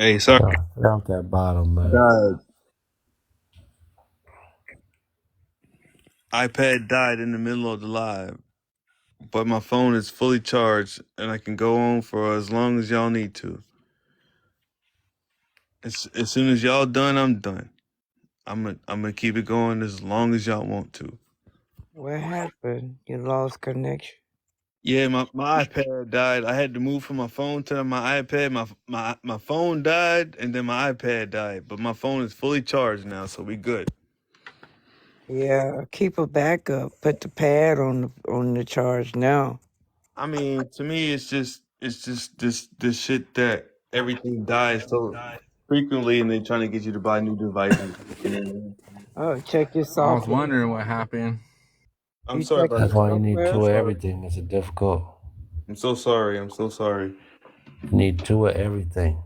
Hey, sorry. Down that bottom, man. iPad died in the middle of the live, but my phone is fully charged and I can go on for as long as y'all need to. As soon as y'all done, I'm done. I'm gonna keep it going as long as y'all want to. What happened? You lost connection? Yeah, my iPad died. I had to move from my phone to my iPad. My phone died and then my iPad died, but my phone is fully charged now, so we good. Yeah, keep a backup. Put the pad on the charge now. I mean, to me, it's just this shit that everything dies so frequently, and they're trying to get you to buy new devices. Oh, check your I was software. wondering what happened. I'm You sorry check about your That's that. why you need software. two of everything. It's a difficult. I'm so sorry. I'm so sorry. You need two of everything.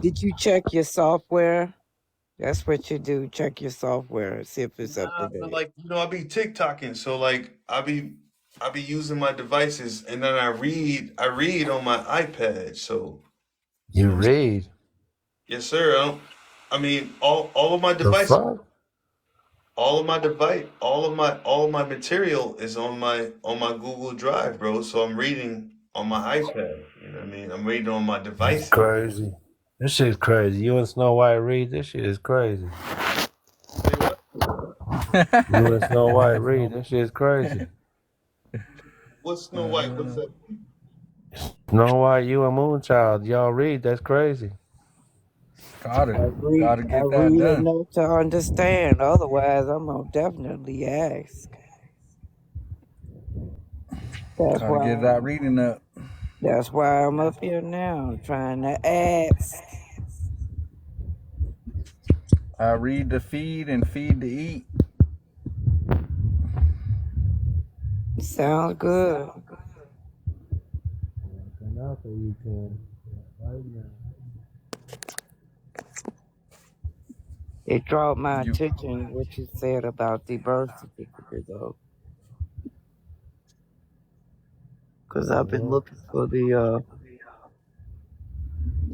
Did you check your software? That's what you do. Check your software. See if it's up to Nah, but date. like I be TikToking, so like I be using my devices, and then I read on my iPad. So you You know, what I'm saying? read Yes, sir. I mean, all of my the devices. fuck? All of my material is on my Google Drive, bro. So I'm reading on my iPad. You know what I mean? I'm reading on my It's devices. crazy. This shit's crazy. You and Snow White read. This shit is crazy. Say what? You and Snow White read. This shit is crazy. What's Snow White? What's that? Snow White, you and Moonchild, y'all read. That's crazy. Gotta I get that read done. enough to understand. Otherwise, I'm gonna definitely ask. That's Gotta get why. that reading up. That's why I'm up here now, trying to ask. I read to feed and feed to eat. Sounds good. It draw my You attention what you said about the birth certificate, though, because I've been looking for the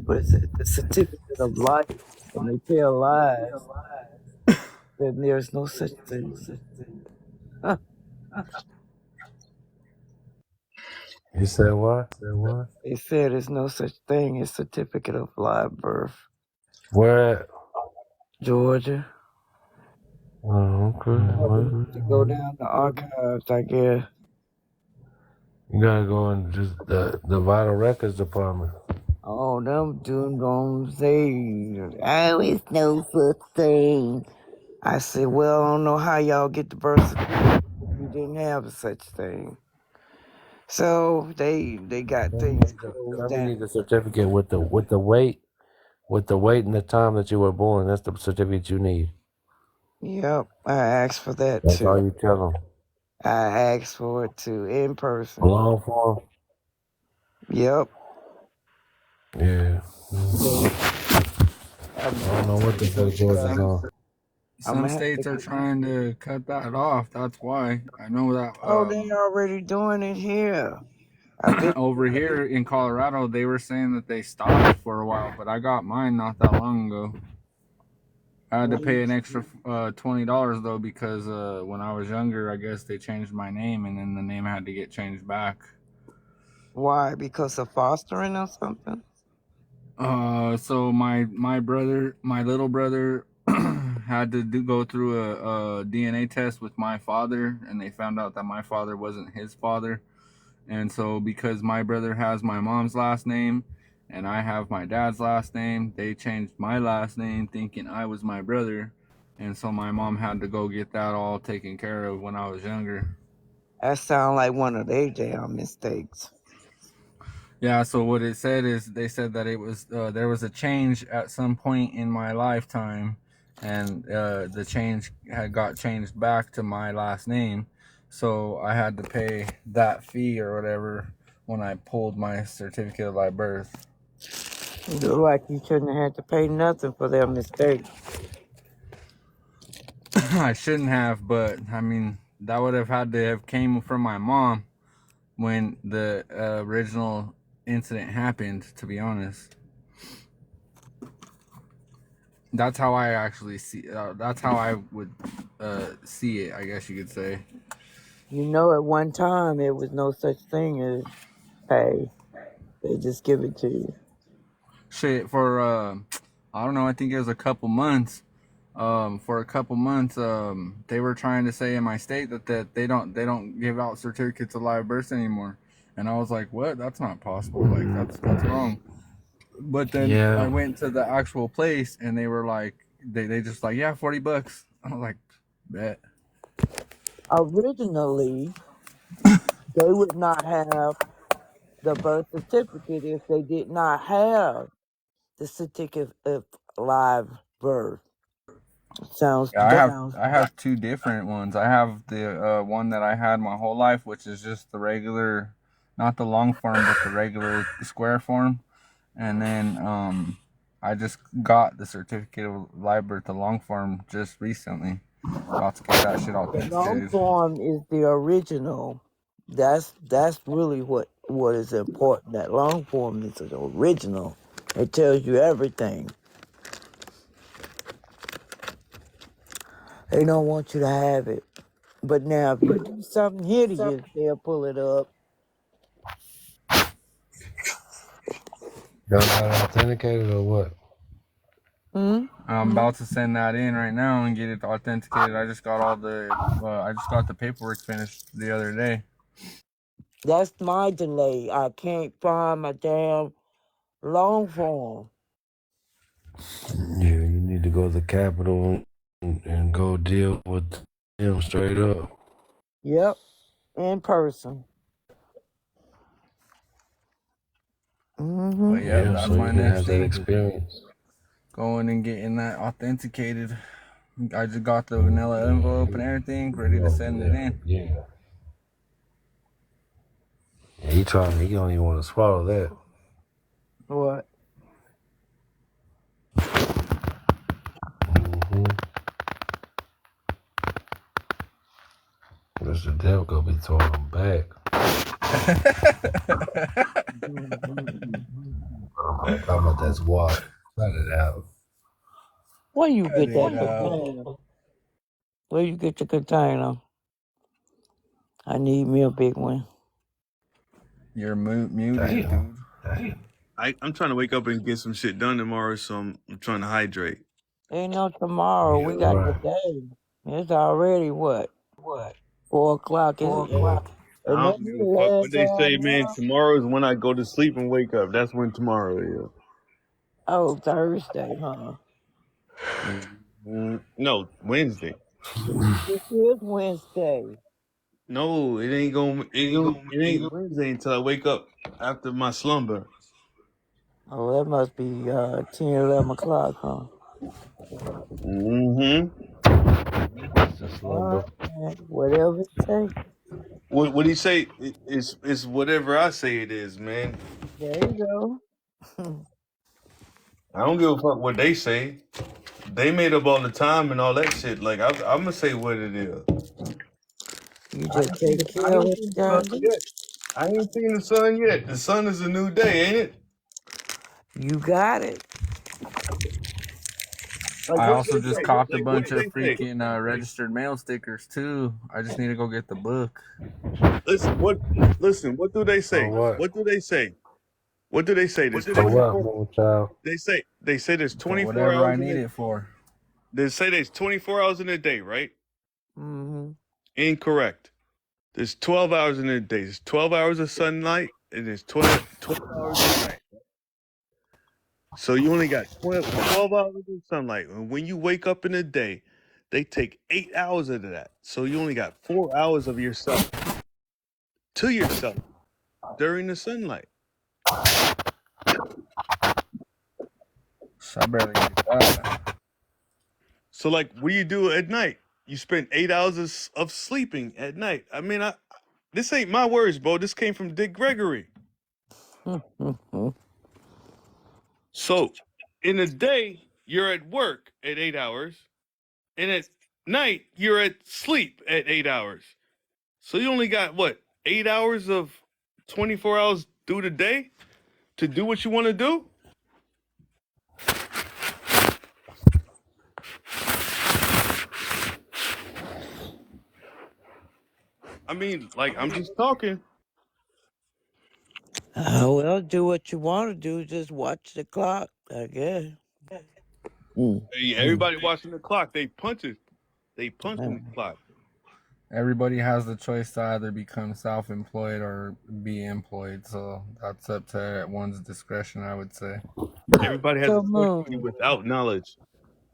what is it? The certificate of life, and they tell lies. Then there's no such thing. Huh. You said what? They said there's no such thing as certificate of live birth. Where? Georgia. Oh, You okay. need to go down the archives, I guess. You gotta go in just the vital records department. Oh, them dudes gonna say, oh, it's no such thing. I said, well, I don't know how y'all get the birth certificate if you didn't have a such thing. So they got things closed Let me need down. the certificate with the weight and the time that you were born. That's the certificate you need. Yep, I asked for that That's all too. you tell them. I asked for it too in person. Long form. Yep. Yeah. So I don't know what the fuck Georgia's some on. I'm some gonna have to states are get. trying to cut that off. That's why I know that Oh, they already doing it here. I've been. over here in Colorado they were saying that they stopped for a while, but I got mine not that long ago. I had to pay an extra $20 though because when I was younger, I guess they changed my name and then the name had to get changed back. Why? Because of fostering or something? So my little brother, had to go through a DNA test with my father, and they found out that my father wasn't his father. And so, because my brother has my mom's last name and I have my dad's last name, they changed my last name thinking I was my brother. And so, my mom had to go get that all taken care of when I was younger. That sound like one of their damn mistakes. Yeah, so what it said is they said that it was there was a change at some point in my lifetime, and the change had got changed back to my last name, so I had to pay that fee or whatever when I pulled my certificate of live birth. Look like you shouldn't have had to pay nothing for their mistake. I shouldn't have, but I mean that would have had to have came from my mom when the original incident happened. To be honest. That's how I actually see. That's how I would see it. I guess you could say. You know, at one time it was no such thing as pay. They just give it to you. Shit for I don't know. I think it was a couple months. For a couple months, they were trying to say in my state that they don't give out certificates of live births anymore, and I was like, what? That's not possible. Like that's wrong. But then I Yeah. went to the actual place, and they were like, they just like, yeah, $40. I was like, bet. Originally, they would not have the birth certificate if they did not have the certificate of live birth. Sounds Yeah, dumb. I have two different ones. I have the one that I had my whole life, which is just the regular, not the long form, but the regular square form. And then I just got the certificate of live birth, the long form, just recently. About to get that shit The long authenticated. form is the original. That's really what is important. That long form is the original. It tells you everything. They don't want you to have it. But now, if you do something hideous, they'll pull it up. Y'all got it authenticated or what? Hmm? I'm about to send that in right now and get it authenticated. I just got I just got the paperwork finished the other day. That's my delay. I can't find my damn long form. Yeah, you need to go to the Capitol and go deal with them straight up. Yep, in person. But Mm-hmm. yeah, Yeah, that's so you my can next have that thing. experience. Going and getting that authenticated. I just got the vanilla envelope and everything ready to send it in. Yeah. Yeah, he don't even want to swallow that. What? Mm-hmm. Because the devil gonna be throwing him back. I'm talking about that's water. Cut it out. Where you Cut get that it out. container? Where you get the container? I need me a big one. You're muted, Damn. dude. I'm trying to wake up and get some shit done tomorrow, so I'm trying to hydrate. Ain't no tomorrow. Yeah, We got right. today. It's already what? 4 o'clock. Yeah. And I that don't give a really fuck has what they say, on man. now. Tomorrow is when I go to sleep and wake up. That's when tomorrow is. Oh, Thursday, huh? No, Wednesday. This is Wednesday. No, it ain't Wednesday until I wake up after my slumber. Oh, that must be 10, 11 o'clock, huh? Mm-hmm. It's a All slumber. right, whatever it takes. What do you say? It's whatever I say it is, man. There you go. I don't give a fuck what they say. They made up all the time and all that shit. Like I'm gonna say what it is. You I just ain't seen take I care of ain't what seen you the sun gotta do. yet. I ain't seen the sun yet. The sun is a new day, ain't it? You got it. Like I what did also they just say? copped a Like what bunch did of they say? freaking registered mail stickers too. I just need to go get the book. Listen, what do they For say? what? What do they say? What do they say? There's For what, 24. little child? They say there's For 24 whatever I hours in need it. it for. They say there's 24 hours in a day, right? Mm-hmm. Incorrect. There's 12 hours in a day. There's 12 hours of sunlight and there's 12 hours of night. So you only got 12 hours of sunlight. And when you wake up in the day, they take 8 hours of that. So you only got 4 hours of yourself to yourself during the sunlight. So I barely get that. So like, what do you do at night? You spend 8 hours of sleeping at night. I mean, this ain't my words, bro. This came from Dick Gregory. So in the day, you're at work at 8 hours, and at night, you're at sleep at 8 hours. So you only got what, 8 hours of 24 hours through the day to do what you want to do? I mean, like, I'm just talking. Well, do what you want to do. Just watch the clock, I guess. Mm. Hey, everybody watching the clock. They punching. They Uh, punching the clock. Everybody has the choice to either become self-employed or be employed, so that's up to one's discretion, I would say. Everybody has So a choice to be Moon, without knowledge.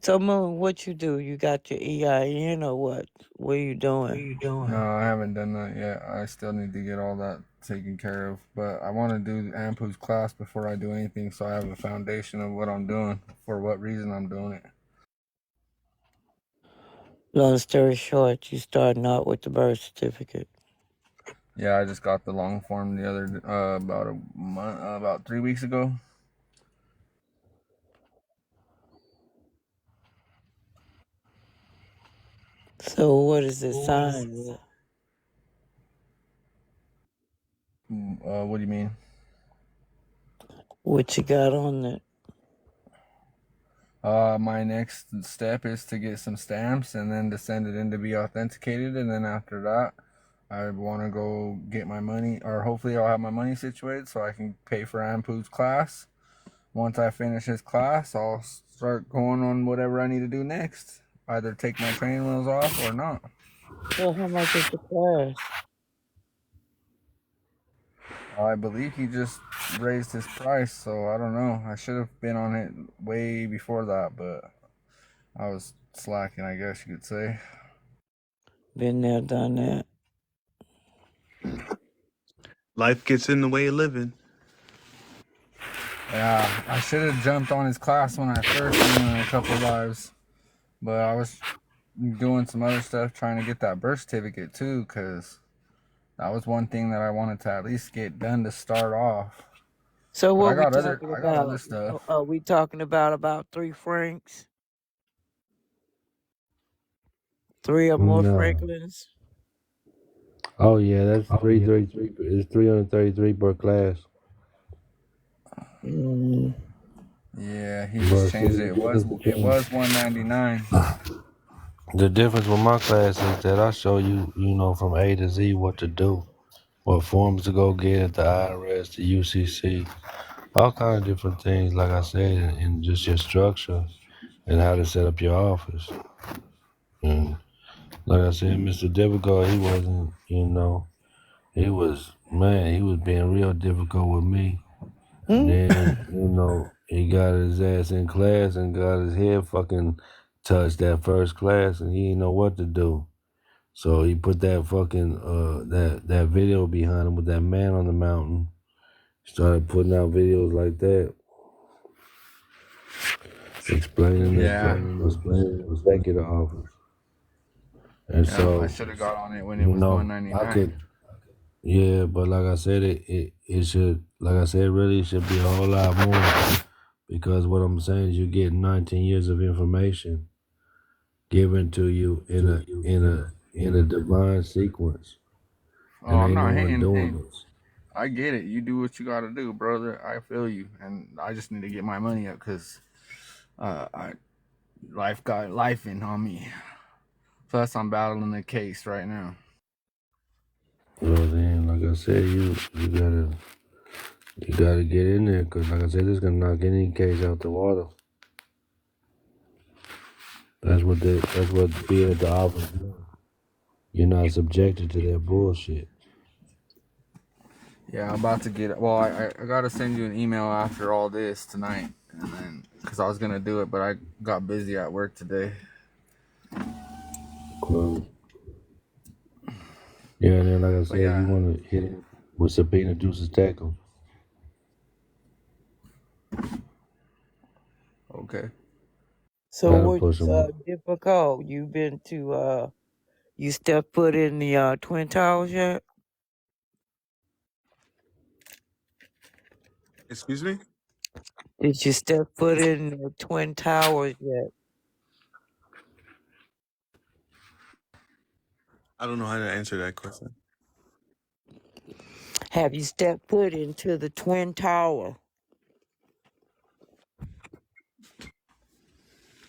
what you do? You got your EIN or what? What are you doing? No, I haven't done that yet. I still need to get all that taken care of. But I want to do Ampu's class before I do anything, so I have a foundation of what I'm doing, for what reason I'm doing it. Long story short, you starting out with the birth certificate. Yeah, I just got the long form the other about a month, about 3 weeks ago. So what is it signed with? What do you mean? What you got on it? My next step is to get some stamps and then to send it in to be authenticated, and then after that, I want to go get my money, or hopefully I'll have my money situated so I can pay for Ampu's class. Once I finish his class, I'll start going on whatever I need to do next. Either take my training wheels off or not. So how much is the class? I believe he just raised his price, so I don't know. I should have been on it way before that, but I was slacking, I guess you could say. Been there, done that. Life gets in the way of living. Yeah, I should have jumped on his class when I first seen him in a couple lives, but I was doing some other stuff trying to get that birth certificate too, because that was one thing that I wanted to at least get done to start off. So But what I we got talking other about? stuff. Are we talking about 3 francs? 3 or more No. franklins? Oh yeah, that's 333. It's 333 per class. Mm. Yeah, he just But see, changed it. It was 199. the difference with my class is that I show you, from A to Z what to do, what forms to go get at the IRS, the UCC, all kind of different things. Like I said, and just your structure and how to set up your office. And like I said, Mr. Difficult, he wasn't, he was being real difficult with me. And Hmm? then, he got his ass in class and got his head fucking touched that first class and he didn't know what to do. So he put that fucking that video behind him with that man on the mountain. Started putting out videos like that, explaining Yeah, the executive office. And yeah. I so, should have got on it when it was I 199. could, yeah, but like I said, it should, like I said, really should be a whole lot more. Because what I'm saying is you're getting 19 years of information given to you in a divine sequence. Oh, And I'm ain't no not one hating. doing this. I get it. You do what you got to do, brother. I feel you, and I just need to get my money up because life got life in on me. Plus, I'm battling the case right now. Well then, like I said, you gotta get in there because, like I said, this gonna knock any case out the water. That's what being at the office does. You're not subjected to that bullshit. Yeah, I'm about to get it. Well, I gotta send you an email after all this tonight, and then because I was gonna do it, but I got busy at work today. Yeah, and then like I But said, you yeah, wanna hit it with subpoena deuces tackle. okay. So Gotta what's push them up. difficult? You been to you step foot in the Twin Towers yet? Excuse me? Did you step foot in the Twin Towers yet? I don't know how to answer that question. Have you stepped foot into the Twin Tower?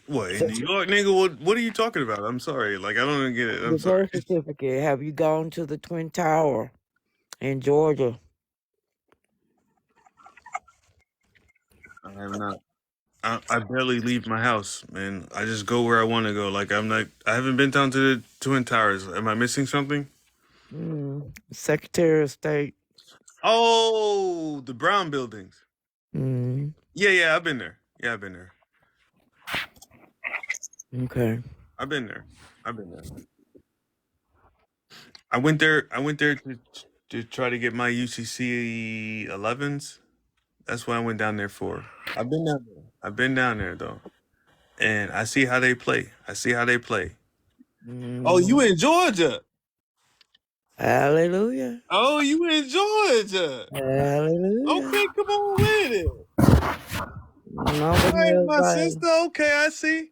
What in So New York, nigga? What are you talking about? I'm sorry. Like I don't even get it. I'm the sorry. birth certificate. Have you gone to the Twin Tower in Georgia? I have not. I barely leave my house, man. I just go where I want to go. Like I'm not. I haven't been down to the Twin Towers. Am I missing something? Secretary of State. Oh, the brown buildings. Mm, Yeah, I've been there. Yeah, I've been there. okay. I've been there. I've been there. I went there. I went there to try to get my UCC 11s. That's what I went down there for. I've been down there. I've been down there though, and I see how they play. I see how they play. Oh, you Mm, in Georgia? hallelujah. Oh, you in Georgia? Hallelujah. Okay, come on with it. No, All but right, my everybody. sister. Okay, I see.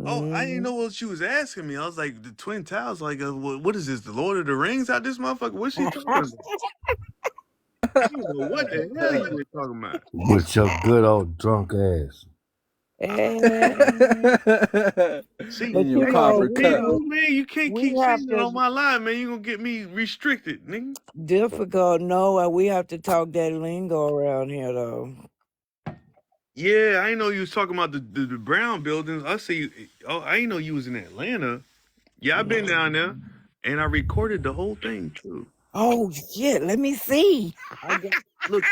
Oh, I didn't Mm, know what she was asking me. I was like, the Twin Towers. Like, what is this? The Lord of the Rings out this motherfucker? What's she talking about? I didn't know what the hell you were talking about. With your good old drunk ass. and, See, but In your you hey, know, copper hey, cup. man, you can't we keep have saying it on to my line, man. You gonna get me restricted, nigga. difficult. No, we have to talk that lingo around here, though. Yeah, I didn't know you was talking about the brown buildings. I see. Oh, I didn't know you was in Atlanta. Yeah, I've been down there, and I recorded the whole thing too. Oh shit! Let me see. I got look,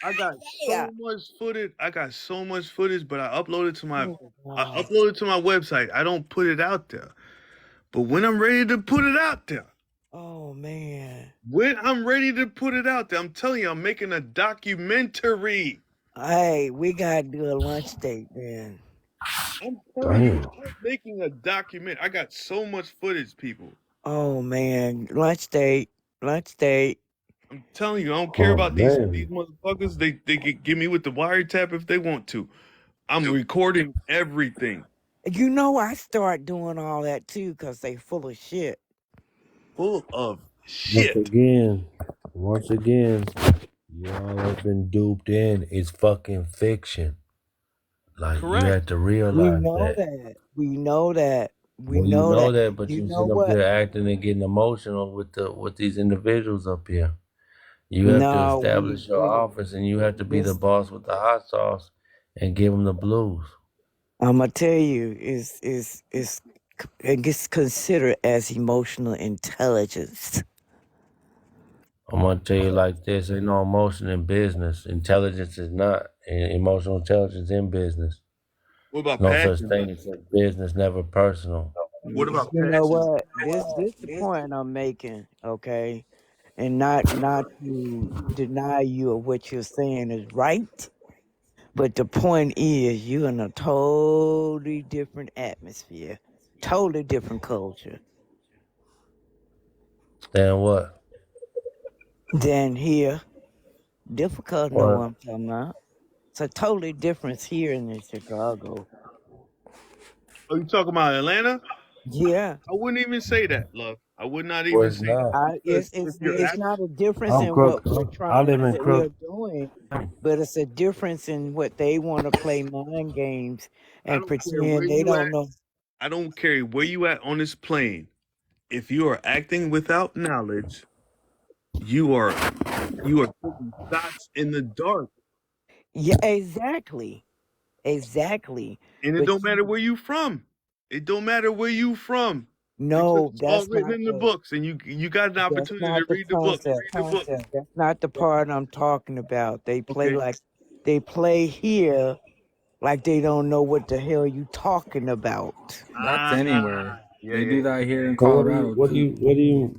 I got Yeah. so much footage. I got so much footage, but Oh I God. upload it to my website. I don't put it out there. But when I'm ready to put it out there, Oh man. when I'm ready to put it out there, I'm telling you, I'm making a documentary. Hey, we gotta do a lunch date then. I'm telling you, Damn. I'm making a document. I got so much footage, people. Oh man, lunch date. Lunch date. I'm telling you, I don't care Oh about these man. motherfuckers. They get me with the wiretap if they want to. I'm recording everything. You know I start doing all that too, cause they full of shit. Full of Once shit. again, once again, y'all have been duped in. It's fucking fiction. Like you Correct. have to We realize know that. that. We know that. We Well, you know know that. that, but You you know sit up what? there acting and getting emotional with these individuals up here. You have to No, establish your office, and you have to be the this boss with the hot sauce and give them the blues. I'm gonna tell you is it gets considered as emotional intelligence. I'm gonna tell you like this: ain't no emotion in business. Intelligence is not. And emotional intelligence in business. What There's about no such passion? thing as business, never personal. What about You know passion? what? This the point I'm making, okay? And not to deny you of what you're saying is right, but the point is you're in a totally different atmosphere, totally different culture Then what? than here. Difficult, know what What? I'm talking about. It's a totally difference here in Chicago. Oh, you talking about Atlanta? Yeah, I wouldn't even say that, love. I would not Well, even it's say that not. because if you're it's not a difference I'm in what Crook. we're I trying, live in what we're Crook. doing, but it's a difference in what they want to play mind games I and don't care where pretend they you don't at. know. I don't care where you at on this plane. If you are acting without knowledge, you are taking shots in the dark. Yeah, exactly, exactly. And it But don't matter where you from. It don't matter where you from. Because no, it's all written in the books and you got an that's opportunity to not the read the book. concept. Read the book. That's not the part I'm talking about. Okay. They play here like they don't know what the hell you talking about. That's Ah, anywhere. yeah, They yeah, do yeah. that here in So Colorado too.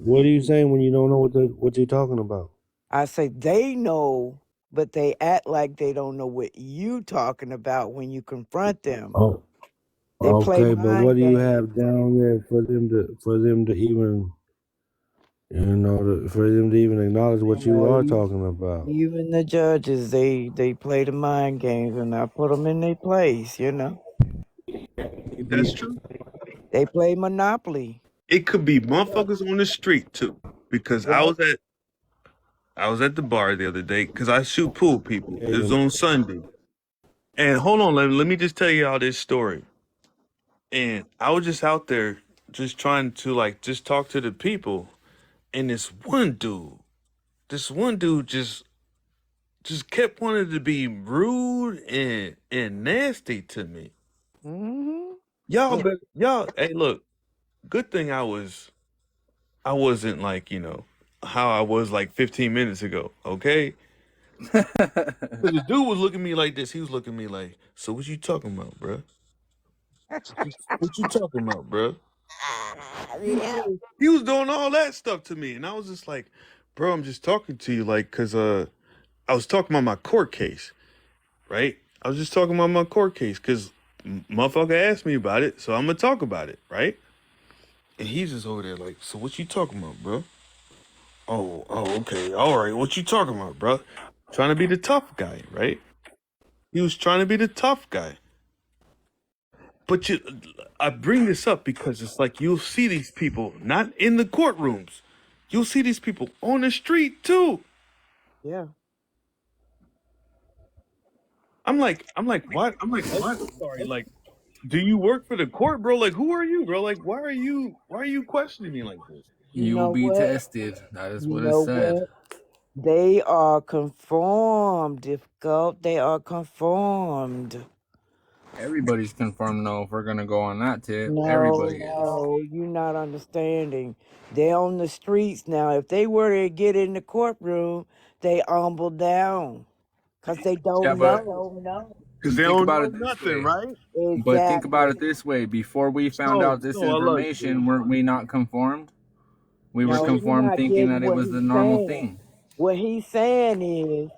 what are you saying when you don't know what you're talking about? I say they know, but they act like they don't know what you talking about when you confront them. Oh, They play okay, but what mind do you games. have down there for them to even for them to even acknowledge what you Yeah, are talking about? even the judges, they play the mind games, and I put them in their place. You know, That's true. they play Monopoly. It could be motherfuckers on the street too. Because Yep. I was at the bar the other day because I shoot pool people. It was Hey, on Sunday. And hold on, let me just tell you all this story. and I was just out there just trying to like just talk to the people, and this one dude just kept wanting to be rude and nasty to me. Mm-hmm. Y'all, hey, look, good thing I wasn't like, how I was like 15 minutes ago, okay? Because the dude was looking at me like this. He was looking at me like, so what you talking about, bruh? What you talking about, bruh? Yeah. He was doing all that stuff to me. And I was just like, bro, I'm just talking to you, like, because I was talking about my court case, right? I was just talking about my court case because motherfucker asked me about it, so I'm going to talk about it, right? And he's just over there like, so what you talking about, bro? Okay. All right. What you talking about, bro? Trying to be the tough guy, right? He was trying to be the tough guy. But I bring this up because it's like you'll see these people not in the courtrooms. You'll see these people on the street too. Yeah. I'm like, what? I'm sorry. Like, do you work for the court, bro? Like, who are you, bro? Like, why are you questioning me like this? You You will know be what? tested. That is You what it know said. what? They are conformed, difficult. They are conformed. Everybody's confirmed though. If we're gonna go on that tip, everybody No, is. no, you're not understanding. They're on the streets now. If they were to get in the courtroom, they humble down because they Yeah, don't but know. Because they think don't about know it this nothing, way. right? But think about Exactly. it this way. Before we found So, out this I love you, information, weren't we not conformed? We were No, you're conformed not thinking getting that it what was the he's normal saying. thing. What he's saying is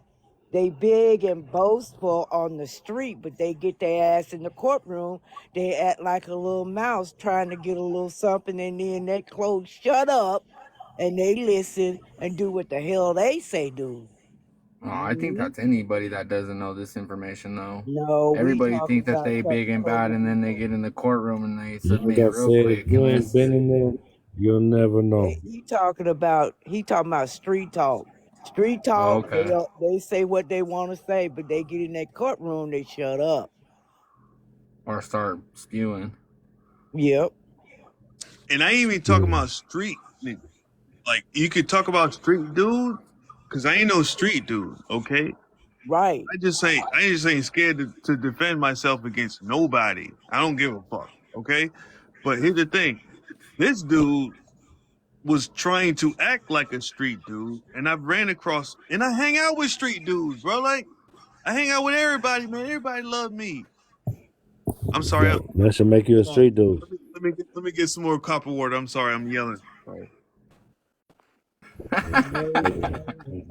they big and boastful on the street, but they get their ass in the courtroom. They act like a little mouse trying to get a little something, and then they close shut up and they listen and do what the hell they say do. Oh, I think Mhm. that's anybody that doesn't know this information though. No, we Everybody talking think that about they big and bad, and then they get in the courtroom and they Like submit I real said, if quick. you And ain't this, been in there, you'll never know. he talking about street talk. Street oh, talk, okay, they say what they want to say, but they get in that courtroom, they shut up. or start spewing. Yep, And I ain't even talking Yeah. about street niggas. Like, you could talk about street dude, because I ain't no street dude, okay? right. I just ain't scared to defend myself against nobody. I don't give a fuck, okay? But here's the thing. This dude was trying to act like a street dude, and I've ran across, and I hang out with street dudes, bro. Like, I hang out with everybody, man. Everybody love me. I'm sorry. That should make you a street dude. Let me get some more copper water. I'm sorry. I'm yelling. Sorry. Maybe.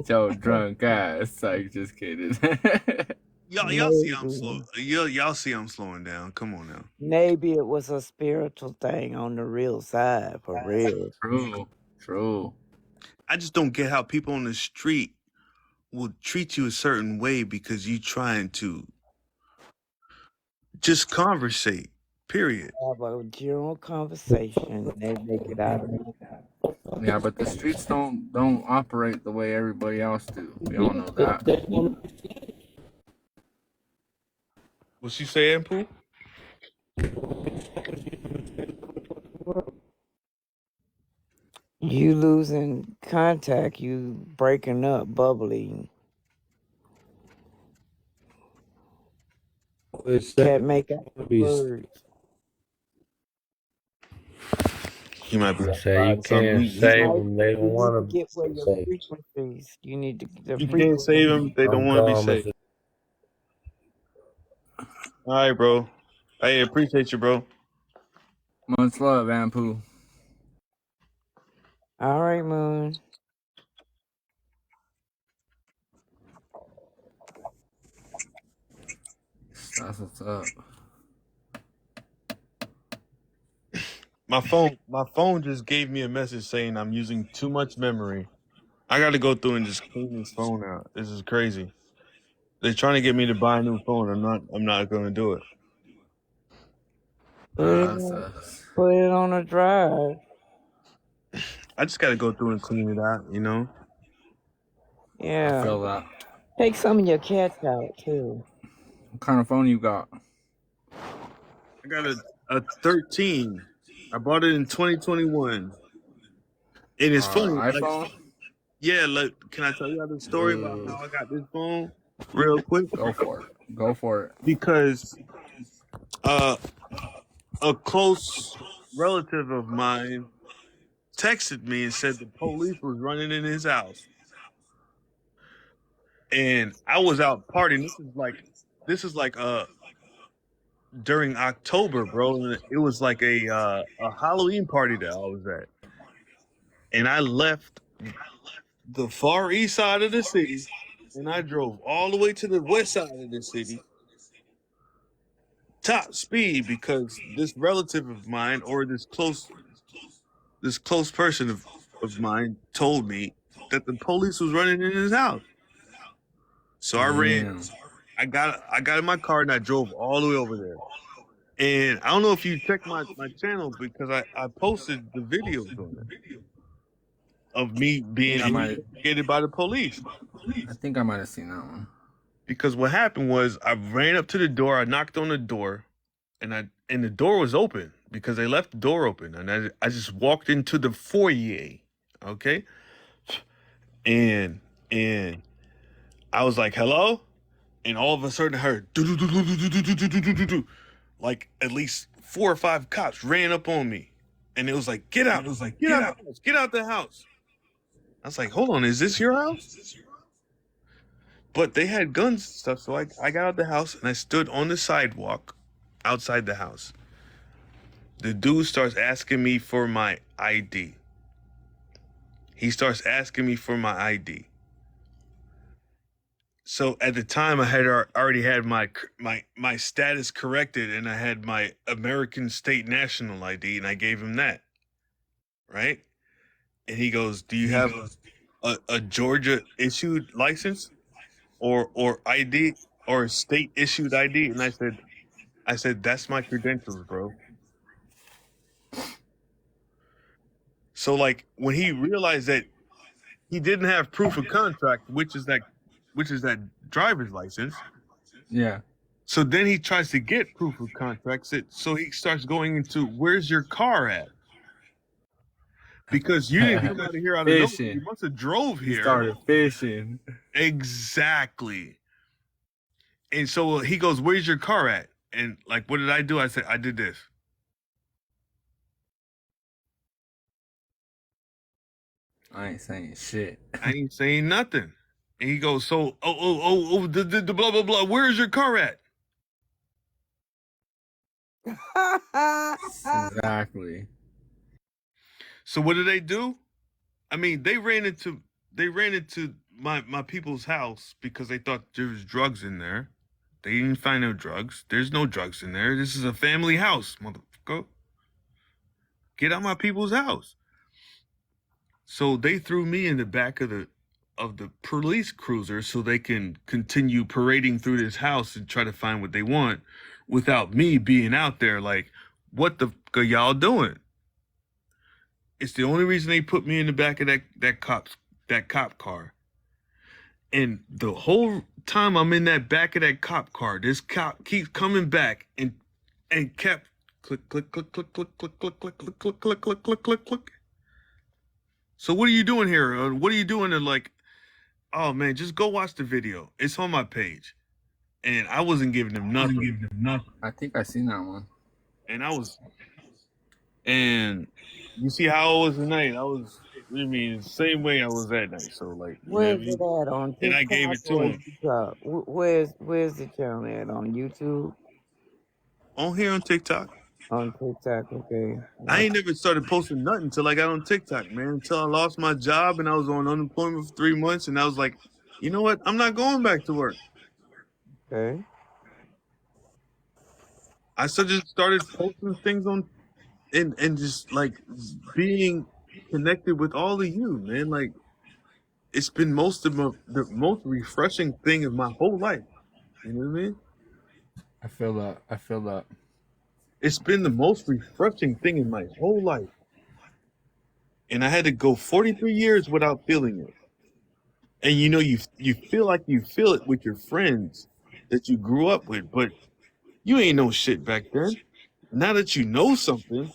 Joe drunk ass. Like, just kidding. Y'all see I'm slow. Maybe. Y'all see I'm slowing down. Come on now. Maybe it was a spiritual thing on the real side, for real. True, true. I just don't get how people on the street will treat you a certain way because you trying to just conversate. Period. Have a general conversation. They make it out of it. Yeah, but the streets don't operate the way everybody else do. We all know that. What's she saying, Pooh? You losing contact, you breaking up, bubbling. Can't make out the words. He might be Say you outside. Something. can't You save them. They don't need to want get where to your say. frequencies. You need to get the You can't save frequencies. them. They don't I'm want to be calm as saved. All right, bro. I appreciate you, bro. Much love, Ampu. All right, Moon. That's what's up. My phone just gave me a message saying I'm using too much memory. I got to go through and just clean this phone out. This is crazy. They're trying to get me to buy a new phone. I'm not going to do it. That sucks. Put it on a drive. I just got to go through and clean it out, you know? I Yeah. feel that. Take some of your cats out too. What kind of phone you got? I got a 13. I bought it in 2021. And it's funny, like, iPhone. yeah, like, can I tell you the story about Ooh, how I got this phone real quick? go for it. Go for it. Because uh, a close relative of mine texted me and said the police was running in his house. And I was out partying. This is like during October, bro. And it was like a Halloween party that I was at. And I left the far east side of the city and I drove all the way to the west side of the city, top speed, because this relative of mine, or this close person of mine, told me that the police was running in his house. So I ran. Damn. I got in my car and I drove all the way over there. And I don't know if you checked my channel because I posted the videos on it of me I think being I might. investigated by the police. I think I might have seen that one. Because what happened was I ran up to the door, I knocked on the door, and the door was open because they left the door open. And I just walked into the foyer. Okay? And I was like, hello? And all of a sudden I heard like at least 4 or 5 cops ran up on me. And it was like, get out. Get out the house. Get out the house. I was like, hold on, is this your house? But they had guns and stuff, so I got out the house and I stood on the sidewalk outside the house. The dude starts asking me for my ID. He starts asking me for my ID. So at the time, I had already had my status corrected, and I had my American State National ID, and I gave him that, right? And he goes, "Do you have a Georgia issued license or ID or state issued ID?" And I said that's my credentials, bro. So like when he realized that he didn't have proof of contract, which is that driver's license. Yeah. So then he tries to get proof of contract. So he starts going into, where's your car at? Because you didn't come out of here out of nowhere. Fishing. You must have drove He here. started fishing. Exactly. And so he goes, where's your car at? And like, what did I do? I said, I did this. I ain't saying shit. I ain't saying nothing. And he goes, so, the blah, blah, blah. Where's your car at? Exactly. So what did they do? I mean, they ran into my people's house because they thought there was drugs in there. They didn't find no drugs. There's no drugs in there. This is a family house, motherfucker. Get out my people's house. So they threw me in the back of the police cruiser so they can continue parading through this house and try to find what they want without me being out there like, what the fuck are y'all doing? It's the only reason they put me in the back of that cop car. And the whole time I'm in that back of that cop car, this cop keeps coming back and kept click, click, click, click, click, click, click, click, click, click, click, click, click, click, click. So what are you doing here? What are you doing? And like, oh man, just go watch the video. It's on my page. And I wasn't giving them nothing. I think I seen that one. And you see how I was tonight. The same way I was that night. So like, Where's it at on TikTok? And I gave it to him. Where's the channel at on YouTube? On here on TikTok. On TikTok, okay. I ain't never started posting nothing until I got on TikTok, man. Until I lost my job and I was on unemployment for 3 months, and I was like, you know what? I'm not going back to work. Okay. I just started posting things on and just like being connected with all of you, man. Like it's been the most refreshing thing of my whole life. You know what I mean? I feel that. It's been the most refreshing thing in my whole life. And I had to go 43 years without feeling it. And you know, you feel like you feel it with your friends that you grew up with, but you ain't no shit back then. Now that you know something,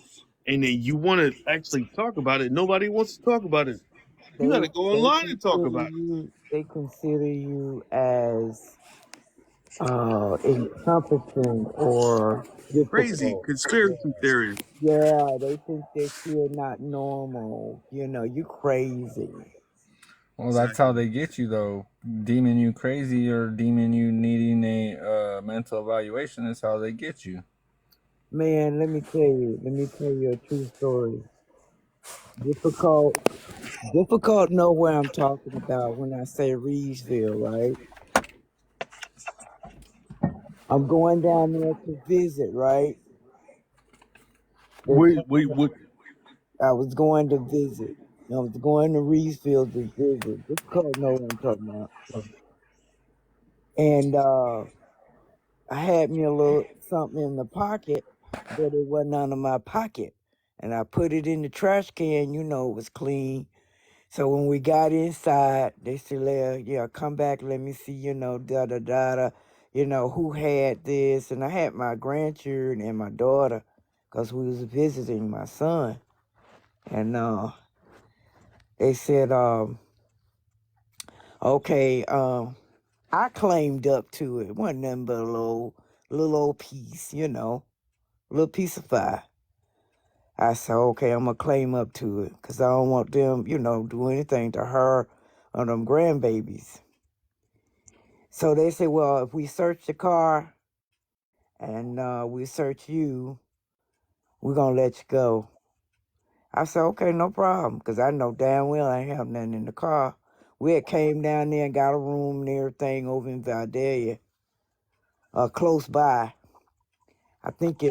and then you want to actually talk about it, nobody wants to talk about it. You got to go online and talk about it. They consider you as incompetent or Crazy difficult. conspiracy theories. Yeah, they think that you're not normal. You crazy. Well, that's how Exactly. they get you, though. Deeming you crazy or deeming you needing a mental evaluation is how they get you. Man, let me tell you a true story. Difficult, difficult know where I'm talking about when I say Reedsville, right? I'm going down there to visit, right? They Wait, what? I was going to visit. I was going to Reedsville to visit. Difficult know what I'm talking about. And I had me a little something in the pocket, but it wasn't under my pocket. And I put it in the trash can, it was clean. So when we got inside, they said, yeah, come back, let me see, da da da da, who had this. And I had my grandchildren and my daughter, because we was visiting my son. And they said, okay, I claimed up to it. It wasn't nothing but a little old piece, little piece of pie. I said, okay, I'm going to claim up to it because I don't want them, do anything to her or them grandbabies. So they said, well, if we search the car and we search you, we're going to let you go. I said, okay, no problem, because I know damn well I ain't have nothing in the car. We had came down there and got a room and everything over in Vidalia, close by. I think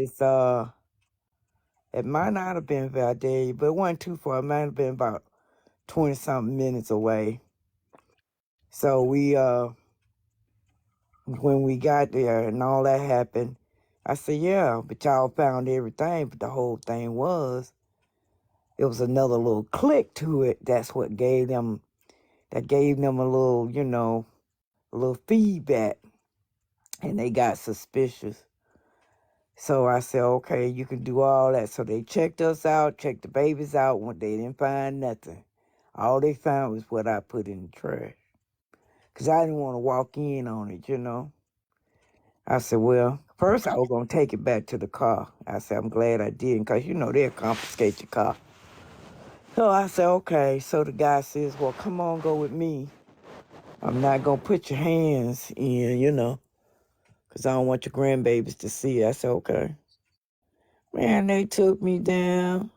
it might not have been Vidalia, but it wasn't too far. It might have been about 20-something minutes away. So when we got there and all that happened, I said, yeah, but y'all found everything. But the whole thing it was another little click to it. That's what gave them a little, a little feedback. And they got suspicious. So I said, okay, you can do all that. So they checked us out, checked the babies out. When they didn't find nothing. All they found was what I put in the trash. Because I didn't want to walk in on it. I said, well, first I was going to take it back to the car. I said, I'm glad I didn't because, they'll confiscate your car. So I said, okay. So the guy says, well, come on, go with me. I'm not going to put your hands in, because I don't want your grandbabies to see it. I said, okay. Man, they took me down,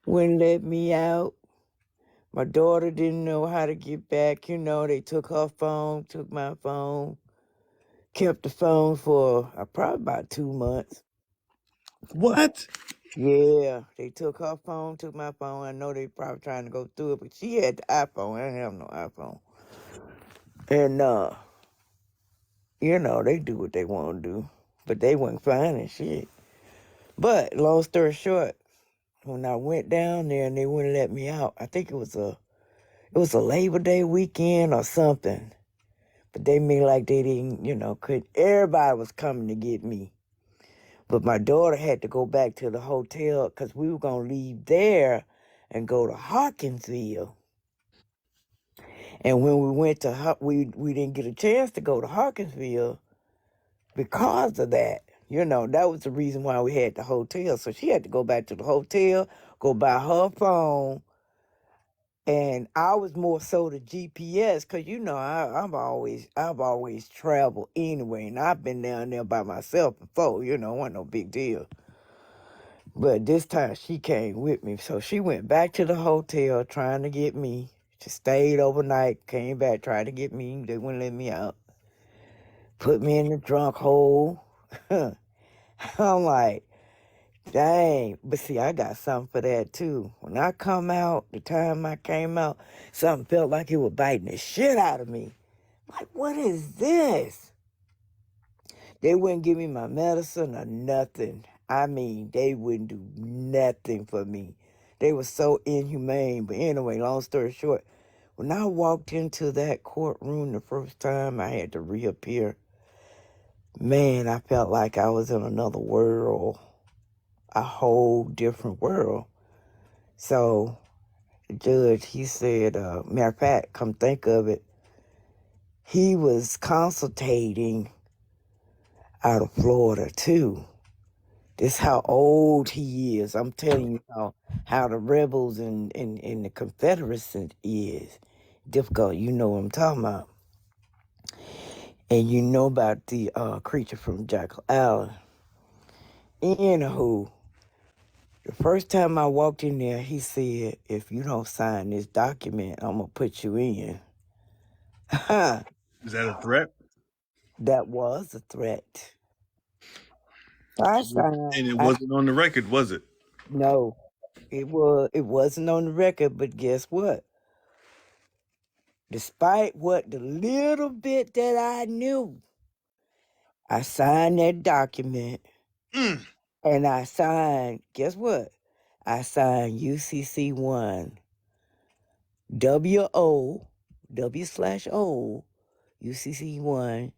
wouldn't let me out. My daughter didn't know how to get back. They took her phone, took my phone, kept the phone for probably about 2 months. What? Yeah, they took her phone, took my phone. I know they probably trying to go through it, but she had the iPhone. I didn't have no iPhone. And, they do what they want to do. But they wasn't finding shit. But, long story short, when I went down there and they wouldn't let me out, I think it was a Labor Day weekend or something. But they made like they didn't, everybody was coming to get me. But my daughter had to go back to the hotel because we were going to leave there and go to Hawkinsville. And when we went to, we didn't get a chance to go to Hawkinsville because of that. That was the reason why we had the hotel. So she had to go back to the hotel, go buy her phone. And I was more so the GPS because, I've always traveled anyway. And I've been down there by myself before, it wasn't no big deal. But this time she came with me. So she went back to the hotel trying to get me. She stayed overnight, came back, tried to get me. They wouldn't let me out. Put me in the drunk hole. I'm like, dang. But see, I got something for that too. When I come out, the time I came out, something felt like it was biting the shit out of me. Like, what is this? They wouldn't give me my medicine or nothing. I mean, they wouldn't do nothing for me. They were so inhumane. But anyway, long story short, when I walked into that courtroom the first time, I had to reappear. Man, I felt like I was in another world, a whole different world. So the judge, he said, matter of fact, come think of it, he was consultating out of Florida too. This how old he is. I'm telling you how the rebels and the Confederacy is difficult. You know what I'm talking about. And you know about the creature from Jekyll Island. Anywho, the first time I walked in there, he said, if you don't sign this document, I'm going to put you in. That Is that a threat? was a threat. I signed. And it wasn't on the record, was it? No, it wasn't on the record, but guess what? Despite what the little bit that I knew, I signed that document. Mm. And I signed, guess what? I signed UCC1, W/O, UCC1,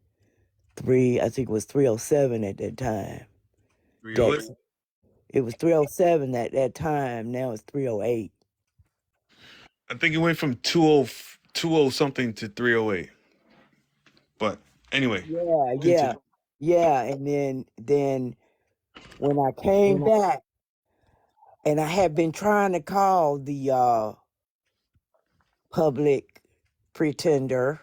3, I think it was 307 at that time. 308? It was 307 at that time, now it's 308. I think it went from 20 something to 308. But anyway, Yeah, and then when I came back, and I had been trying to call the public pretender.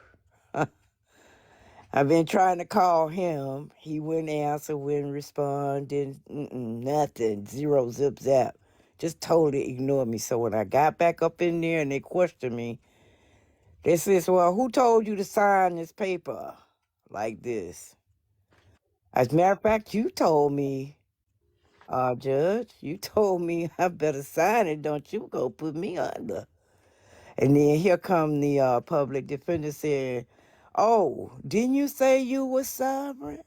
I've been trying to call him. He wouldn't answer, wouldn't respond, nothing, zero, zip, zap. Just totally ignored me. So when I got back up in there and they questioned me, they says, well, who told you to sign this paper like this? As a matter of fact, you told me, Judge, you told me I better sign it. Don't you go put me under. And then here come the public defender saying, oh, didn't you say you was sovereign?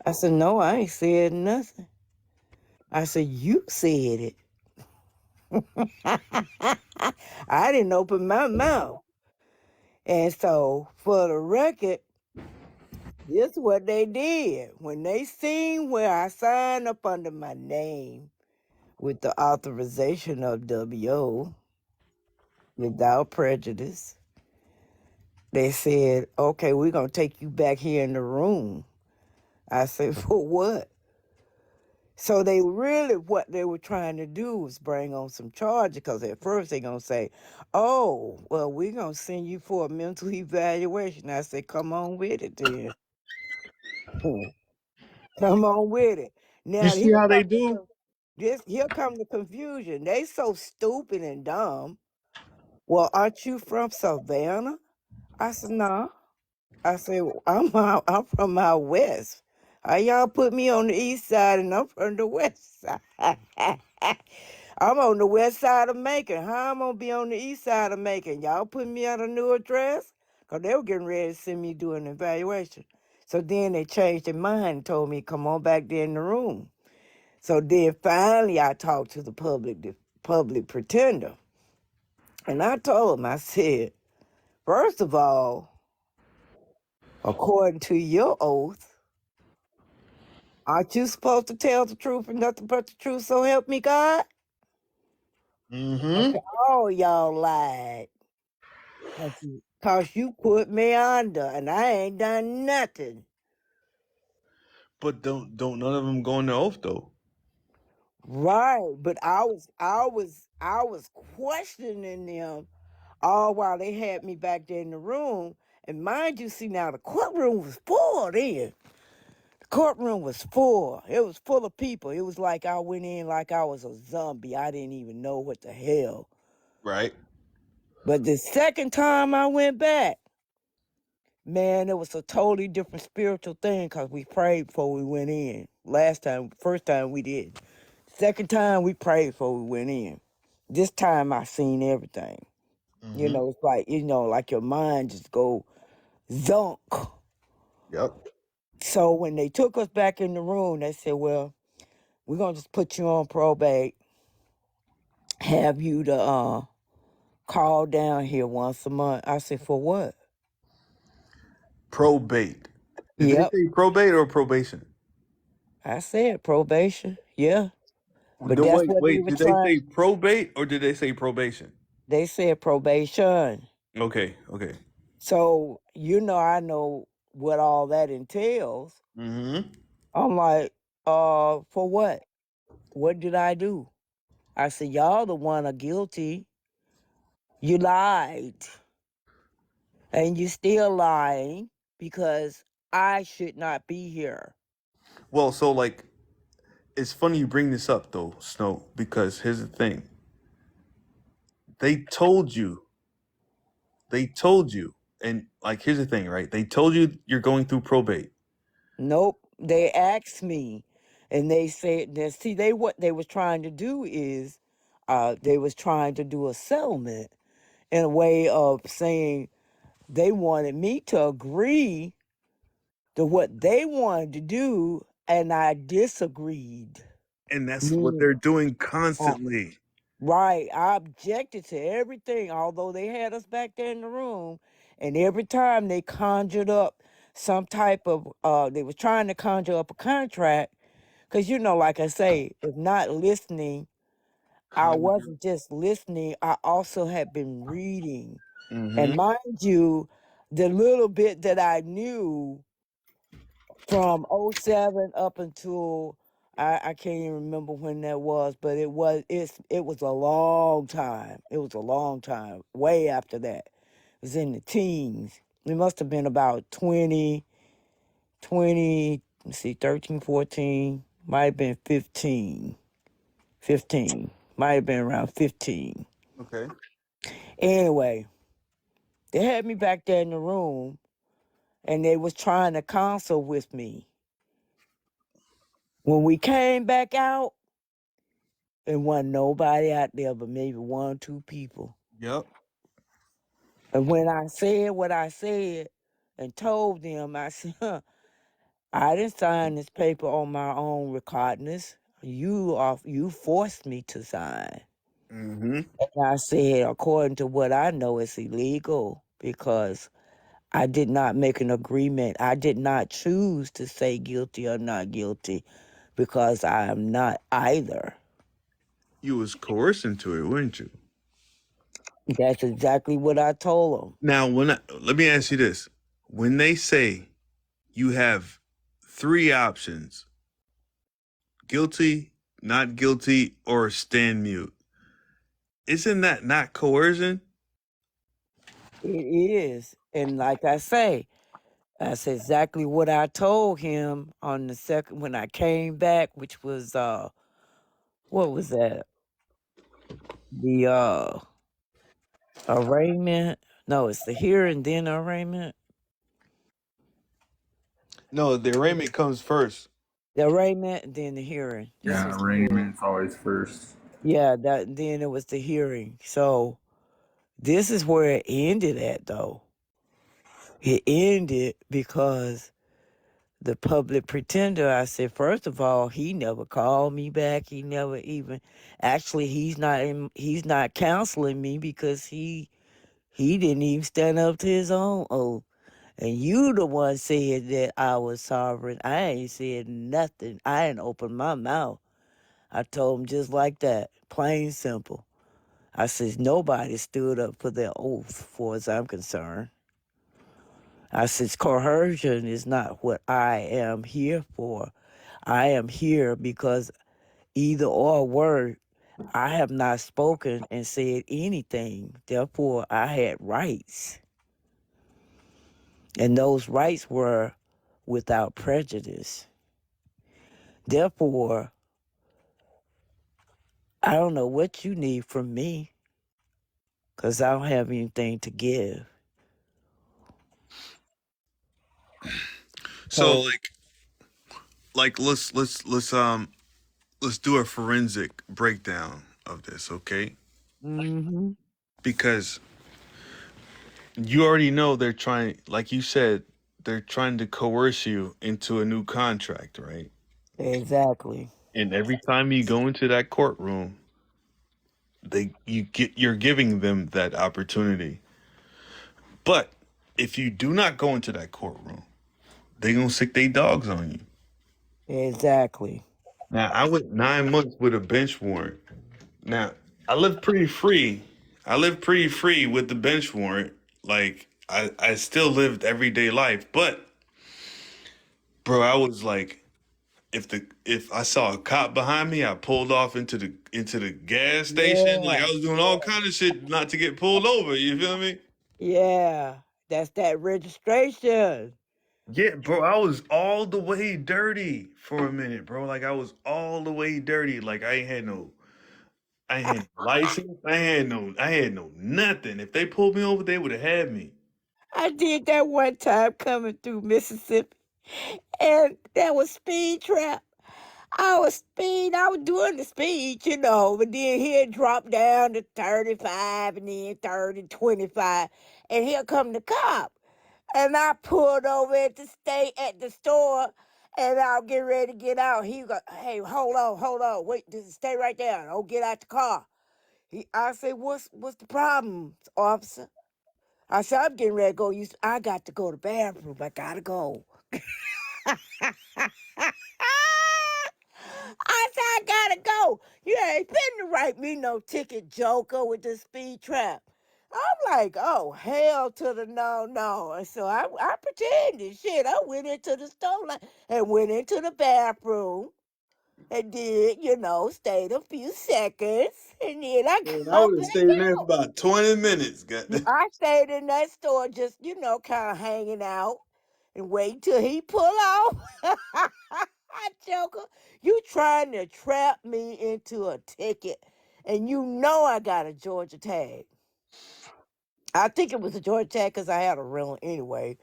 I said, no, I ain't said nothing. I said, you said it. I didn't open my mouth. And so, for the record, this is what they did. When they seen where I signed up under my name with the authorization of WO, without prejudice, they said, okay, we're going to take you back here in the room. I said, for what? So they really, what they were trying to do was bring on some charges, because at first they're going to say, oh, well, we're going to send you for a mental evaluation. I said, come on with it then. Come on with it. you Now, see how they do? here come the confusion. They so stupid and dumb. Well, aren't you from Savannah? I said, no. I said, I'm from out west. How y'all put me on the east side and I'm from the west side? I'm on the west side of Macon. How I'm gonna be on the east side of Macon? Y'all put me on a new address? Because they were getting ready to send me do an evaluation. So then they changed their mind and told me, come on back there in the room. So then finally I talked to the public pretender. And I told him, I said, first of all, according to your oath, aren't you supposed to tell the truth and nothing but the truth, so help me God? Mm-hmm. All y'all lied. Cause you put me under and I ain't done nothing. But don't none of them go on the oath though. Right. But I was questioning them all while they had me back there in the room. And mind you, see now the courtroom was full then. The courtroom was full. It was full of people. It was like I went in like I was a zombie. I didn't even know what the hell. Right. But the second time I went back, man, it was a totally different spiritual thing because we prayed before we went in. First time we did. Second time we prayed before we went in. This time I seen everything. Mm-hmm. It's like your mind just go zunk. Yep. So when they took us back in the room, they said, well, we're going to just put you on probate, have you to call down here once a month. I said, for what? Probate. Did they Yep. say probate or probation? I said probation. Yeah. But No, that's wait, what they wait. were Did they trying. say probate or did they say probation? They said probation. Okay, okay. So, I know what all that entails. Mm-hmm. I'm like, for what? What did I do? I said, y'all the one are guilty. You lied. And you still lying because I should not be here. Well, so like, it's funny you bring this up though, Snow, because here's the thing. They told you. They told you. And like, here's the thing, right? They told you you're going through probate. Nope. They asked me and they said that see what they was trying to do is they was trying to do a settlement in a way of saying they wanted me to agree to what they wanted to do and I disagreed. And that's what Meaning, they're doing uh, constantly. right. I objected to everything, although they had us back there in the room. And every time they conjured up some type of, they was trying to conjure up a contract. Because, like I say, if not listening, I Conjure. wasn't just listening, I also had been reading. Mm-hmm. And mind you, the little bit that I knew from '07 up until I can't even remember when that was, but it was a long time. It was a long time. Way after that. It was in the teens. It must have been about 20, let's see, 13, 14, might have been 15. 15. Might have been around 15. Okay. Anyway, they had me back there in the room and they was trying to console with me. When we came back out, there wasn't nobody out there but maybe one or two people. Yep. And when I said what I said and told them, I said, I didn't sign this paper on my own recognizance. You forced me to sign. Mm-hmm. And I said, according to what I know, it's illegal because I did not make an agreement. I did not choose to say guilty or not guilty because I am not either. You was coerced into it, weren't you? That's exactly what I told them. Now, let me ask you this: when they say you have three options, guilty, not guilty, or stand mute, isn't that not coercion? It is. And like I say, that's exactly what I told him on the second when I came back, which was what was that? The arraignment. No, it's the hearing, then arraignment. No, the arraignment comes first. The arraignment, then the hearing. This Yeah, was the hearing. arraignment's always first. Yeah, that then it was the hearing. So this is where it ended at though. It ended because the public pretender, I said, first of all, he never called me back. He never even actually he's not counseling me because he didn't even stand up to his own oath. And you the one said that I was sovereign. I ain't said nothing. I ain't opened my mouth. I told him just like that, plain simple. I says nobody stood up for their oath, far as I'm concerned. I says coercion is not what I am here for. I am here because either or word, I have not spoken and said anything. Therefore, I had rights. And those rights were without prejudice. Therefore, I don't know what you need from me because I don't have anything to give. So So, like let's do a forensic breakdown of this, okay? mm-hmm, Because you already know they're trying, like you said, they're trying to coerce you into a new contract, right? exactly. And every time you go into that courtroom, you're giving them that opportunity. But if you do not go into that courtroom, they gonna sick their dogs on you. Exactly. Now I went 9 months with a bench warrant. Now I lived pretty free. I lived pretty free with the bench warrant. Like I still lived everyday life, but bro, I was like, if I saw a cop behind me, I pulled off into the gas station. Like Yeah. I was doing all kind of shit not to get pulled over. You feel me? Yeah. That's that registration. Yeah, bro, I was all the way dirty for a minute, bro. Like I was all the way dirty. Like I ain't had no license. I had no nothing. If they pulled me over, they would have had me. I did that one time coming through Mississippi, and that was speed trap. I was doing the speed, but then he'd drop down to 35 and then 30, 25, and here come the cop. And I pulled over at the store, and I was getting ready to get out. He go, hey, hold on, wait, just stay right there. Don't get out the car. I said, what's the problem, officer? I said, I'm getting ready to go. I got to go to the bathroom. I gotta go. I said, I gotta go. You ain't finna write me no ticket, joker, with the speed trap. I'm like, oh, hell to the no. And so I pretended. Shit, I went into the store and went into the bathroom and did, stayed a few seconds. And then I Man, I come would have back stayed in there for out. about 20 minutes. Goddamn. I stayed in that store just, kind of hanging out and wait till he pull off. Joker, you trying to trap me into a ticket, and I got a Georgia tag. I think it was a Georgia tag because I had a rental anyway.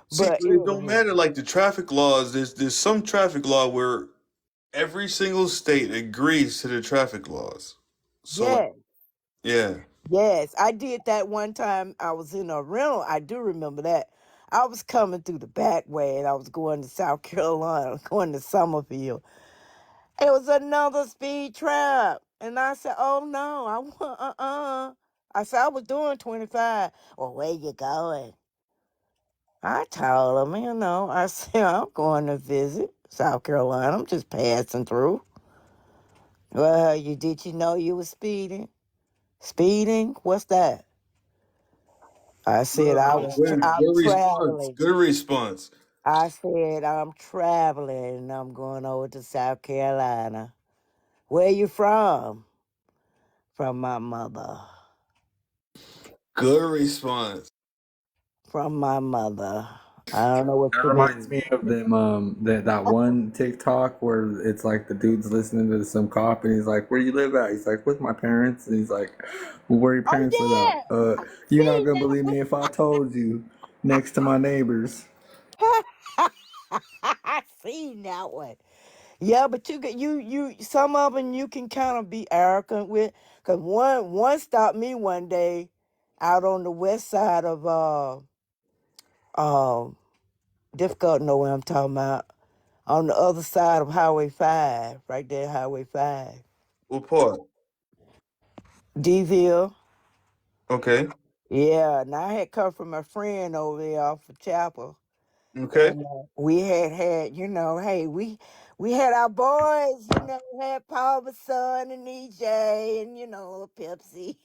See, But but it don't matter. Like the traffic laws, there's some traffic law where every single state agrees to the traffic laws. So like, yes, yeah. yes, I did that one time. I was in a rental. I do remember that. I was coming through the back way, and I was going to South Carolina, going to Summerfield. It was another speed trap. And I said, oh no, I want, I said, I was doing 25. Well, where you going? I told him, I said, I'm going to visit South Carolina. I'm just passing through. Well, did you know you were speeding? Speeding? What's that? I said, I'm Good response. traveling. Good response. I said, I'm traveling and I'm going over to South Carolina. Where you from? From my mother. Good response. From my mother. I don't know what That you reminds mean. me of them that one TikTok where it's like the dude's listening to some cop and he's like, "Where you live at?" He's like, "With my parents." And he's like, "Well, where your Oh parents live at?" yeah, I You're not seen gonna believe me if I told you. Next to my neighbors. that. I seen that one. Yeah, but some of them you can kind of be arrogant with. Cause one stopped me one day out on the west side of difficult to know what I'm talking about. On the other side of Highway 5, right there, Highway 5. What part? Deville. Okay. Yeah, and I had come from a friend over there off of Chapel. Okay. And we had, hey, we had our boys, we had Paul, my son, and EJ, and, Pepsi.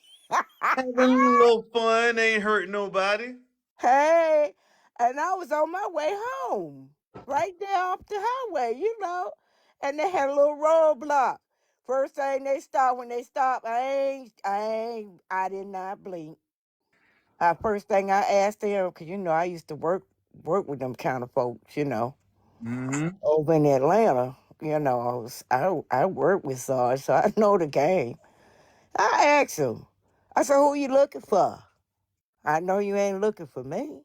Having a little fun, ain't hurting nobody. Hey, and I was on my way home, right there off the highway, and they had a little roadblock. First thing when they stopped, I did not blink. First thing I asked them, because, I used to work with them kind of folks, Mm-hmm. over in Atlanta. I work with Sarge, so I know the game. I asked him, I said, who you looking for? I know you ain't looking for me.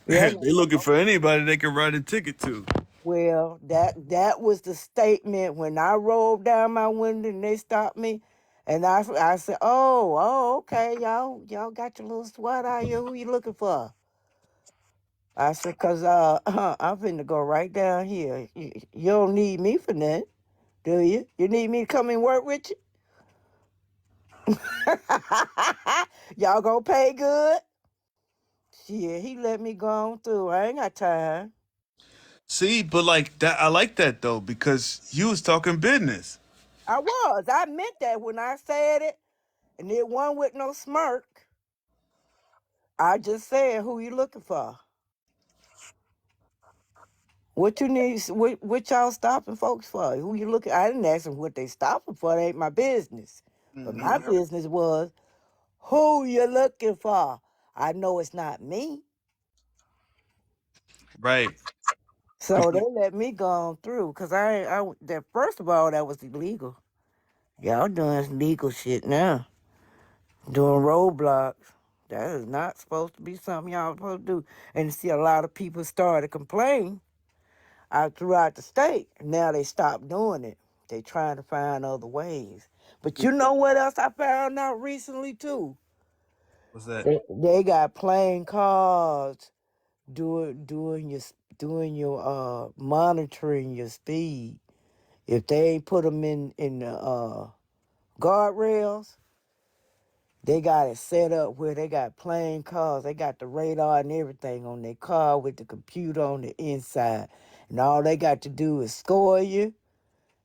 Yeah, They looking for anybody they can write a ticket to. well, that was the statement when I rolled down my window and they stopped me. And I said, okay, y'all got your little SWAT out here. Who you looking for? I said, cause I'm finna go right down here. You don't need me for that, do you? You need me to come and work with you? Y'all gonna pay good? Shit, he let me go on through. I ain't got time. See, but like that, I like that though because you was talking business. I was. I meant that when I said it, and it wasn't with no smirk. I just said, who you looking for? What you need? What y'all stopping folks for? Who you looking? I didn't ask them what they stopping for. That ain't my business. But my business was who you looking for. I know it's not me, Right. so they let me go on through. Cause that first of all, that was illegal. Y'all doing legal shit now. Doing roadblocks. That is not supposed to be something y'all supposed to do. And see, a lot of people started complaining out throughout the state. Now they stopped doing it. They trying to find other ways. But you know what else I found out recently too? What's that? They got playing cards doing your monitoring your speed. If they ain't put them in the guardrails, they got it set up where they got playing cars. They got the radar and everything on their car with the computer on the inside. And all they got to do is score you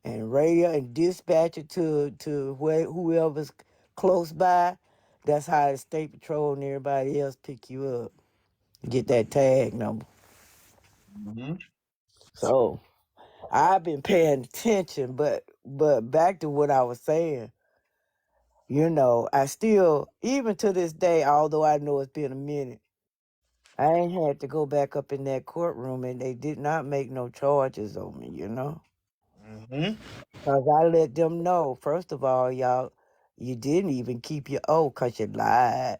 and radio and dispatch it to whoever's close by. That's how the state patrol and everybody else pick you up. Get that tag number. Mm-hmm. So I've been paying attention, but back to what I was saying. I still, even to this day, although I know it's been a minute, I ain't had to go back up in that courtroom and they did not make no charges on me. Mm-hmm. Because I let them know, first of all, y'all, you didn't even keep your oath because you lied.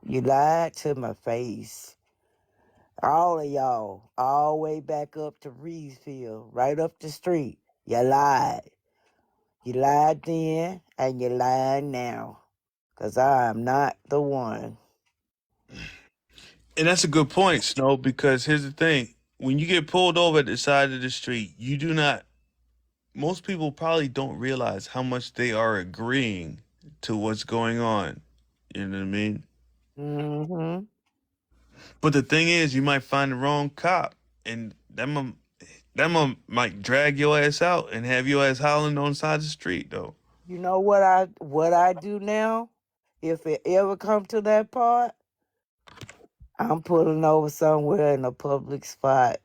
You lied to my face. All of y'all, all the way back up to Reedsfield, right up the street. You lied. You lied then and you lying now. Because I am not the one. And that's a good point, Snow, because here's the thing. When you get pulled over at the side of the street, you do not, most people probably don't realize how much they are agreeing to what's going on. You know what I mean? Mm-hmm. But the thing is, you might find the wrong cop, and that might drag your ass out and have your ass howling on the side of the street, though. You know what I do now? If it ever come to that part, I'm pulling over somewhere in a public spot.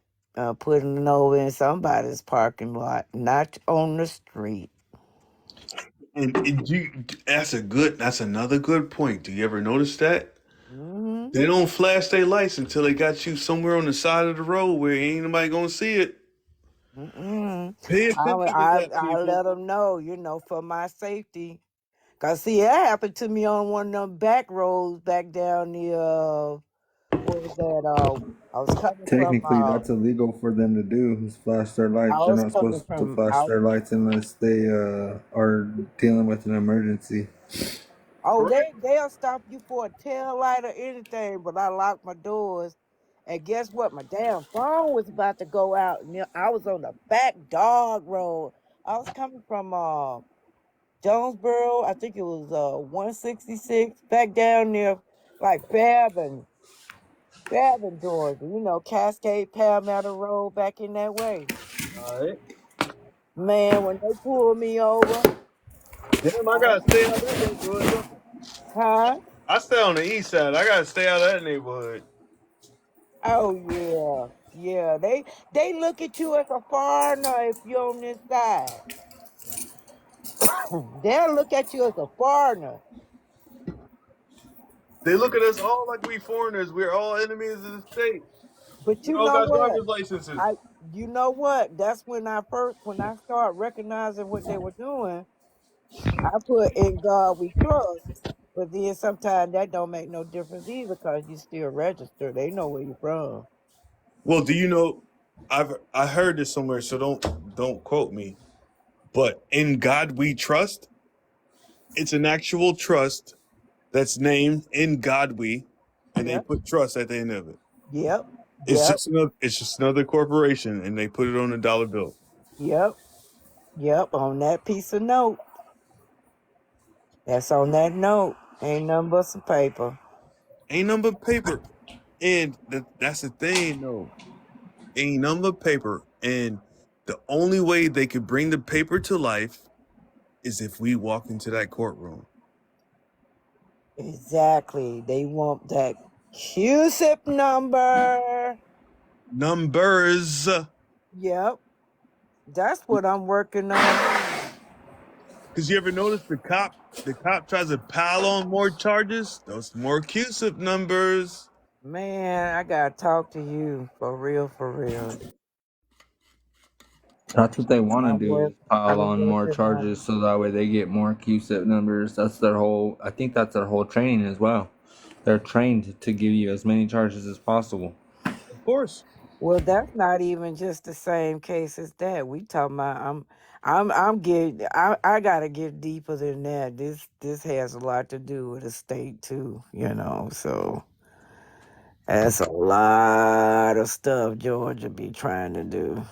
Putting it over in somebody's parking lot, not on the street. And that's another good point. Do you ever notice that? Mm-hmm. They don't flash their lights until they got you somewhere on the side of the road where ain't nobody gonna see it. Mm-mm. Pay I, attention to I, that, I people. let them know, for my safety. Cause see, that happened to me on one of them back roads back down near, what was that? I was coming from, Technically, that's illegal for them to do. Is flash their I lights. They're was not coming supposed to from, flash their lights unless they are dealing with an emergency. oh, Right. they'll stop you for a tail light or anything, but I locked my doors. And guess what? My damn phone was about to go out. And I was on the back dog road. I was coming from Jonesboro. I think it was 166 back down near like Fairburn, Georgia. Cascade Palmetto Road back in that way. All right. Man, when they pulled me over, Damn, I I, gotta stay out of that neighborhood, don't I? huh? I stay on the east side. I gotta stay out of that neighborhood. Oh yeah, yeah. They look at you as a foreigner if you're on this side. They'll look at you as a foreigner. They look at us all like we foreigners. We're all enemies of the state. But We you all know got what? driver's licenses. I you know what? That's when I started recognizing what they were doing. I put in God we trust. But then sometimes that don't make no difference either because you still registered. They know where you're from. Well, do you know? I heard this somewhere, so don't quote me. But in God we trust. It's an actual trust that's named in God we, and they Yep, put trust at the end of it. yep, yep, It's just another corporation, and they put it on a dollar bill. yep, yep. On that piece of note. That's on that note. Ain't nothing but some paper. Ain't nothing but paper. And that's the thing, though. Ain't nothing but paper. And the only way they could bring the paper to life is if we walk into that courtroom. Exactly. They want that QSIP number. Numbers. Yep. That's what I'm working on. Because you ever notice the cop tries to pile on more charges? Those more QSIP numbers. Man, I gotta talk to you for real, for real. That's what they want to I'm do work. is pile I'm on more working on. charges so that way they get more QSIP numbers. That's their whole. I think that's their whole training as well. They're trained to give you as many charges as possible. Of course. Well, that's not even just the same case as that. We talking about. I'm getting. I gotta get deeper than that. This has a lot to do with the state too. You know, so that's a lot of stuff Georgia be trying to do.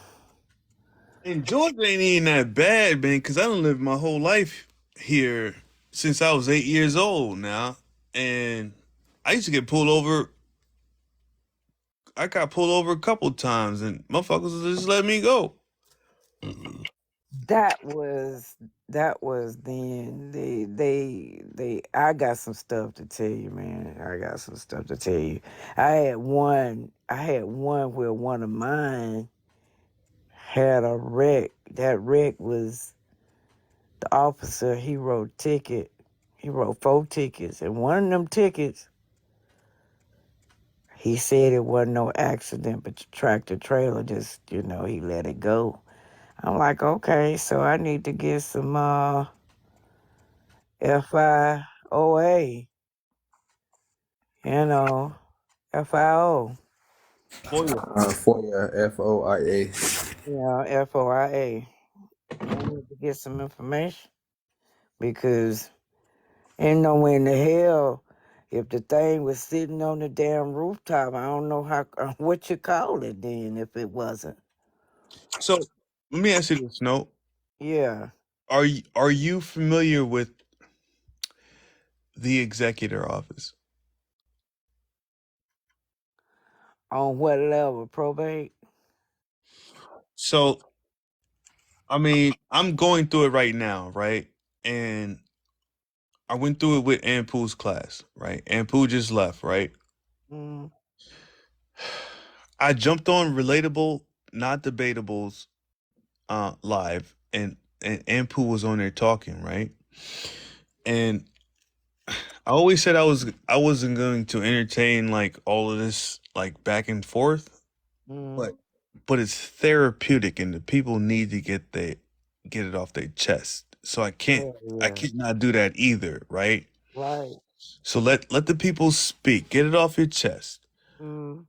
And Georgia ain't even that bad, man, because I don't live my whole life here since I was 8 years old now. And I used to get pulled over. I got pulled over a couple times, and motherfuckers just let me go. That was then. They. I got some stuff to tell you, man. I got some stuff to tell you. I had one. Where one of mine had a wreck. That wreck was the officer. He wrote ticket. He wrote 4 tickets, and one of them tickets, he said it wasn't no accident, but the tractor trailer just, he let it go. I'm like, okay, so I need to get some FIOA, FIO, FOIA. FOIA, FOIA. FOIA. I need to get some information because ain't no way in the hell if the thing was sitting on the damn rooftop. I don't know how what you call it then if it wasn't. So let me ask you this, Snow. Yeah. Are you familiar with the executor office? On what level? Probate? So I mean, I'm going through it right now, right? And I went through it with Ampu's class, right? Ampu just left, right? Mm, I jumped on Relatable, Not Debatables, live, and Ampu was on there talking, right? And I always said I wasn't going to entertain like all of this like back and forth, mm, but but it's therapeutic, and the people need to get it off their chest. So yeah, I yeah. can't not do that either, right? Right. So let the people speak, get it off your chest. Mm,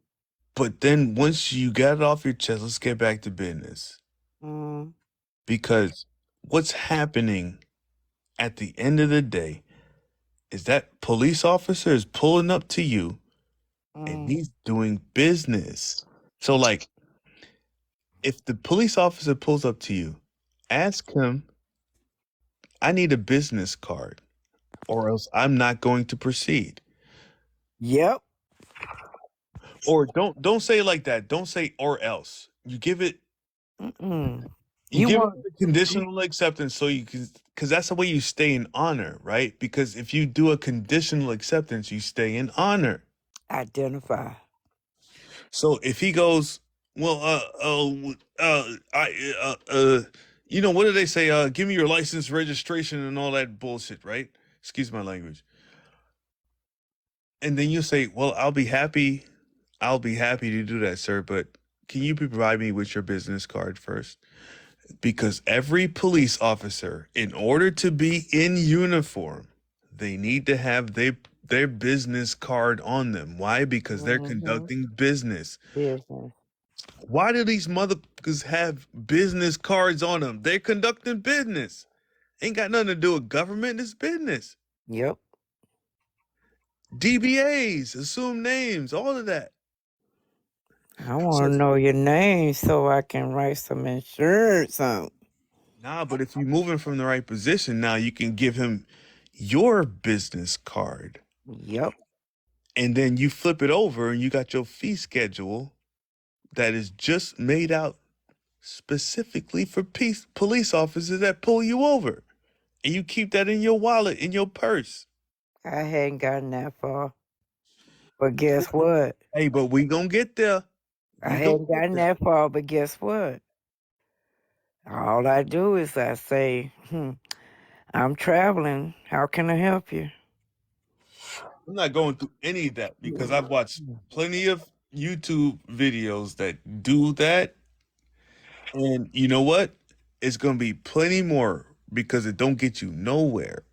But then once you got it off your chest, let's get back to business. mm, Because what's happening at the end of the day is that police officer is pulling up to you and mm. he's doing business. So like if the police officer pulls up to you, ask him, I need a business card or else I'm not going to proceed. Yep. Or don't say it like that. Don't say or else. Mm-mm. You You give it want the you conditional acceptance so you can, because that's the way you stay in honor, right? Because if you do a conditional acceptance, you stay in honor. identify. So if he goes, well, what do they say? Give me your license, registration, and all that bullshit, right? Excuse my language. And then you say, well, I'll be happy to do that, sir, but can you provide me with your business card first? Because every police officer, in order to be in uniform, they need to have their business card on them. Why? Because they're Mm-hmm. conducting business. Business. Why do these motherfuckers have business cards on them? They're conducting business. Ain't got nothing to do with government. It's business. Yep. DBAs, assume names, all of that. I want So to know your name so I can write some insurance on. nah, but if you're moving from the right position, now you can give him your business card. Yep. And then you flip it over and you got your fee schedule that is just made out specifically for police officers that pull you over. And you keep that in your wallet, in your purse. I hadn't gotten that far. But guess what? Hey, but we gonna get there. I We gonna hadn't get gotten there. that far, but guess what? All I do is I say, I'm traveling. How can I help you? I'm not going through any of that because I've watched plenty of YouTube videos that do that. And you know what? It's gonna be plenty more because it don't get you nowhere.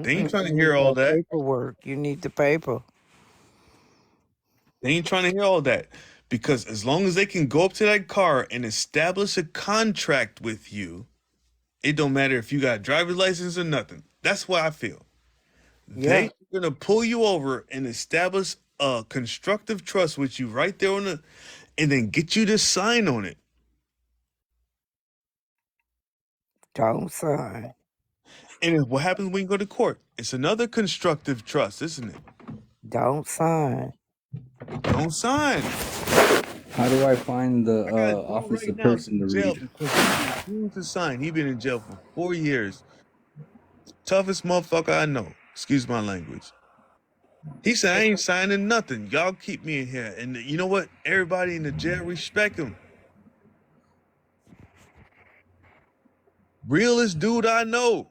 They ain't trying to You hear need all that that. paperwork. You need the paper. They ain't trying to hear all that. Because as long as they can go up to that car and establish a contract with you, it don't matter if you got a driver's license or nothing. That's what I feel. Yeah. They gonna pull you over and establish a constructive trust with you right there on the, and then get you to sign on it. Don't sign. And what happens when you go to court? It's another constructive trust, isn't it? Don't sign. Don't sign. How do I find the I got a dude office right of now is person in to jail read? because he refused to sign. He been in jail for 4 years. Toughest motherfucker I know. Excuse my language. He said, I ain't signing nothing. Y'all keep me in here. And you know what? Everybody in the jail respect him. Realest dude I know.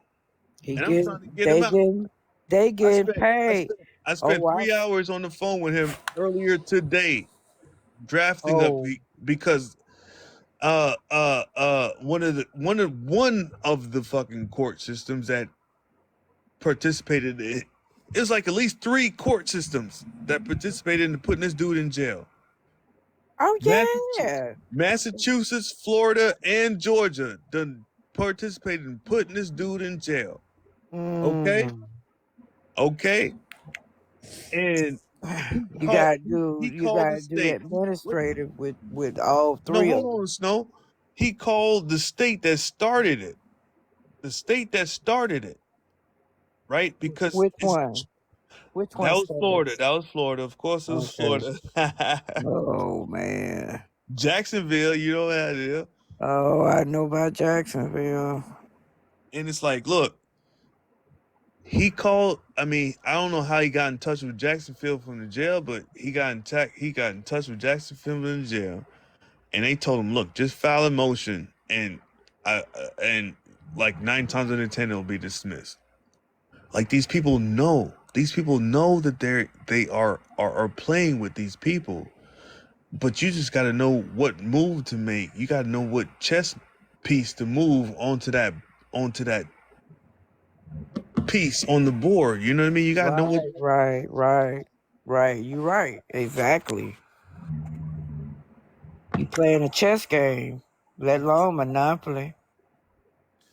He And I'm get trying to get him they out. get they I getting spent I paid. spent I Oh, spent I 3 hours on the phone with him earlier today, drafting up oh because one of the fucking court systems that participated in, it was like at least 3 court systems that participated in putting this dude in jail. Massachusetts, yeah. Massachusetts, Florida, and Georgia done participated in putting this dude in jail. Okay, Mm. okay, and You gotta he called the do the state. administrative with all No, 3 of hold them. on, Snow. He called the state that started it. The state that started it, right? Because Which it's one? Which that one was started? Florida. That was Florida. Of course, it was Okay. Florida. Oh man. Jacksonville, you know that is. Oh, I know about Jacksonville. And it's like, look, he called. I mean, I don't know how he got in touch with Jacksonville from the jail, but he got in touch with Jacksonville from the jail, and they told him, look, just file a motion, and like 9 times out of 10 it'll be dismissed. Like these people know. These people know that they are playing with these people. But you just got to know what move to make. You got to know what chess piece to move onto that piece on the board. You know what I mean? You got to know what. Right. You right. Exactly. You playing a chess game, let alone Monopoly.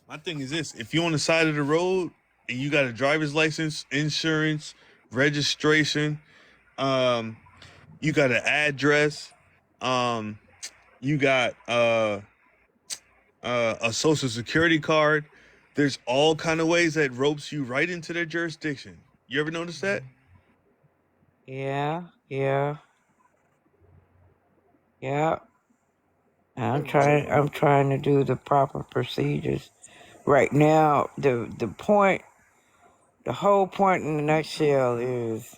My thing is this: if you're on the side of the road and you got a driver's license, insurance, registration, um, you got an address, um, you got a social security card. There's all kind of ways that ropes you right into their jurisdiction. You ever notice that? Yeah. I'm trying to do the proper procedures. Right now, the whole point in a nutshell is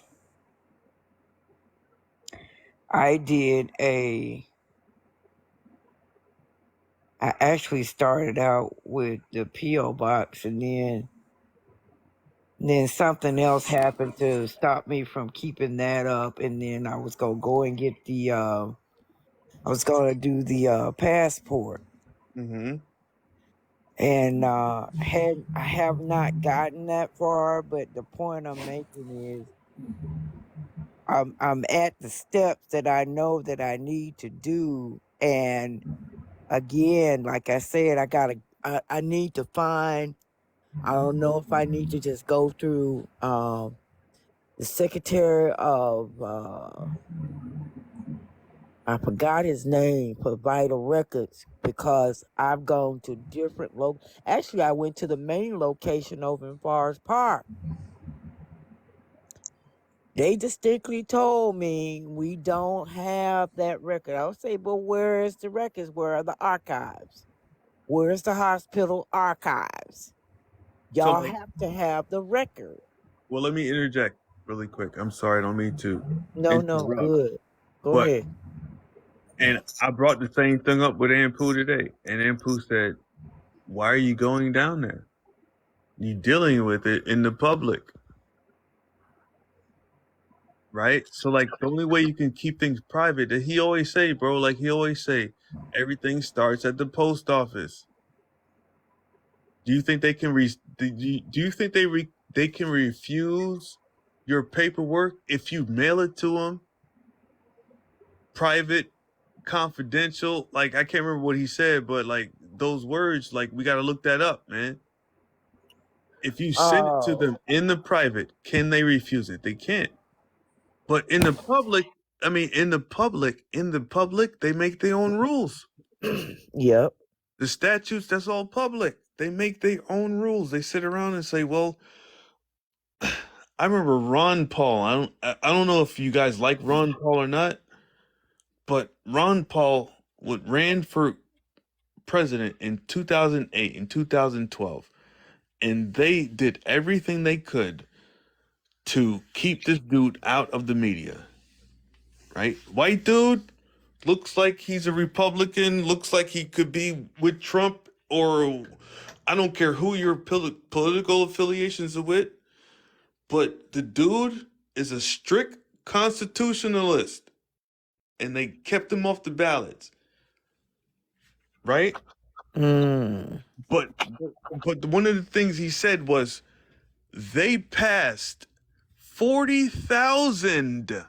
I actually started out with the P.O. box and then something else happened to stop me from keeping that up, and then I was gonna go and get I was gonna do the passport, Mm-hmm. and I have not gotten that far. But the point I'm making is I'm at the steps that I know that I need to do, and again, like I said, I need to find. I don't know if I need to just go through the secretary of I forgot his name for vital records because I've gone to different actually I went to the main location over in Forest Park They distinctly told me we don't have that record. I would say, but where is the records? Where are the archives? Where's the hospital archives? So Y'all like, have to have the record. well, let me interject really quick. I'm sorry, I don't mean to No, interrupt, good. Go but ahead. I brought the same thing up with Ampu today, and Ampu said, "Why are you going down there? You dealing with it in the public, right? So like, the only way you can keep things private, that he always say, bro, like he always say, everything starts at the post office. Do you think they can do you think they can refuse your paperwork if you mail it to them, private, confidential? Like I can't remember what he said, but like those words, like we got to look that up, man. If you send it to Oh, them in the private, can they refuse it? They can't. But in the public, I mean, in the public, they make their own rules. yep. The statutes, that's all public. They make their own rules. They sit around and say, well, I remember Ron Paul. I don't know if you guys like Ron Paul or not, but Ron Paul ran for president in 2008 and 2012, and they did everything they could to keep this dude out of the media. Right? White dude, looks like he's a Republican, looks like he could be with Trump, or I don't care who your political affiliations are with, but the dude is a strict constitutionalist, and they kept him off the ballots, right? Mm. But one of the things he said was they passed 40,000,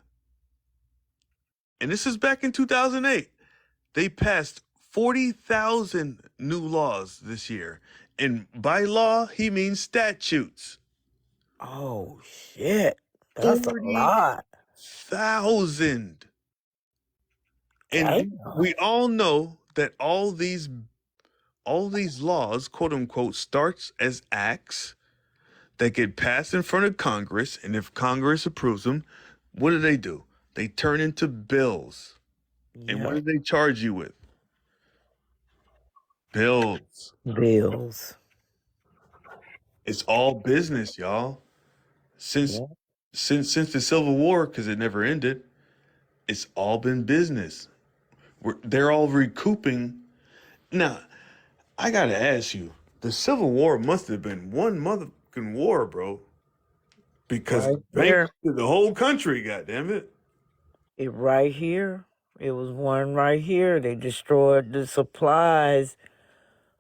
and this is back in 2008. They passed 40,000 new laws this year. And by law, he means statutes. Oh shit. That's a lot. 40,000. And Damn. we all know that all these laws, quote unquote, starts as acts that get passed in front of Congress, and if Congress approves them, what do? They turn into bills. And what Yep. do they charge you with? Bills. Bills. It's all business, y'all. Since Yep. since the Civil War, because it never ended, it's all been business. They're all recouping. Now, I gotta ask you, the Civil War must have been one motherfucking war, bro. Because Right it here. bankrupted the whole country, goddamn it. Right here. It was one right here. They destroyed the supplies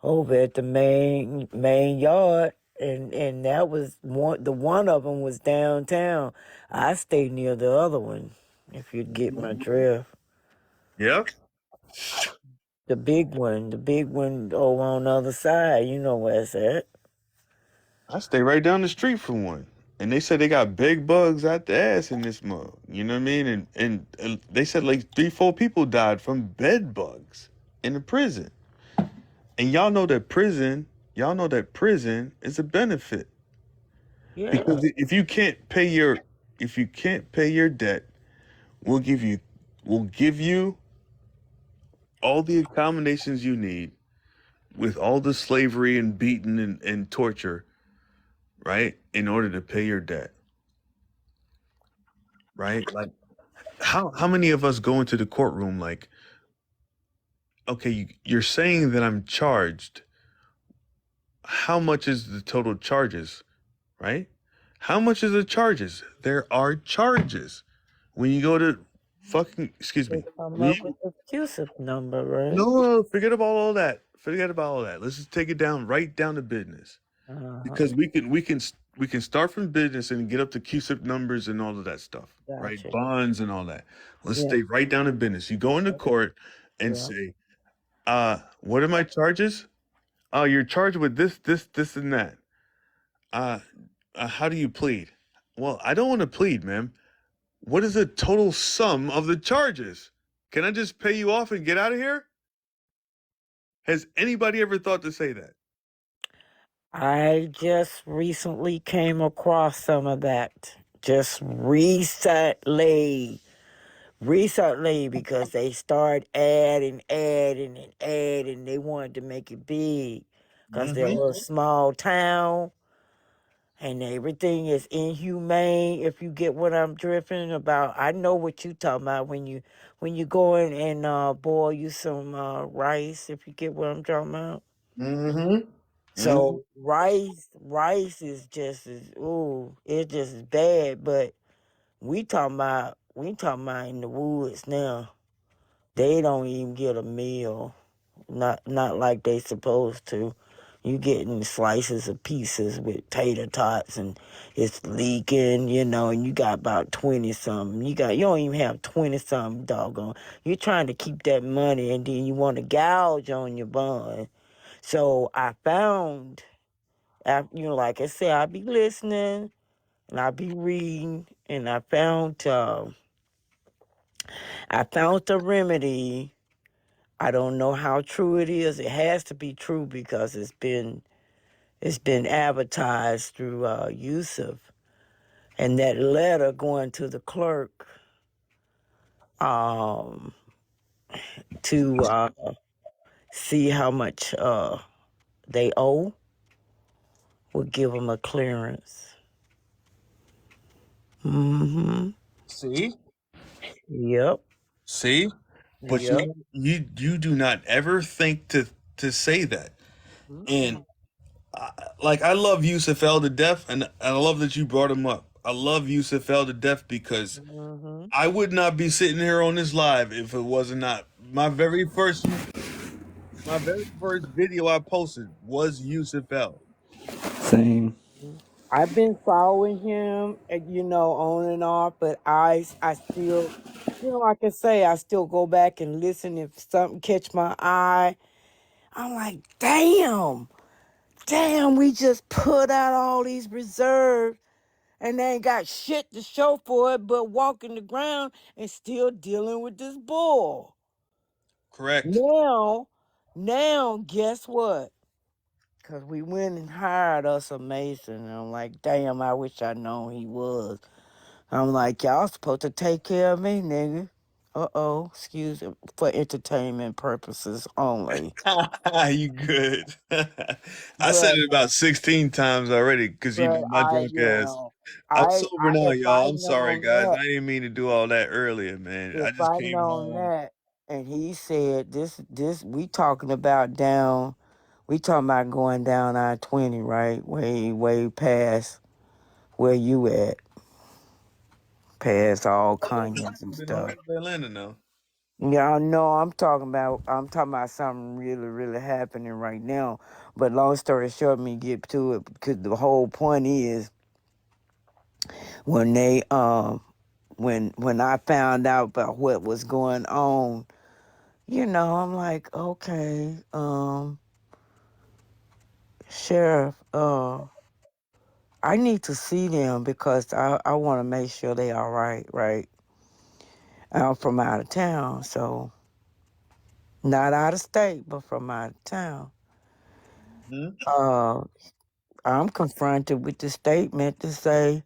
over at the main yard, and that was one. The one of them was downtown. I stayed near the other one. If you get my drift, Yeah, the big one over on the other side. You know where it's at. I stay right down the street from one. And they said they got big bugs out the ass in this mug. You know what I mean? And they said like 3, 4 people died from bed bugs in the prison. And y'all know that prison is a benefit. Yeah, Because if you can't pay your debt, we'll give you all the accommodations you need with all the slavery and beating and torture, right? In order to pay your debt. Right? Like how many of us go into the courtroom like, okay, you're saying that I'm charged. How much is the total charges? Right? How much is the charges? There are charges. When you go to excuse they me. come When up you, with the CUSIP number, right? no, forget about all that. Forget about all that. Let's just take it down right down to business. Uh-huh. Because we can start from business and get up to QSIP numbers and all of that stuff, right? Gotcha. Bonds and all that. Let's Yeah, stay right down to business. You go into court and yeah. say, what are my charges? Oh, you're charged with this, and that. Uh, how do you plead? Well, I don't want to plead, ma'am. What is the total sum of the charges? Can I just pay you off and get out of here? Has anybody ever thought to say that? I just recently came across some of that. just recently, because they start adding and adding. They wanted to make it big because they're a little small town and everything is inhumane. If you get what I'm drifting about, I know what you talking about when you go in and boil you some rice. If you get what I'm talking about. Mm-hmm. Mm-hmm. So rice is just as it's just as bad. But we talking about in the woods now. They don't even get a meal, not like they supposed to. You getting slices of pieces with tater tots and it's leaking, and you got about 20 something. You don't even have 20 something doggone. You're trying to keep that money and then you want to gouge on your bun. So I found, like I said, I be listening and I be reading, and I found the remedy. I don't know how true it is. It has to be true because it's been advertised through Yusuf, and that letter going to the clerk um, to see how much they owe will give them a clearance. Mm-hmm. See? Yep. See? But Yep. you do not ever think to say that. And Mm-mm. I love Yusuf L to death, and I love that you brought him up. I love Yusuf L to death because Mm-hmm. I would not be sitting here on this live if it wasn't not my very first video I posted was Yusuf L. Same. I've been following him, on and off, but I still, like I say, I still go back and listen if something catch my eye. I'm like, damn, we just put out all these reserves and they ain't got shit to show for it but walking the ground and still dealing with this bull. Correct. Now, guess what? Because we went and hired us a mason. And I'm like, damn, I wish I'd known he was. I'm like, y'all supposed to take care of me, nigga. Excuse me, for entertainment purposes only. You good. I said But, it about 16 times already because you but know my I, drunk ass. I'm I, sober now, if I y'all. I'm sorry, known guys. that, I didn't mean to do all that earlier, man. I if just I came known home. that, and he said this, we talking about going down I-20, right? Way, way past where you at, past all Conyers and I've been all stuff. over Atlanta now. Yeah, I know. I'm talking about something really, really happening right now. But long story short, me get to it because the whole point is when they when I found out about what was going on, I'm like, okay, sheriff, I need to see them because I want to make sure they all right, right? I'm from out of town, so not out of state, but from out of town. Hmm? Uh, I'm confronted with the statement to say,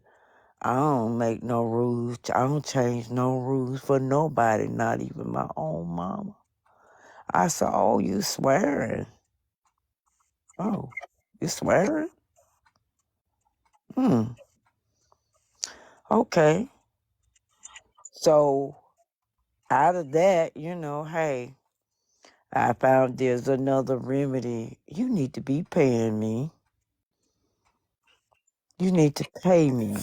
I don't make no rules. I don't change no rules for nobody, not even my own mama. I said, oh, you swearing? Oh, you swearing? Hmm. Okay. So out of that, hey, I found there's another remedy. You need to be paying me. You need to pay me.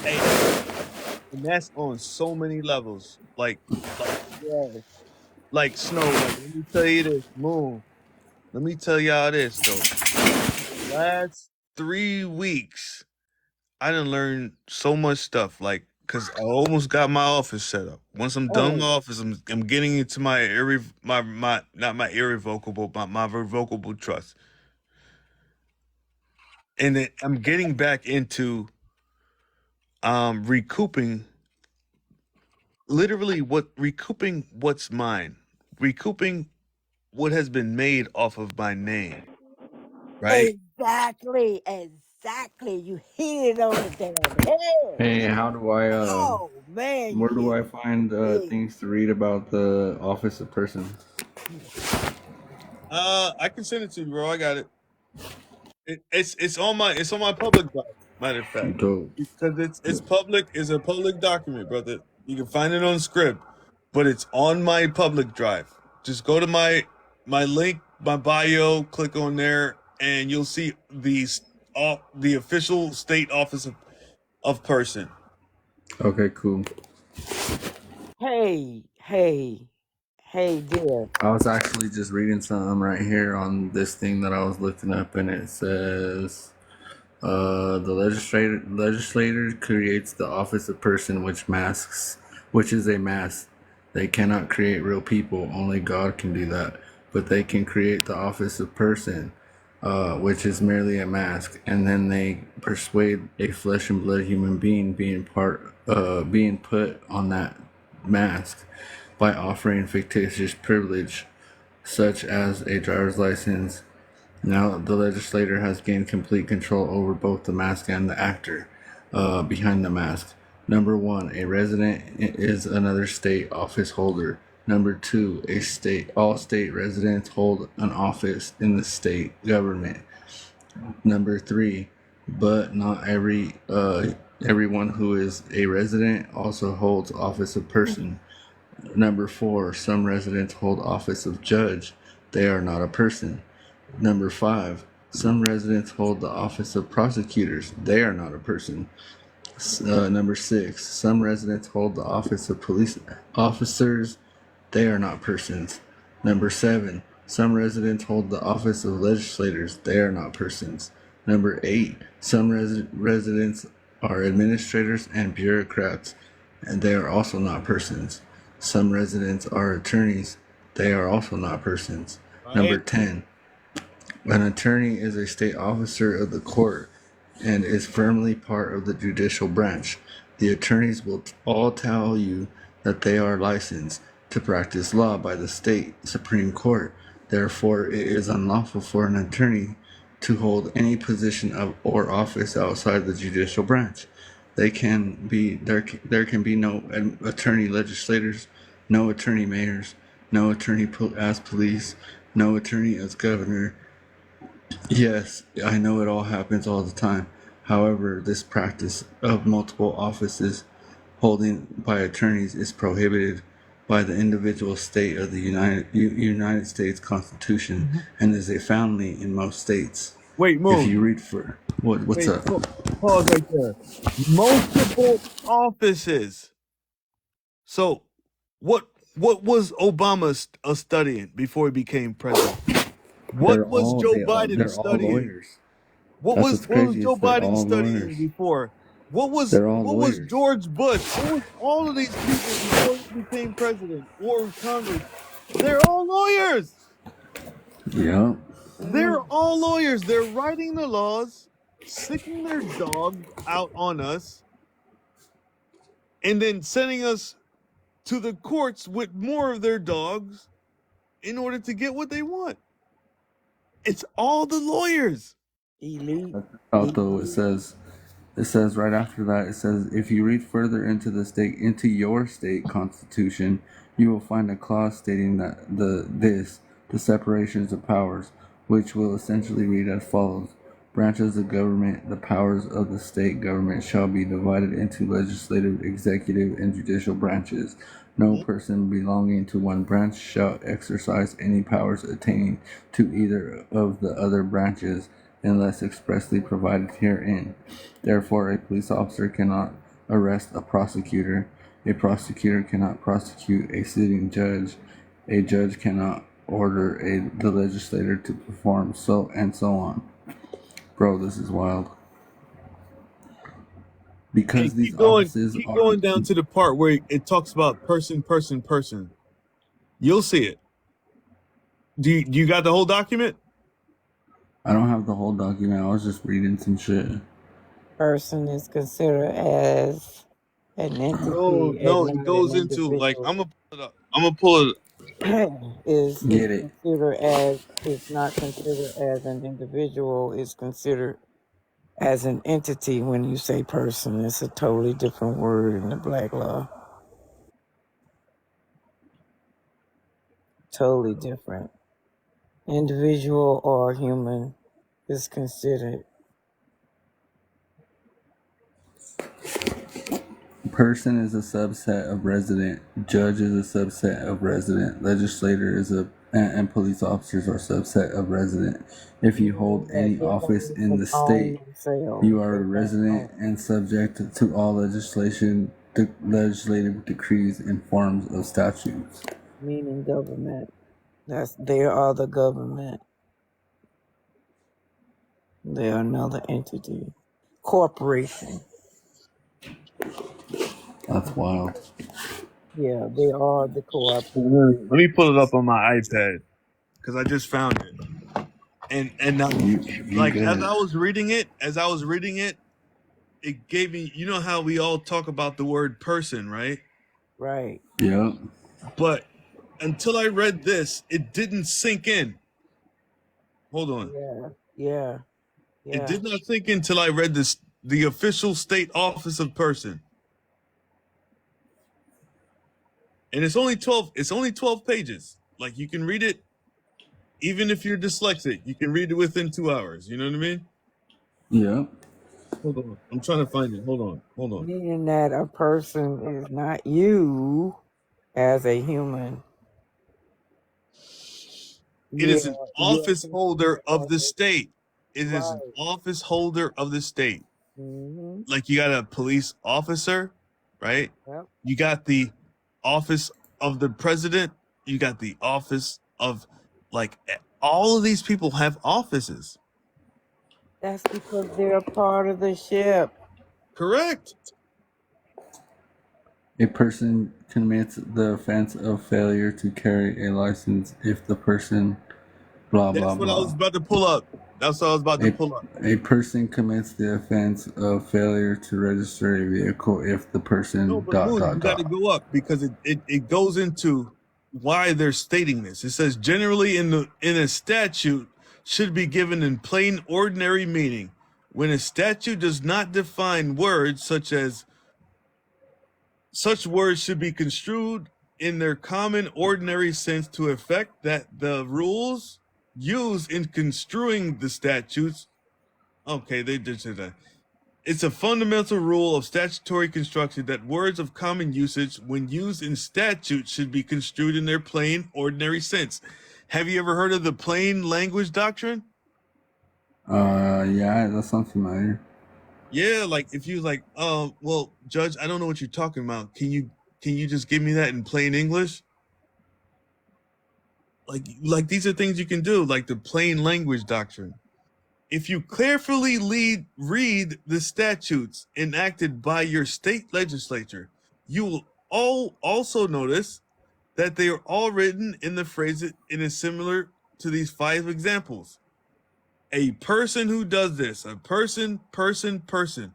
Hey, and that's on so many levels. Yes. Like Snow. Like, let me tell you this, Moon. Let me tell y'all this though. Last 3 weeks, I done learned so much stuff. Like, cause I almost got my office set up. Once I'm done with Oh, my office, I'm getting into my not my irrevocable, but my revocable trust, and then I'm getting back into recouping literally recouping what's mine, recouping what has been made off of my name, right? exactly. Exactly. You hit it on the damn head. Hey, how do I Oh man, you where do hit I it find big. things to read about the office of person? I can send it to you, bro. I got it. It's on my public drive. Matter of fact, Dope. because it's public. It's a public document, brother. You can find it on Script, but it's on my public drive. Just go to my link, my bio, click on there, and you'll see the official state office of person. Okay, cool. Hey, dear. I was actually just reading something right here on this thing that I was looking up, and it says the legislator creates the office of person, which is a mask. They cannot create real people. Only God can do that. But they can create the office of person, which is merely a mask, and then they persuade a flesh and blood human being being put on that mask by offering fictitious privilege such as a driver's license. Now the legislator has gained complete control over both the mask and the actor behind the mask. Number one, a resident is another state office holder. Number two, all state residents hold an office in the state government. Number three, but not everyone who is a resident also holds office of person. Number four, some residents hold office of judge. They are not a person. Number five, some residents hold the office of prosecutors. They are not a person. Number six, some residents hold the office of police officers. They are not persons. Number seven, some residents hold the office of legislators. They are not persons. Number eight, some residents are administrators and bureaucrats, and they are also not persons. Some residents are attorneys. They are also not persons. Number Right? 10, an attorney is a state officer of the court and is firmly part of the judicial branch. The attorneys will all tell you that they are licensed to practice law by the state Supreme Court. Therefore, it is unlawful for an attorney to hold any position or office outside the judicial branch. There can be no attorney legislators, no attorney mayors, no attorney as police, no attorney as governor. Yes, I know it all happens all the time. However, this practice of multiple offices holding by attorneys is prohibited by the individual state of the United States Constitution and is a felony in most states. Wait, If Moon. you read for what's Wait, up? pause right there. Multiple offices. So, what was Obama studying before he became president? What was Joe Biden they're all studying? lawyers. What That's was what's what was crazy Joe is they're Biden all studying lawyers. before? What They're all was lawyers. George Bush? What was all of these people before he became president or Congress? They're all lawyers. Yeah. They're all lawyers. They're writing the laws, sicking their dogs out on us, and then sending us to the courts with more of their dogs in order to get what they want. It's all the lawyers. Elite. Although it says right after that, it says if you read further into your state constitution, you will find a clause stating that the separations of powers, which will essentially read as follows: branches of government, the powers of the state government shall be divided into legislative, executive, and judicial branches. No person belonging to one branch shall exercise any powers attaining to either of the other branches unless expressly provided herein. Therefore, a police officer cannot arrest a prosecutor cannot prosecute a sitting judge, a judge cannot order the legislator to perform, so on. Bro, this is wild. Because Hey, these offices keep are going down to the part where it talks about person. You'll see it. Do you got the whole document? I don't have the whole document. I was just reading some shit. Person is considered as an entity No, and it not goes an into like individual. I'm gonna pull it up. I'm gonna pull it. is Get it. not considered as an individual. Is considered as an entity. When you say person, it's a totally different word in the black law. Totally different. Individual or human is considered. Person is a subset of resident. Judge is a subset of resident. Legislator is and police officers are subset of resident. If you hold That any they office don't in even the own state, themselves. you are They a can't resident own. and subject to all legislative decrees and forms of statutes. Meaning government. They are the government. They are another entity. Corporation. That's wild. Yeah, they are the Let me pull it up on my iPad because I just found it. And now, You like good? as I was reading it, it gave me. You know how we all talk about the word person, right? Right. Yep. But until I read this, it didn't sink in. Hold on. Yeah. Yeah. It Yeah. did not sink in until I read this, the official state office of person. And it's only 12. It's only 12 pages. Like you can read it, even if you're dyslexic. You can read it within 2 hours. You know what I mean? Yep. Hold on. I'm trying to find it. Hold on. Hold on. Meaning that a person is not you as a human. It is an You're office holder considered of as the a state. It is an right. office holder of the state. Mm-hmm. Like you got a police officer, right? Yep. You got the office of the president. You got the office of, like, all of these people have offices. That's because they're a part of the ship. Correct. A person commits the offense of failure to carry a license if the person blah blah That's what I was blah. about to pull up. That's what I was about to A, pull up. a person commits the offense of failure to register a vehicle if the No, person but dot Moon, dot you got to dot. go up because it goes into why they're stating this. It says generally in a statute should be given in plain ordinary meaning. When a statute does not define words such words should be construed in their common ordinary sense to effect that the rules used in construing the statutes. Okay, they did say that. It's a fundamental rule of statutory construction that words of common usage, when used in statute, should be construed in their plain, ordinary sense. Have you ever heard of the plain language doctrine? Yeah, that sounds familiar. Yeah, like if you like, well, Judge, I don't know what you're talking about. Can you just give me that in plain English? Like these are things you can do, like the plain language doctrine. If you carefully read the statutes enacted by your state legislature, you will also notice that they are all written in the phrase in a similar to these 5 examples. A person who does this, a person, person, person,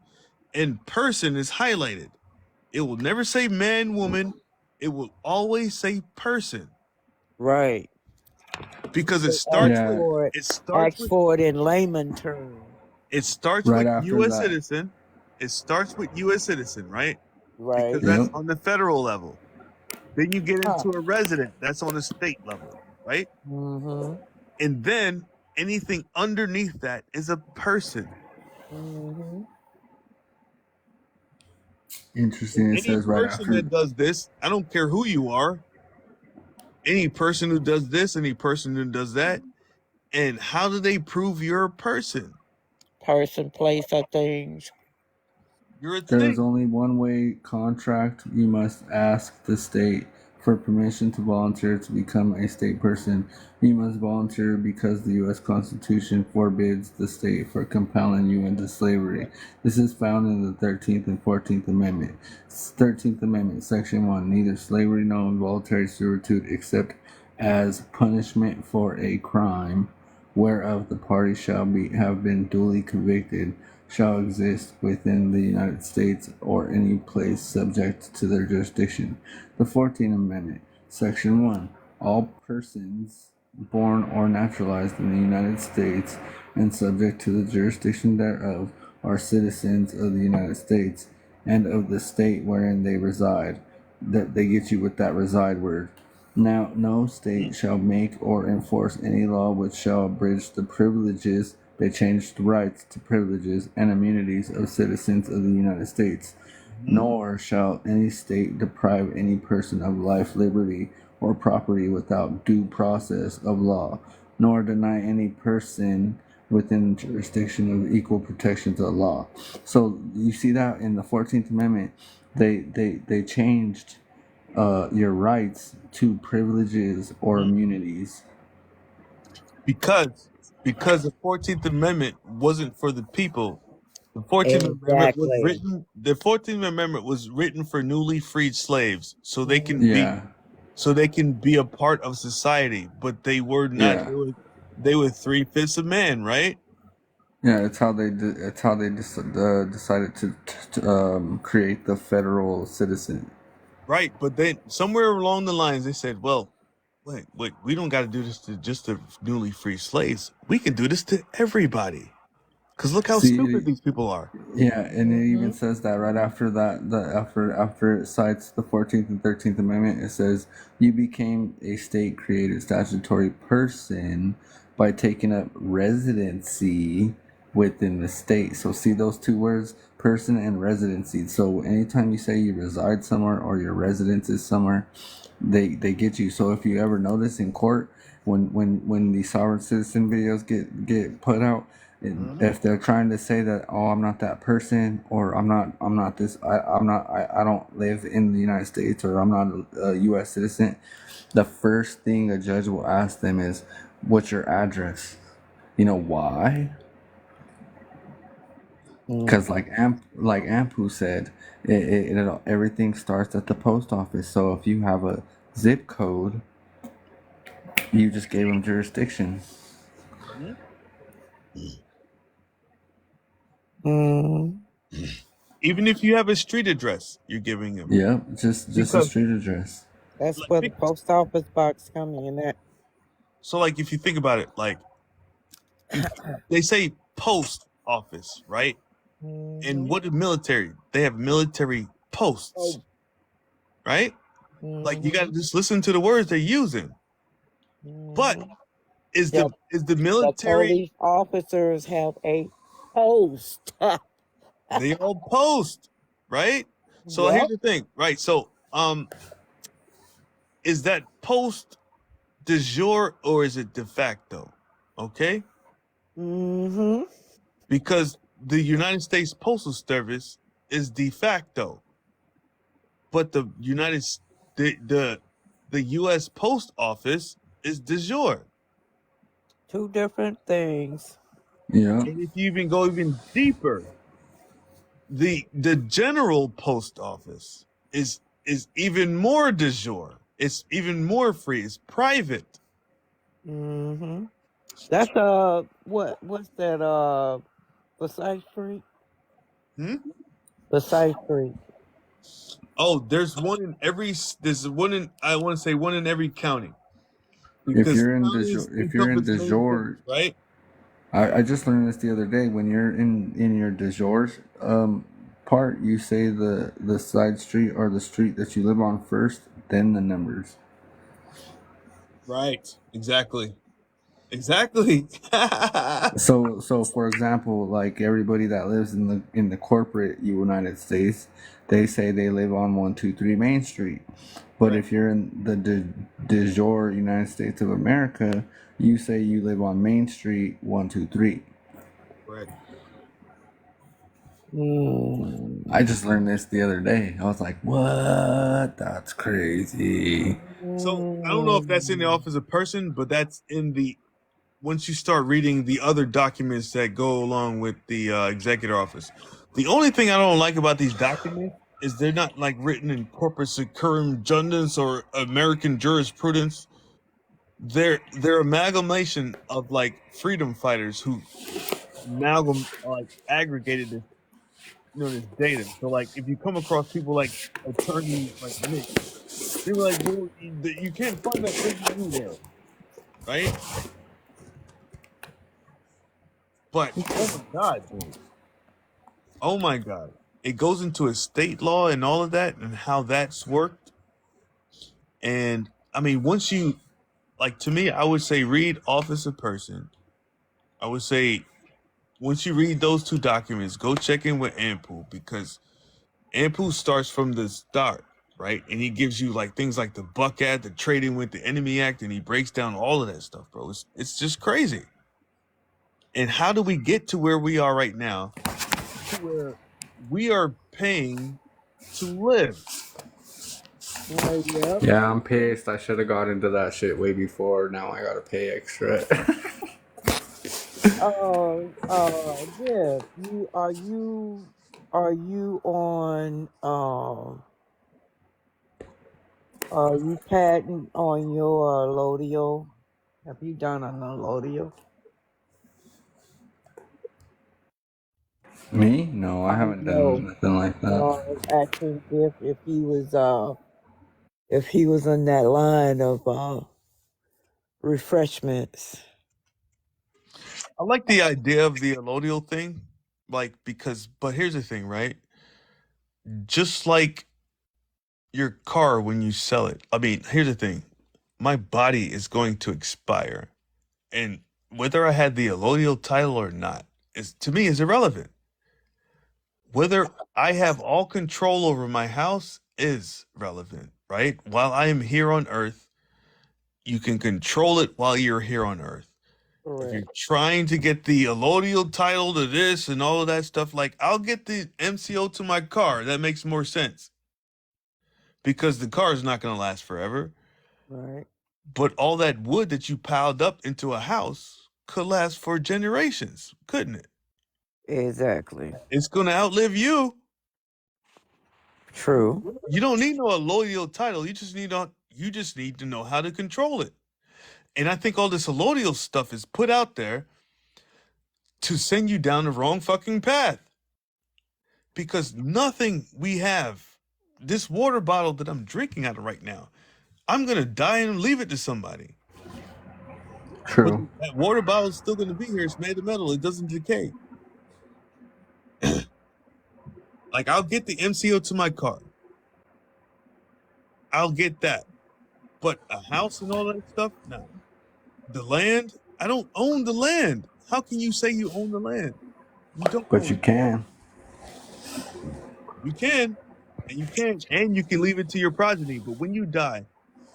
and person is highlighted. It will never say man, woman. It will always say person Right. because it They starts with it starts ask with for it in layman terms. it starts Right with after U.S. that. citizen. It starts with U.S. citizen, right? Because Right. that's Yep. on the federal level. Then you get Huh. into a resident. That's on the state level, right? Mm-hmm. And then anything underneath that is a person. Mm-hmm. And Interesting. It any says right person after. that does this, I don't care who you are, any person who does this, any person who does that, and how do they prove you're a person? Person, place, or things. You're a There is thing. only one way contract. You must ask the state for permission to volunteer to become a state person. You must volunteer because the U.S. Constitution forbids the state for compelling you into slavery. This is found in the 13th and 14th Amendment. 13th Amendment, Section 1. Neither slavery nor involuntary servitude except as punishment for a crime whereof the party shall have been duly convicted shall exist within the United States or any place subject to their jurisdiction. The 14th Amendment, Section 1. All persons born or naturalized in the United States and subject to the jurisdiction thereof are citizens of the United States and of the state wherein they reside. That they get you with that reside word. Now, no state shall make or enforce any law which shall abridge the privileges, they changed rights to privileges and immunities of citizens of the United States. Nor shall any state deprive any person of life, liberty, or property without due process of law, nor deny any person within jurisdiction of equal protection to the law. So you see that in the 14th Amendment, they changed your rights to privileges or immunities. because the 14th Amendment wasn't for the people. The 14th Amendment was Exactly. written. The 14th Amendment was written for newly freed slaves, so they can Yeah, be a part of society. But they were not. yeah, They were 3/5 of man, right? yeah. It's how they decided to create the federal citizen. Right. But then somewhere along the lines, they said, "Well, wait, we don't got to do this to just the newly freed slaves. We can do this to everybody." Because look how See, stupid these people are. yeah, and it even Mm-hmm. says that right after that, after it cites the 14th and 13th Amendment, it says you became a state-created statutory person by taking up residency within the state. So see those two words, person and residency. So anytime you say you reside somewhere or your residence is somewhere, they get you. So if you ever notice in court when these sovereign citizen videos get put out, if they're trying to say that, oh, I'm not that person, or I'm not this, I don't live in the United States, or I'm not a U.S. citizen, the first thing a judge will ask them is, what's your address? You know why? Because like Ampu said, everything starts at the post office. So if you have a zip code, you just gave them jurisdiction. Mm-hmm. Even if you have a street address, you're giving them. Yep, just a Because street address. That's like, where the post office box come in at. so like if you think about it, like they say post office, right? And Mm-hmm. what the military? They have military posts, Oh. right? Like you got to Mm-hmm. just listen to the words they're using. But Mm-hmm. is The, the the military? police officers have a post. They all post, right? So here's Yep. the thing, right? So is that post de jure or is it de facto? Okay, Mm-hmm. because the United States Postal Service is de facto, but the U.S. Post Office is de jure. Two different things. Yep. And if you even go even deeper, the General Post Office is even more de jure. It's even more free. It's private. Mm-hmm. That's what's that Versailles Street? Hmm? Versailles Street. Oh, there's one in I want to say one in every county If because you're in counties if you're in encompass de many things, jure, right? I just learned this the other day. When you're in your de jure part, you say the side street or the street that you live on first, then the numbers. Right. Exactly. Exactly. So for example, like everybody that lives in the corporate United States, they say they live on 123 Main Street. But Right. if you're in the de jure United States of America, you say you live on Main Street 123. Correct. I Mm. just learned this the other day. I was like, "What? That's crazy." So I don't know if that's in the office of person, but that's in the once you start reading the other documents that go along with the executive office. The only thing I don't like about these documents is they're not like written in corpus securum juris or American jurisprudence. They're amalgamation of like freedom fighters who like aggregated this this data. So like if you come across people like attorney like Nick, they're like, well, you can't find that person anywhere, right? But oh my god, dude. Oh my God. It goes into a state law and all of that and how that's worked. And I mean, once you, like, to me, I would say read Office of Person. I would say once you read those two documents, go check in with Ampool because Ampool starts from the start, right? And he gives you like things like the Buck Act, the Trading with the Enemy Act, and he breaks down all of that stuff, bro. It's just crazy. And how do we get to where we are right now, to where we are paying to live? Yep. Yeah, I'm pissed. I should have got into that shit way before. Now I gotta pay extra. Jeff, are you on are you patent on your Lodio? Have you done a Lodio? Me? No, I haven't No. done nothing like that. Asking if he was on that line of refreshments. I like the idea of the allodial thing, like, because, but here's the thing, right? Just like your car when you sell it. I mean, here's the thing. My body is going to expire. And whether I had the allodial title or not is to me is irrelevant. Whether I have all control over my house is relevant, right? While I am here on earth, you can control it while you're here on earth. If you're Correct. trying to get the allodial title to this and all of that stuff, like I'll get the MCO to my car. That makes more sense because the car is not going to last forever. Right. But all that wood that you piled up into a house could last for generations, couldn't it? Exactly. It's going to outlive you. True. You don't need no allodial title. You just need to know how to control it. And I think all this allodial stuff is put out there to send you down the wrong fucking path. Because nothing we have, this water bottle that I'm drinking out of right now, I'm going to die and leave it to somebody. But True. that water bottle is still going to be here. It's made of metal. It doesn't decay. Like, I'll get the MCO to my car. I'll get that. But a house and all that stuff, no. The land, I don't own the land. How can you say you own the land? You don't But own you it. can. You can, and you can leave it to your progeny. But when you die,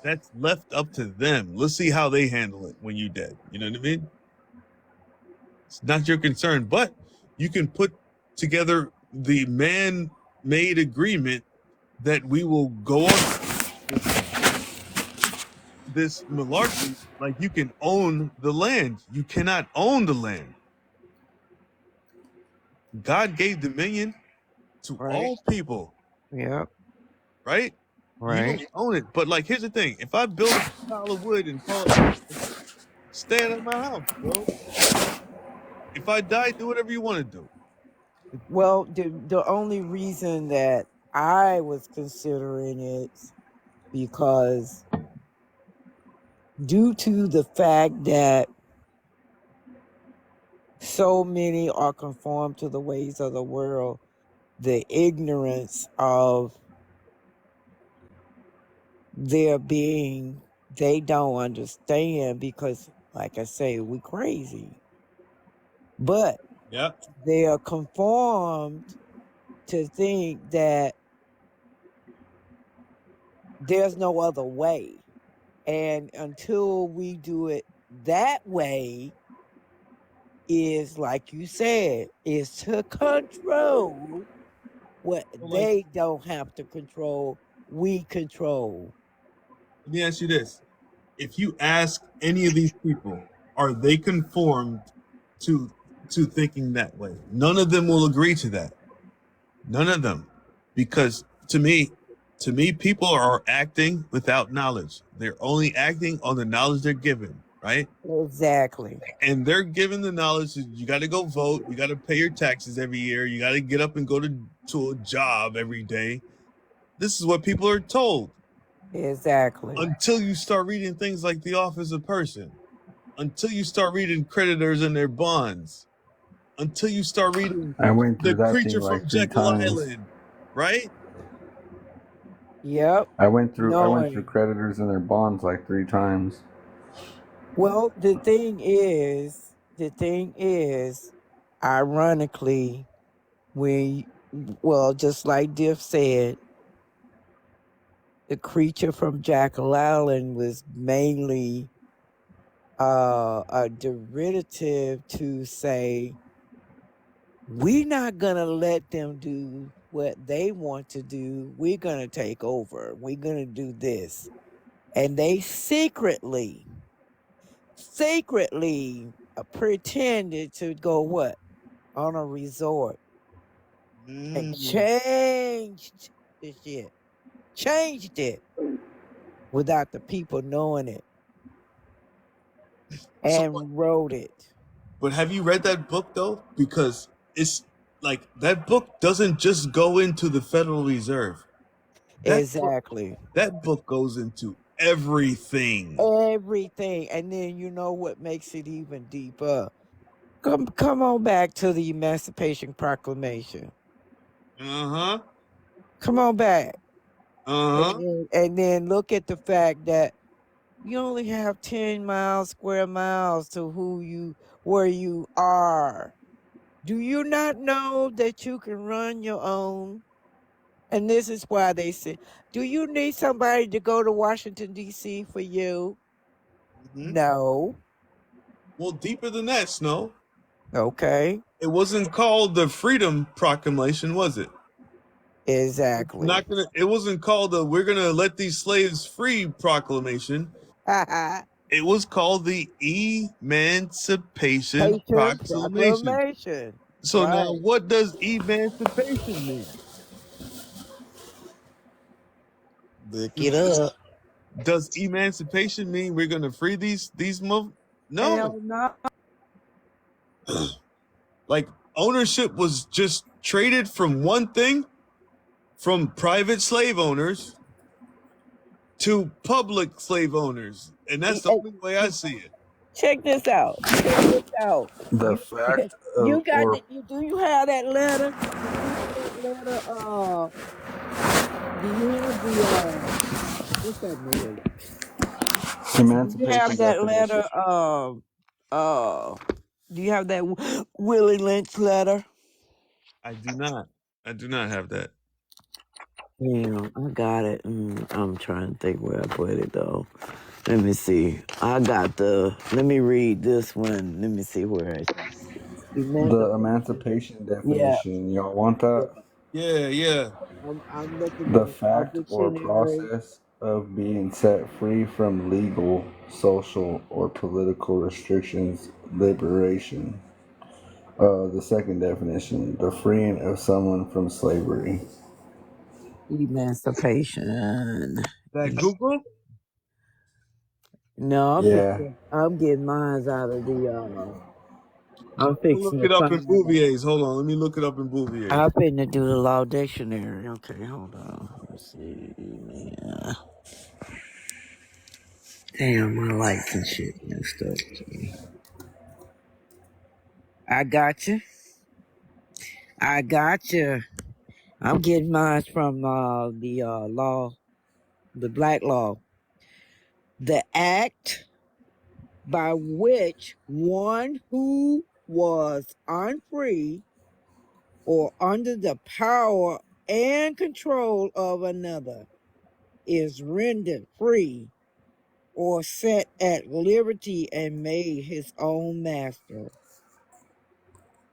that's left up to them. Let's see how they handle it when you're dead. You know what I mean? It's not your concern, but you can put together the man-made agreement that we will go on this malarkey. Like, you can own the land. You cannot own the land. God gave dominion to Right. all people, Yep. right? You Right. don't own it. But like, here's the thing: if I build a pile of wood and call it my house, stay at my house, bro. If I die, do whatever you want to do. Well, the only reason that I was considering it because due to the fact that so many are conformed to the ways of the world, the ignorance of their being, they don't understand because, like I say, we crazy. But Yeah. they are conformed to think that there's no other way. And until we do it that way, is like you said, is to control what So, like, they don't have to control, we control. let me ask you this: if you ask any of these people, are they conformed to thinking that way? None of them will agree to that. None of them, because to me, people are acting without knowledge. They're only acting on the knowledge they're given, right? Exactly. And they're given the knowledge that you got to go vote, you got to pay your taxes every year, you got to get up and go to a job every day. This is what people are told Exactly. until you start reading things like the Office of Person, until you start reading creditors and their bonds. until you start reading I went The through that thing Creature like from 3 Jekyll times. Island, right? Yep. I went through Knowing. creditors and their bonds like 3 times. Well, the thing is, ironically, just like Diff said, the creature from Jackal Island was mainly a derivative to say, we're not going to let them do what they want to do. We're going to take over. We're going to do this. And they secretly pretended to go what? On a resort and Mm. changed the shit. Changed it without the people knowing it So, what? and wrote it. But have you read that book though? Because it's like that book doesn't just go into the Federal Reserve. Exactly. That book goes into everything. Everything. And then you know what makes it even deeper? Come on back to the Emancipation Proclamation. Uh huh. Come on back. Uh huh. And then look at the fact that you only have 10 square miles to where you are. Do you not know that you can run your own? And this is why they say, do you need somebody to go to Washington, D.C. for you? Hmm. No. Well, deeper than that, Snow. Okay. It wasn't called the Freedom Proclamation, was it? Exactly. Not gonna. It wasn't called the "We're gonna let these slaves free" proclamation. It was called the Emancipation Patient Proclamation. proclamation. So now, Right. what does emancipation mean? Look it up. Does emancipation mean we're gonna free these No. Hell no. Like ownership was just traded from one thing, from private slave owners to public slave owners, and that's the only way I see it. Check this out. Check this out. The You fact you of got or the, you do you have that letter? Do you have that letter? Do you have the what's that noise? Do you have emancipation that definition. letter? Do you have that Willie Lynch letter? I do not. I do not have that. Yeah, I got it. I'm trying to think where I put it though. Let me see. Let me read this one. Let me see where it's The Emancipation. emancipation Yeah, definition. Y'all want yeah. that? Yeah, yeah. I'm looking The in the Law fact or Dictionary. process of being set free from legal, social, or political restrictions, liberation. The second definition, the freeing of someone from slavery. Emancipation. That Google. No, Yeah. I'm getting mine out of the I'm Look fixing to it up in find Bouvier's. Hold on, let me look it up in Bouvier's. I'm finna do the Law Dictionary. Okay, hold on. Let's see, man. Damn, my lights and shit messed up. I got you. I got you. I'm getting mine from the law, the black law. The act by which one who was unfree or under the power and control of another is rendered free or set at liberty and made his own master.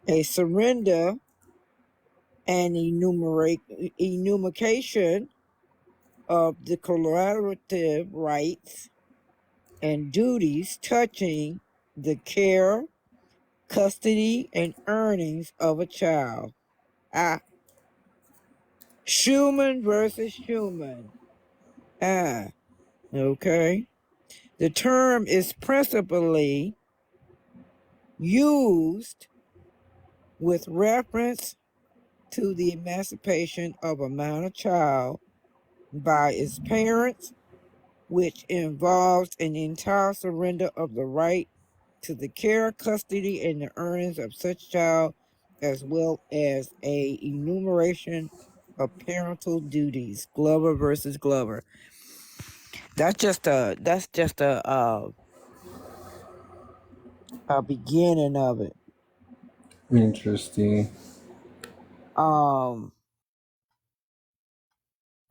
A surrender and enumeration of the collaborative rights and duties touching the care, custody, and earnings of a child. Ah, Schumann versus Schumann. Ah, okay. The term is principally used with reference to the emancipation of a minor child by its parents, which involves an entire surrender of the right to the care, custody, and the earnings of such child, as well as a enumeration of parental duties. Glover versus Glover. That's just a beginning of it. Interesting.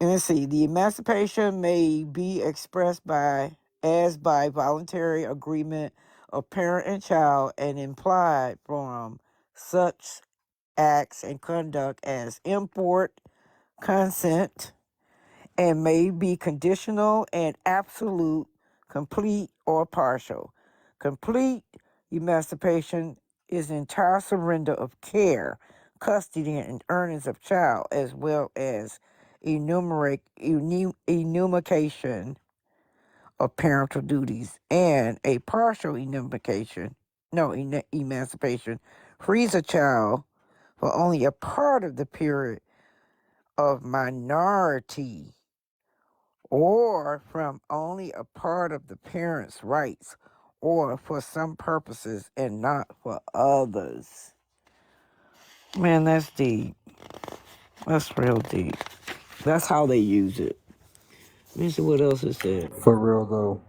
And let's see, the emancipation may be expressed by voluntary agreement of parent and child and implied from such acts and conduct as import, consent, and may be conditional and absolute, complete or partial. Complete emancipation is entire surrender of care, custody, and earnings of child, as well as enumeration of parental duties, and a partial emancipation frees a child for only a part of the period of minority or from only a part of the parent's rights or for some purposes and not for others. Man, that's deep. That's real deep. That's how they use it. Let me see what else it said. For real though.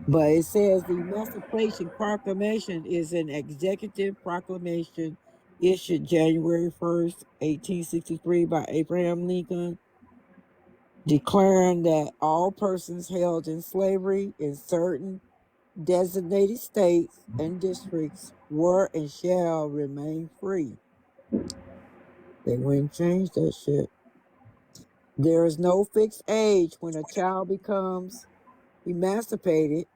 But it says the Emancipation Proclamation is an executive proclamation issued January 1st, 1863 by Abraham Lincoln, declaring that all persons held in slavery in certain designated states and districts were and shall remain free. They wouldn't change that shit. There is no fixed age when a child becomes emancipated.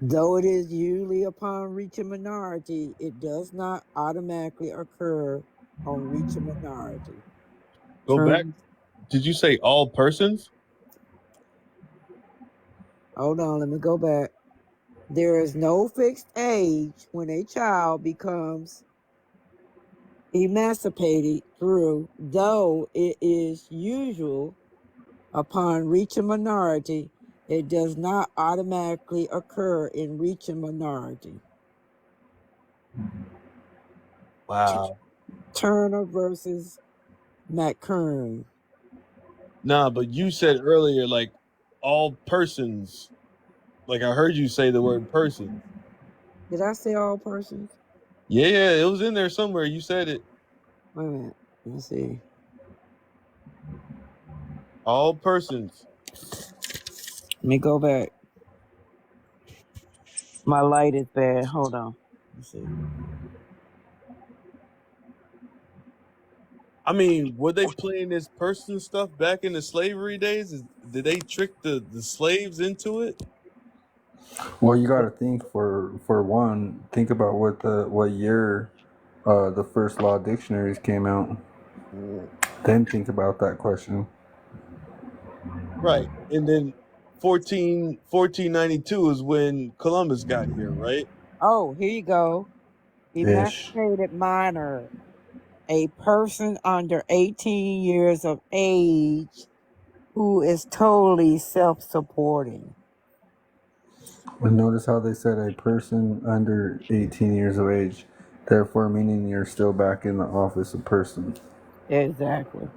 Though it is usually upon reaching minority, it does not automatically occur on reaching minority. Go back. Terms, Did you say all persons? hold on, let me go back. There is no fixed age when a child becomes emancipated through, though it is usual upon reaching minority, it does not automatically occur in reaching minority. Wow. Turner versus McKern. Nah, but you said earlier, like all persons. Like I heard you say the word person. Did I say all persons? Yeah, it was in there somewhere. You said it. Wait a minute. Let me see. All persons. Let me go back. My light is bad. Hold on. Let's see. I mean, were they playing this person stuff back in the slavery days? Did they trick the slaves into it? Well, you got to think for one. Think about what year the first law dictionaries came out. Then think about that question. Right. And then 1492 is when Columbus got here, right? Oh, here you go. Ish. Emancipated minor. A person under 18 years of age who is totally self-supporting. And notice how they said a person under 18 years of age, therefore meaning you're still back in the office of person. Exactly.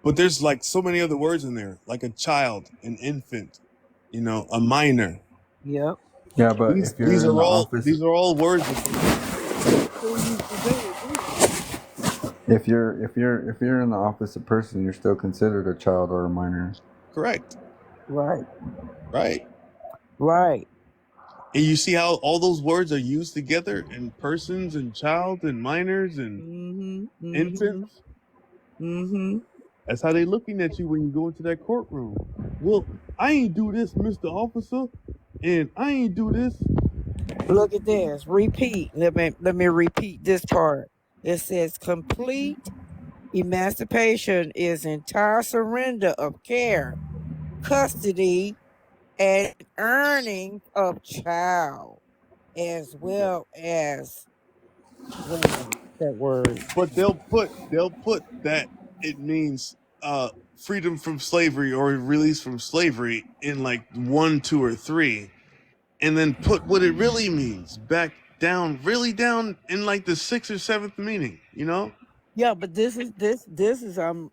But there's like so many other words in there, like a child, an infant, a minor. Yep. Yeah, but These if these you're in are the all office, these are all words that Still use today, too. if you're in the office of person, you're still considered a child or a minor. correct, Right. right? Right. And you see how all those words are used together in persons and child and minors and Mm-hmm. Mm-hmm. infants. Mm-hmm. That's how they looking at you when you go into that courtroom. Well, I ain't do this, Mr. Officer, and I ain't do this. Look at this. Repeat. Let me repeat this part. It says complete emancipation is entire surrender of care, custody, and earnings of child, as well as wait a minute, that word. But they'll put that it means freedom from slavery or release from slavery in like 1, 2, or 3. and then put what it really means back down, really down in like the 6th or 7th meaning, you know? Yeah, but this is I'm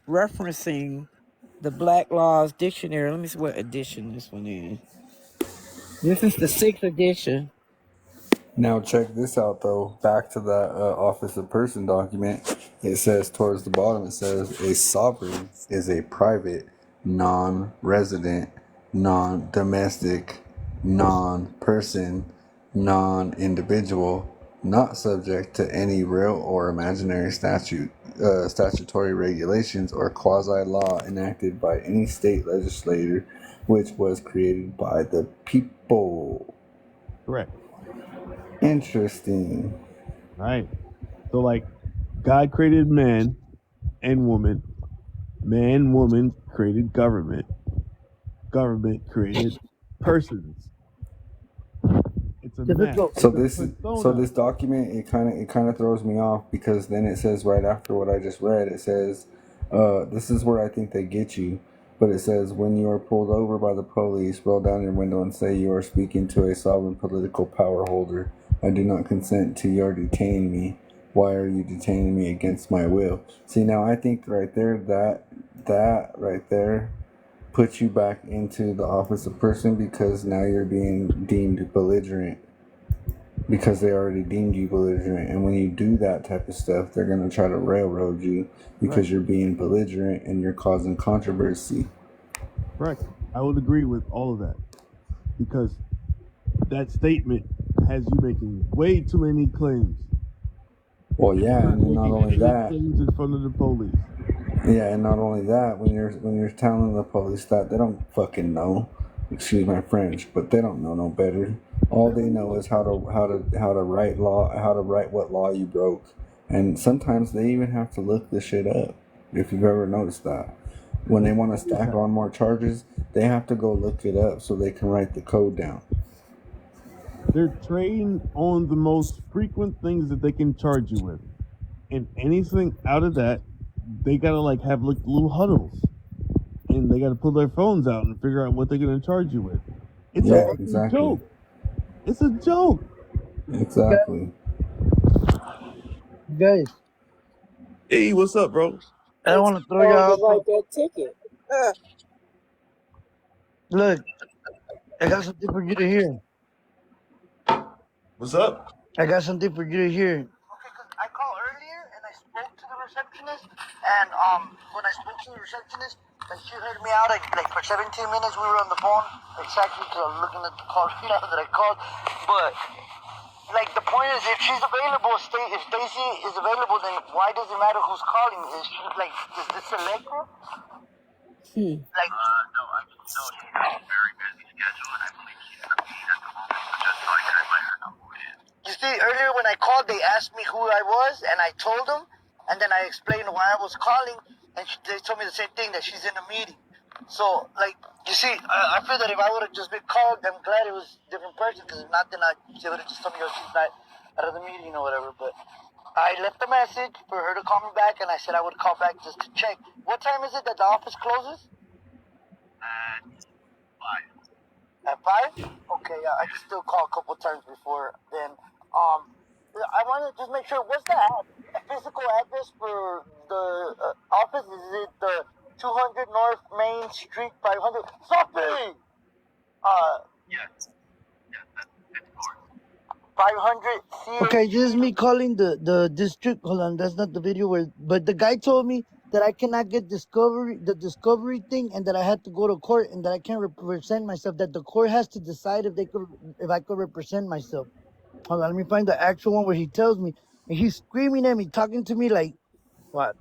referencing the Black Laws Dictionary. Let me see what edition this one is. This is the 6th edition. Now check this out though. Back to that office of person document. It says towards the bottom. It says a sovereign is a private, non-resident, non-domestic, non-person, non-individual, not subject to any real or imaginary statutory regulations or quasi-law enacted by any state legislator, which was created by the people. Correct. Interesting. Right. So, like, God created man and woman. Man, woman created government. Government created persons. It's a map. So It's a persona. this document it kind of throws me off because then it says right after what I just read, it says this is where I think they get you, but it says when you are pulled over by the police, roll down your window and say you are speaking to a sovereign political power holder. I do not consent to your detaining me. Why are you detaining me against my will? See, now I think right there that right there puts you back into the office of person because now you're being deemed belligerent because they already deemed you belligerent. And when you do that type of stuff, they're going to try to railroad you because Right. you're being belligerent and you're causing controversy. Correct. I would agree with all of that because that statement has you making way too many claims. Well, yeah, You're not and not making only any that, claims in front of the police. yeah, and not only that, when you're telling the police that, they don't fucking know. Excuse my French, but they don't know no better. All they know is how to write law, how to write what law you broke, and sometimes they even have to look this shit up. If you've ever noticed that, when they want to stack on more charges, they have to go look it up so they can write the code down. They're trained on the most frequent things that they can charge you with. And anything out of that, they gotta like have like little huddles. And they gotta pull their phones out and figure out what they're gonna charge you with. It's a Yeah, fucking exactly. joke. It's a joke. Exactly. Guys, Hey, what's up, bro? I don't want to throw y'all out. Like that ticket. Look, I got something for you to hear. What's up? I got something for you to hear. Okay, because I called earlier and I spoke to the receptionist, and when I spoke to the receptionist, like she heard me out like for 17 minutes we were on the phone, exactly because I was looking at the call right now that I called. But like the point is, if she's available, if Stacy is available, then why does it matter who's calling? Is she like, is this Electra? Like, no, I just know she's a very busy schedule, and I believe she's in a meeting at the moment. Just so I couldn't let her know who it is. You see, earlier when I called, they asked me who I was, and I told them, and then I explained why I was calling, and they told me the same thing, that she's in a meeting. So, like, you see, I feel that if I would have just been called, I'm glad it was a different person, because if not, then she would have just told me, oh, she's not out of the meeting or whatever. But I left a message for her to call me back, and I said I would call back just to check. What time is it that the office closes? At 5. At 5? Okay, I can still call a couple times before then. I want to just make sure, what's the physical address for the office? Is it the 200 North Main Street 500? Something! Yes. That's 500 C. Okay, this is me calling the district. Hold on, that's not the video where. But the guy told me that I cannot get the discovery thing, and that I had to go to court, and that I can't represent myself. That the court has to decide if I could represent myself. Hold on, let me find the actual one where he tells me, and he's screaming at me, talking to me like, what?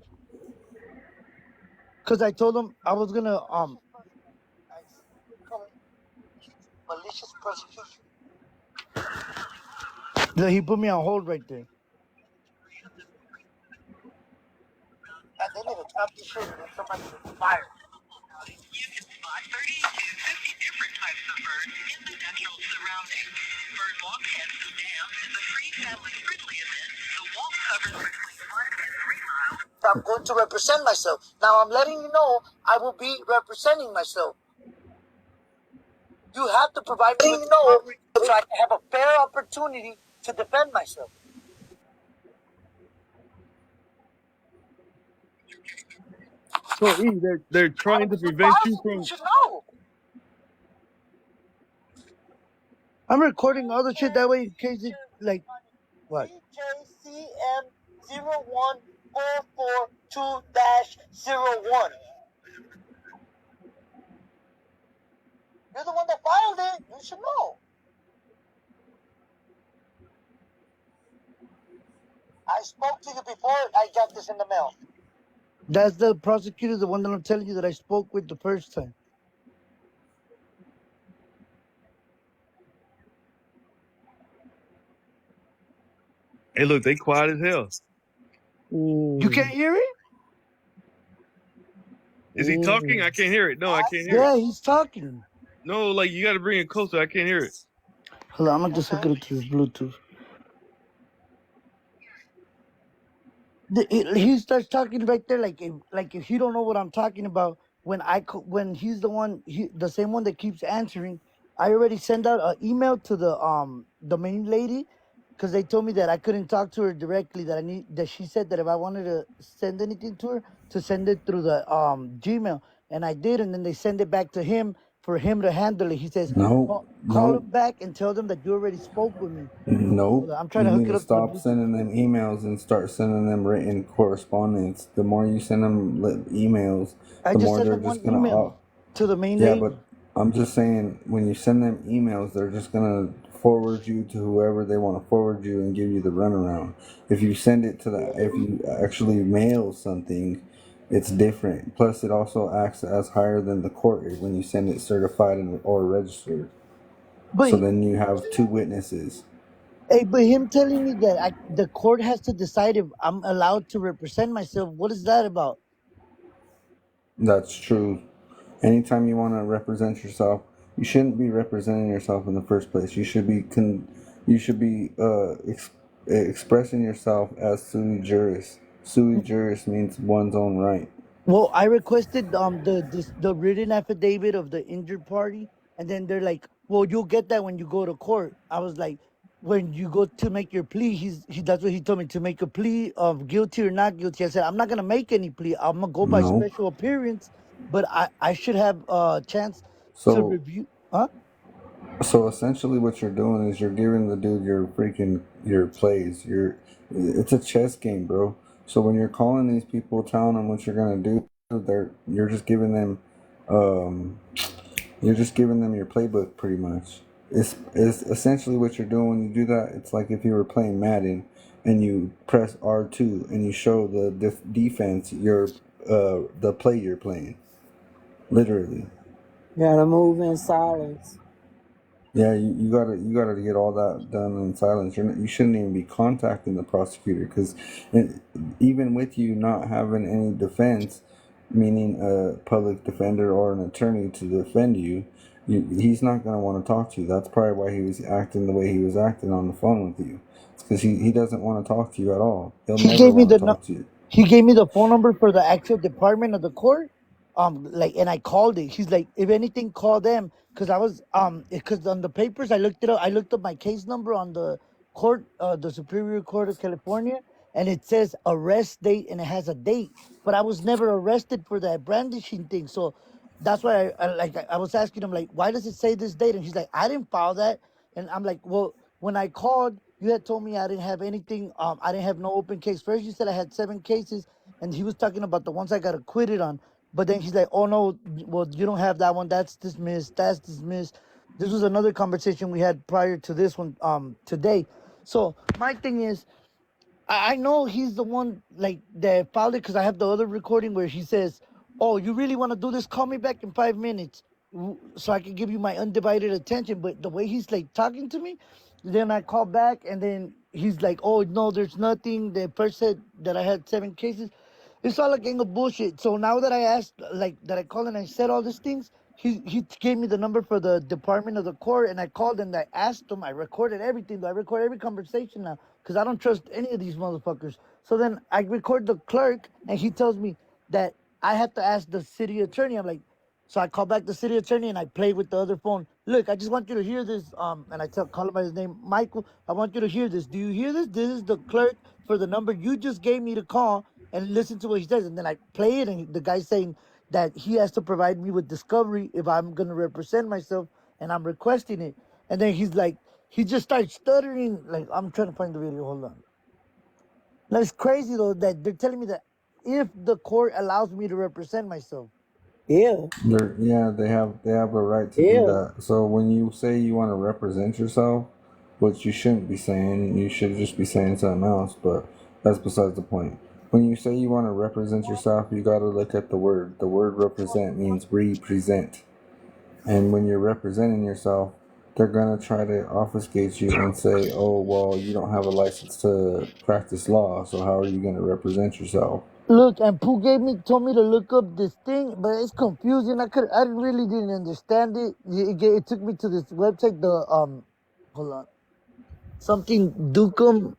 Because I told him I was gonna Malicious prosecution. He put me on hold right there. And they need to top this shit, and then somebody gets fired. You can spot 30 to 50 different types of birds in the natural surroundings. Birdwalk and some dams is a free family-friendly event. The walk covers between 1 and 3 miles. I'm going to represent myself. Now I'm letting you know I will be representing myself. You have to provide me with no, so I can have a fair opportunity to defend myself. So E, they're trying to prevent you You from. should know. I'm recording all the shit that way in case it, like, what? BJCM 01442-01. You're the one that filed it. You should know. I spoke to you before I got this in the mail. That's the prosecutor, the one that I'm telling you that I spoke with the first time. Hey, look, they quiet as hell. You can't hear it? Is he talking? I can't hear it. No, I can't hear it. Yeah, he's talking. No, like you got to bring it closer. I can't hear it. Hold on, I'm gonna just hook it up to his Bluetooth. He starts talking right there, like if you don't know what I'm talking about. When he's the same one that keeps answering, I already sent out an email to the main lady, because they told me that I couldn't talk to her directly. That she said that if I wanted to send anything to her, to send it through the Gmail, and I did, and then they send it back to him for him to handle it. He says, Nope, call nope, him back and tell them that you already spoke with me. nope. Hold on, I'm trying You to hook need it to up to the stop Bluetooth. sending them emails and start sending them written correspondence. The more you send them emails, I the just more sent they're him one just gonna. email to the main Yeah, lady. but I'm just saying, when you send them emails, they're just gonna forward you to whoever they want to forward you and give you the runaround. If you send it to if you actually mail something, it's different. Plus, it also acts as higher than the court when you send it certified or registered. But So then you have two witnesses. but him telling me that the court has to decide if I'm allowed to represent myself. What is that about? That's true. Anytime you want to represent yourself, you shouldn't be representing yourself in the first place. You should be expressing yourself as sui juris. Sui juris means one's own right. Well, I requested the written affidavit of the injured party, and then they're like, "Well, you'll get that when you go to court." I was like, "When you go to make your plea, that's what he told me, to make a plea of guilty or not guilty." I said, "I'm not gonna make any plea. I'm gonna go by No. special appearance, but I should have a chance to So review." Huh? so essentially, what you're doing is you're giving the dude your plays. It's a chess game, bro. So when you're calling these people, telling them what you're gonna do, you're just giving them, um, you're just giving them your playbook, pretty much. It's essentially what you're doing when you do that. It's like if you were playing Madden and you press R2 and you show the defense the play you're playing, literally. Gotta move in silence. Yeah, you gotta get all that done in silence. You shouldn't even be contacting the prosecutor, because even with you not having any defense, meaning a public defender or an attorney to defend he's not gonna want to talk to you. That's probably why he was acting the way he was acting on the phone with you. It's because he doesn't want to talk to you at all. He'll He never gave me want the to talk to you. he gave me the phone number for the actual department of the court. And I called it. He's like, if anything, call them, because I was because on the papers I looked it up. I looked up my case number on the court, the Superior Court of California, and it says arrest date and it has a date. But I was never arrested for that brandishing thing. So that's why I was asking him, like, why does it say this date? And he's like, I didn't file that. And I'm like, well, when I called, you had told me I didn't have anything. I didn't have no open case. First, you said I had 7 cases, and he was talking about the ones I got acquitted on. But then he's like, oh no, well, you don't have that one. That's dismissed. That's dismissed. This was another conversation we had prior to this one, today. So my thing is, I know he's the one like that filed it, because I have the other recording where he says, "Oh, you really want to do this? Call me back in 5 minutes, so I can give you my undivided attention." But the way he's like talking to me, then I call back, and then he's like, "Oh no, there's nothing." The first said that I had 7 cases. It's all a gang of bullshit. So now that I asked, like that I called and I said all these things, he gave me the number for the department of the court, and I called and I asked him. I recorded everything. I record every conversation now, because I don't trust any of these motherfuckers. So then I record the clerk, and he tells me that I have to ask the city attorney. I'm like, So I call back the city attorney and I play with the other phone. Look, I just want you to hear this. And I call him by his name, Michael. I want you to hear this. Do you hear this? This is the clerk for the number you just gave me to call and listen to what he says. And then I play it, and the guy's saying that he has to provide me with discovery if I'm gonna represent myself, and I'm requesting it. And then he's like, he just starts stuttering. Like, I'm trying to find the video. Hold on. That's crazy though that they're telling me that if the court allows me to represent myself. Yeah. Yeah, they have a right to do Yeah. that. So when you say you want to represent yourself, which you shouldn't be saying, you should just be saying something else. But that's besides the point. When you say you want to represent yourself, you got to look at the word. The word represent means represent, and when you're representing yourself, they're gonna try to obfuscate you and say, "Oh, well, you don't have a license to practice law, so how are you gonna represent yourself?" Look, and Pooh told me to look up this thing, but it's confusing. I really didn't understand it. It took me to this website, hold on, something Ducum,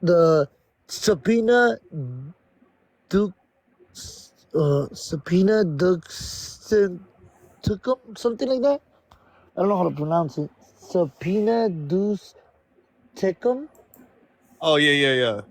the subpoena, Duke, subpoena Duxen, Tucum, something like that. I don't know how to pronounce it. Subpoena Duce Tecum, Oh yeah.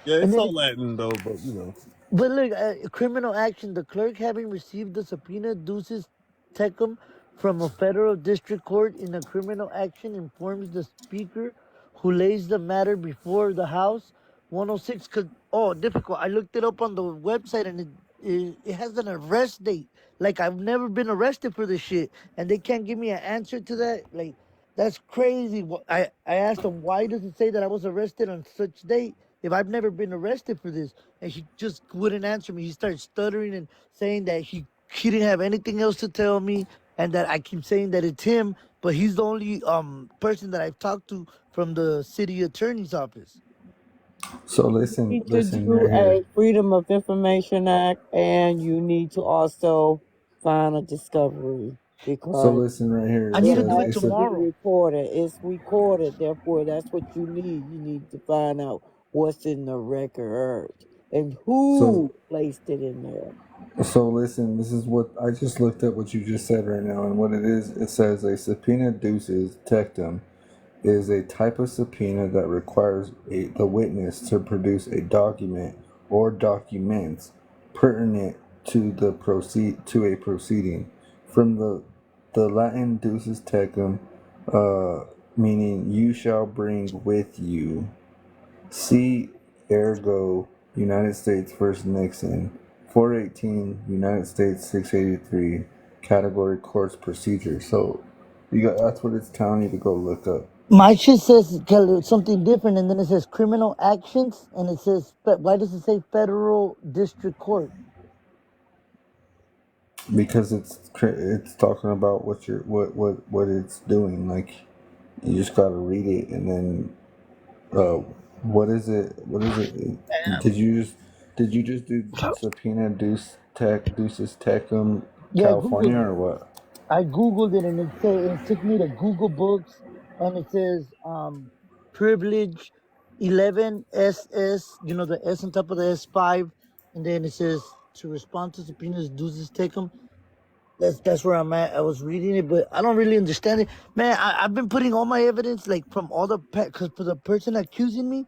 Yeah, and it's then all Latin though, but you know. but look, criminal action. The clerk, having received the subpoena ducis tecum from a federal district court in a criminal action, informs the speaker, who lays the matter before the House. 106. Oh, difficult. I looked it up on the website, and it has an arrest date. Like, I've never been arrested for this shit, and they can't give me an answer to that. Like, that's crazy. I asked him, why does it say that I was arrested on such date if I've never been arrested for this? And he just wouldn't answer me. He started stuttering and saying that he didn't have anything else to tell me, and that I keep saying that it's him, but he's the only person that I've talked to from the city attorney's office. So You need to listen do right here. a Freedom of Information Act, and you need to also find a discovery So because listen right here. I It need it to do says it has it's to a be tomorrow. recorded. It's recorded, therefore, that's what you need. You need to find out what's in the record and so who placed it in there. so listen. This is what I just looked at. What you just said right now, and what it is. It says a subpoena duces tectum is a type of subpoena that requires the witness to produce a document or documents pertinent to a proceeding. From the Latin duces tecum, meaning you shall bring with you. See ergo United States vs. Nixon, 418 United States 683, category courts procedure. So that's what it's telling you to go look up. My shit says something different, and then it says criminal actions, and it says, why does it say federal district court? Because it's talking about what it's doing. Like you just gotta read it, and then what is it? Did you just do subpoena deuces tecum Yeah, I California, googled it. or what? I googled it, and it took me to Google Books, and it says privilege 11 SS, the S on top of the S5, and then it says to respond to subpoenas, duces take 'em. That's where I'm at. I was reading it, but I don't really understand it, man. I've been putting all my evidence, like, from all the because for the person accusing me,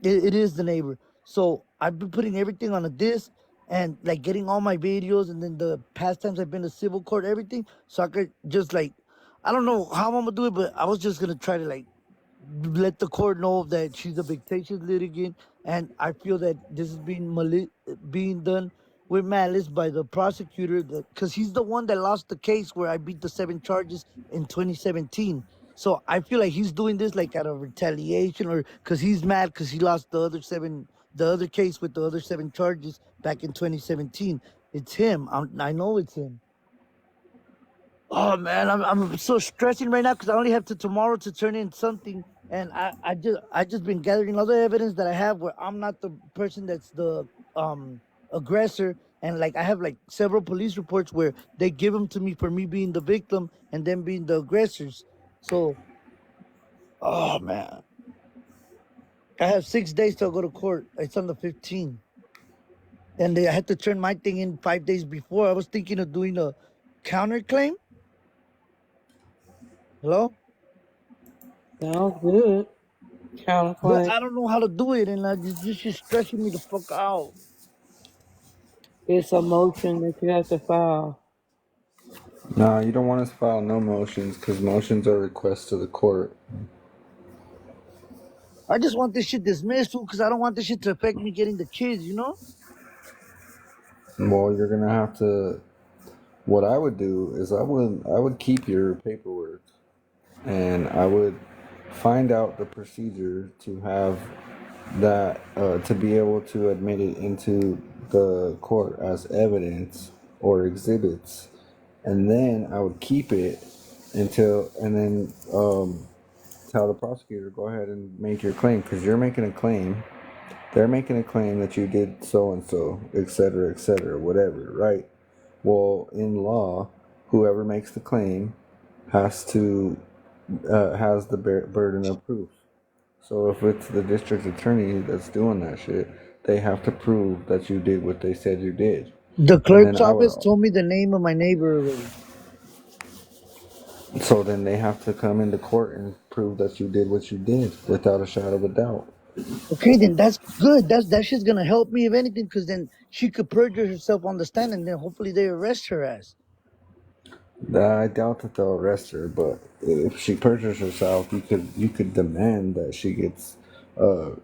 it is the neighbor. So I've been putting everything on a disc, and like getting all my videos, and then the past times I've been to civil court, everything, so I could just, like, I don't know how I'm gonna do it, but I was just gonna try to, like, let the court know that she's a vexatious litigant, and I feel that this is being done with malice by the prosecutor, because he's the one that lost the case where I beat the 7 charges in 2017. So I feel like he's doing this like out of retaliation, or because he's mad because he lost the other case with the other 7 charges back in 2017. It's him. I know it's him. Oh man, I'm so stressing right now because I only have to tomorrow to turn in something, and I just been gathering other evidence that I have where I'm not the person that's the um aggressor, and like I have like several police reports where they give them to me for me being the victim and them being the aggressors. So, oh man, I have 6 days to go to court. It's on the 15th. and I had to turn my thing in 5 days before. I was thinking of doing a counterclaim. Hello, Sounds good. but Counterclaim. I don't know how to do it, and this is stressing me the fuck out. It's a motion that you have to file. Nah, you don't want to file no motions because motions are requests to the court. I just want this shit dismissed, because I don't want this shit to affect me getting the kids. You know? Well, you're gonna have to. What I would do is I would keep your paperwork and I would find out the procedure to have that to be able to admit it into the court as evidence or exhibits, and then I would keep it until and then tell the prosecutor go ahead and make your claim because you're making a claim. They're making a claim that you did so and so, et cetera, whatever, right? Well, in law, whoever makes the claim has the burden of proof. So if it's the district attorney that's doing that shit, they have to prove that you did what they said you did. The And then clerk's office told me the name of my neighbor already. so then they have to come into court and prove that you did what you did without a shadow of a doubt. Okay, then that's good. That shit's gonna help me if anything, because then she could perjure herself on the stand, and then hopefully they arrest her ass. I doubt that they'll arrest her, but if she perjures herself, you could demand that she gets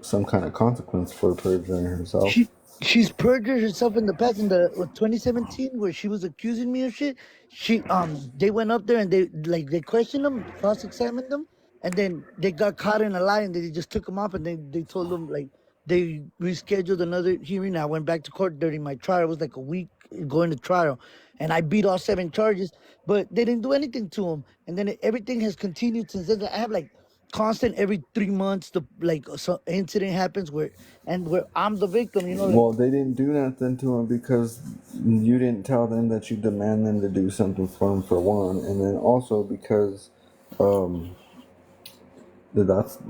some kind of consequence for perjuring herself. She she's perjured herself in the past in the 2017 where she was accusing me of shit. They went up there and they questioned them, cross examined them, and then they got caught in a lie and they just took them off and they told them like they rescheduled another hearing. I went back to court during my trial. It was like a week going to trial, and I beat all 7 charges, but they didn't do anything to him. And then everything has continued since then. I have like constant every 3 months the like so incident happens where I'm the victim, like Well, they didn't do nothing to him because you didn't tell them that you demand them to do something for him for one, and then also because um,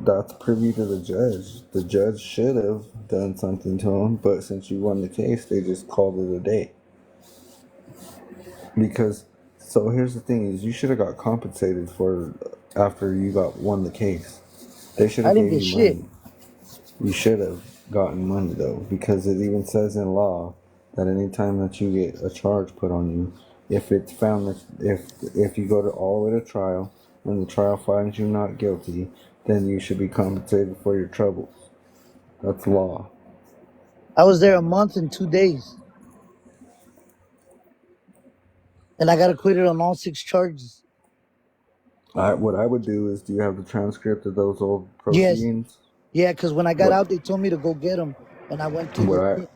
that's privy to the judge. The judge should have done something to him, but since you won the case, they just called it a day. Because so here's the thing: is you should have got compensated for after you got won the case. They should I have didn't gave get you shit. money. You should have gotten money though, because it even says in law that anytime that you get a charge put on you, if it's found that if you go to all the way to trial and the trial finds you not guilty, then you should be compensated for your troubles. That's law. I was there a month and 2 days, and I got acquitted on all 6 charges. What I would do is, do you have the transcript of those old Yes, proceedings? yeah, because when I got What out, they told me to go get them, and I went to what the I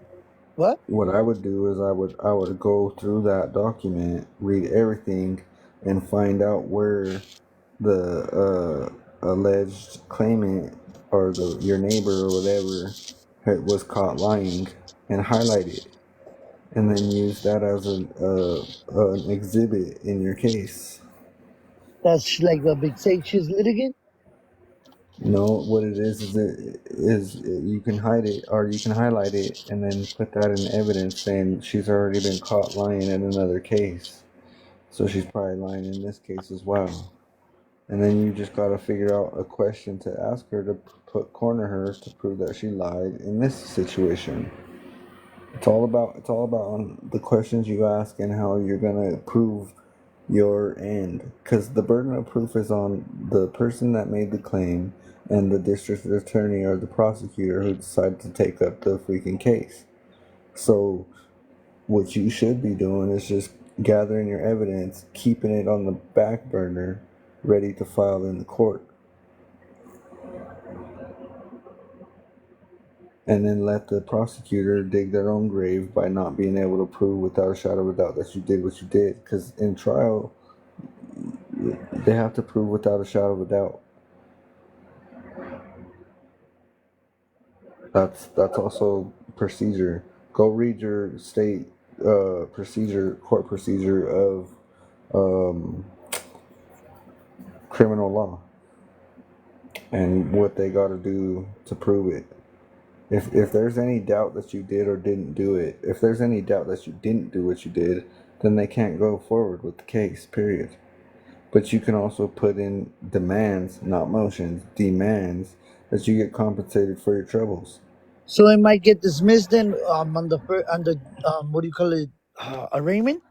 what? what I would do is I would go through that document, read everything, and find out where the alleged claimant or your neighbor or whatever was caught lying, and highlight it, and then use that as an exhibit in your case. That's like a big say she's litigant. No, what it is you can hide it or you can highlight it and then put that in evidence saying she's already been caught lying in another case. So she's probably lying in this case as well. And then you just got to figure out a question to ask her to corner her to prove that she lied in this situation. It's all about the questions you ask and how you're gonna prove your end. Because the burden of proof is on the person that made the claim and the district attorney or the prosecutor who decided to take up the freaking case. So what you should be doing is just gathering your evidence, keeping it on the back burner, ready to file in the court. And then let the prosecutor dig their own grave by not being able to prove without a shadow of a doubt that you did what you did. Because in trial, they have to prove without a shadow of a doubt. That's also procedure. Go read your state court procedure of um, criminal law and what they got to do to prove it. If there's any doubt that you did or didn't do it, if there's any doubt that you didn't do what you did, then they can't go forward with the case, period. But you can also put in demands, not motions, demands that you get compensated for your troubles. So it might get dismissed then on the what do you call it, arraignment?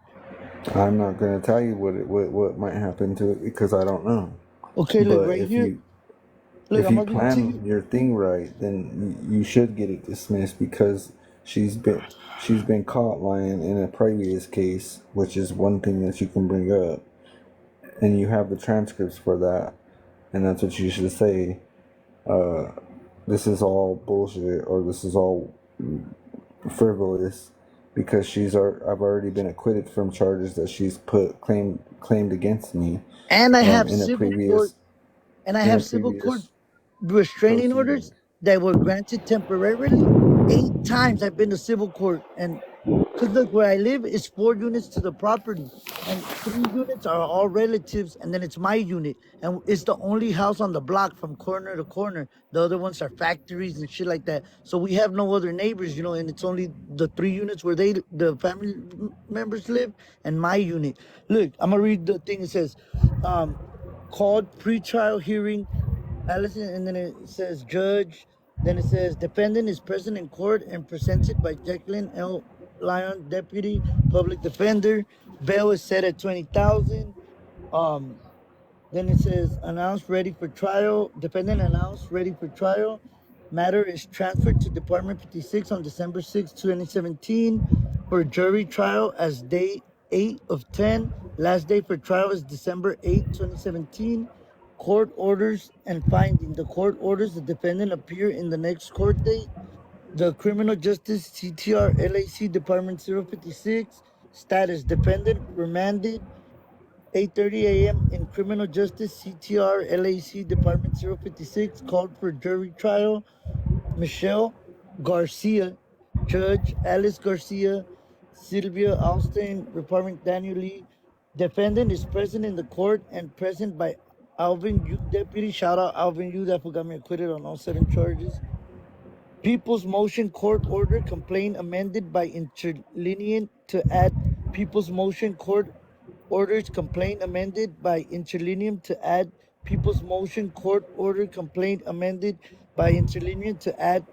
I'm not going to tell you what might happen to it because I don't know. Okay, look But right here. Look, if I'm you gonna read to plan you. your thing right, then you should get it dismissed because she's been caught lying in a previous case, which is one thing that you can bring up, and you have the transcripts for that, and that's what you should say. This is all bullshit, or this is all frivolous, because I've already been acquitted from charges that she's claimed against me, And I have in a civil court previous and I in a have civil court previous restraining orders proceeding. that were granted temporarily. 8 times I've been to civil court, and because look, where I live is 4 units to the property, and 3 units are all relatives, and then it's my unit, and it's the only house on the block from corner to corner. The other ones are factories and shit like that. So we have no other neighbors, and it's only the 3 units where the family members live, and my unit. Look, I'm gonna read the thing. It says, um, called pretrial hearing Allison, and then it says judge. Then it says defendant is present in court and presented by Jacqueline L. Lyon, deputy public defender. Bail is set at 20,000. Um, then it says announced ready for trial. Defendant announced ready for trial. Matter is transferred to Department 56 on December 6, 2017 for jury trial as day 8 of 10. Last day for trial is December 8, 2017. Court orders and finding. The court orders the defendant appear in the next court date. The Criminal Justice CTR LAC Department 056. Status defendant remanded 8:30 a.m. in Criminal Justice CTR LAC Department 056 called for jury trial. Michelle Garcia, Judge Alice Garcia, Sylvia Alstein, Department Daniel Lee. Defendant is present in the court and present by Alvin Yu, deputy. Shout out Alvin Yu, that fool got me acquitted on all 7 charges. People's motion court order complaint amended by interlineant to add People's motion court orders complaint amended by interlineum to add People's motion court order complaint amended by interlineum to add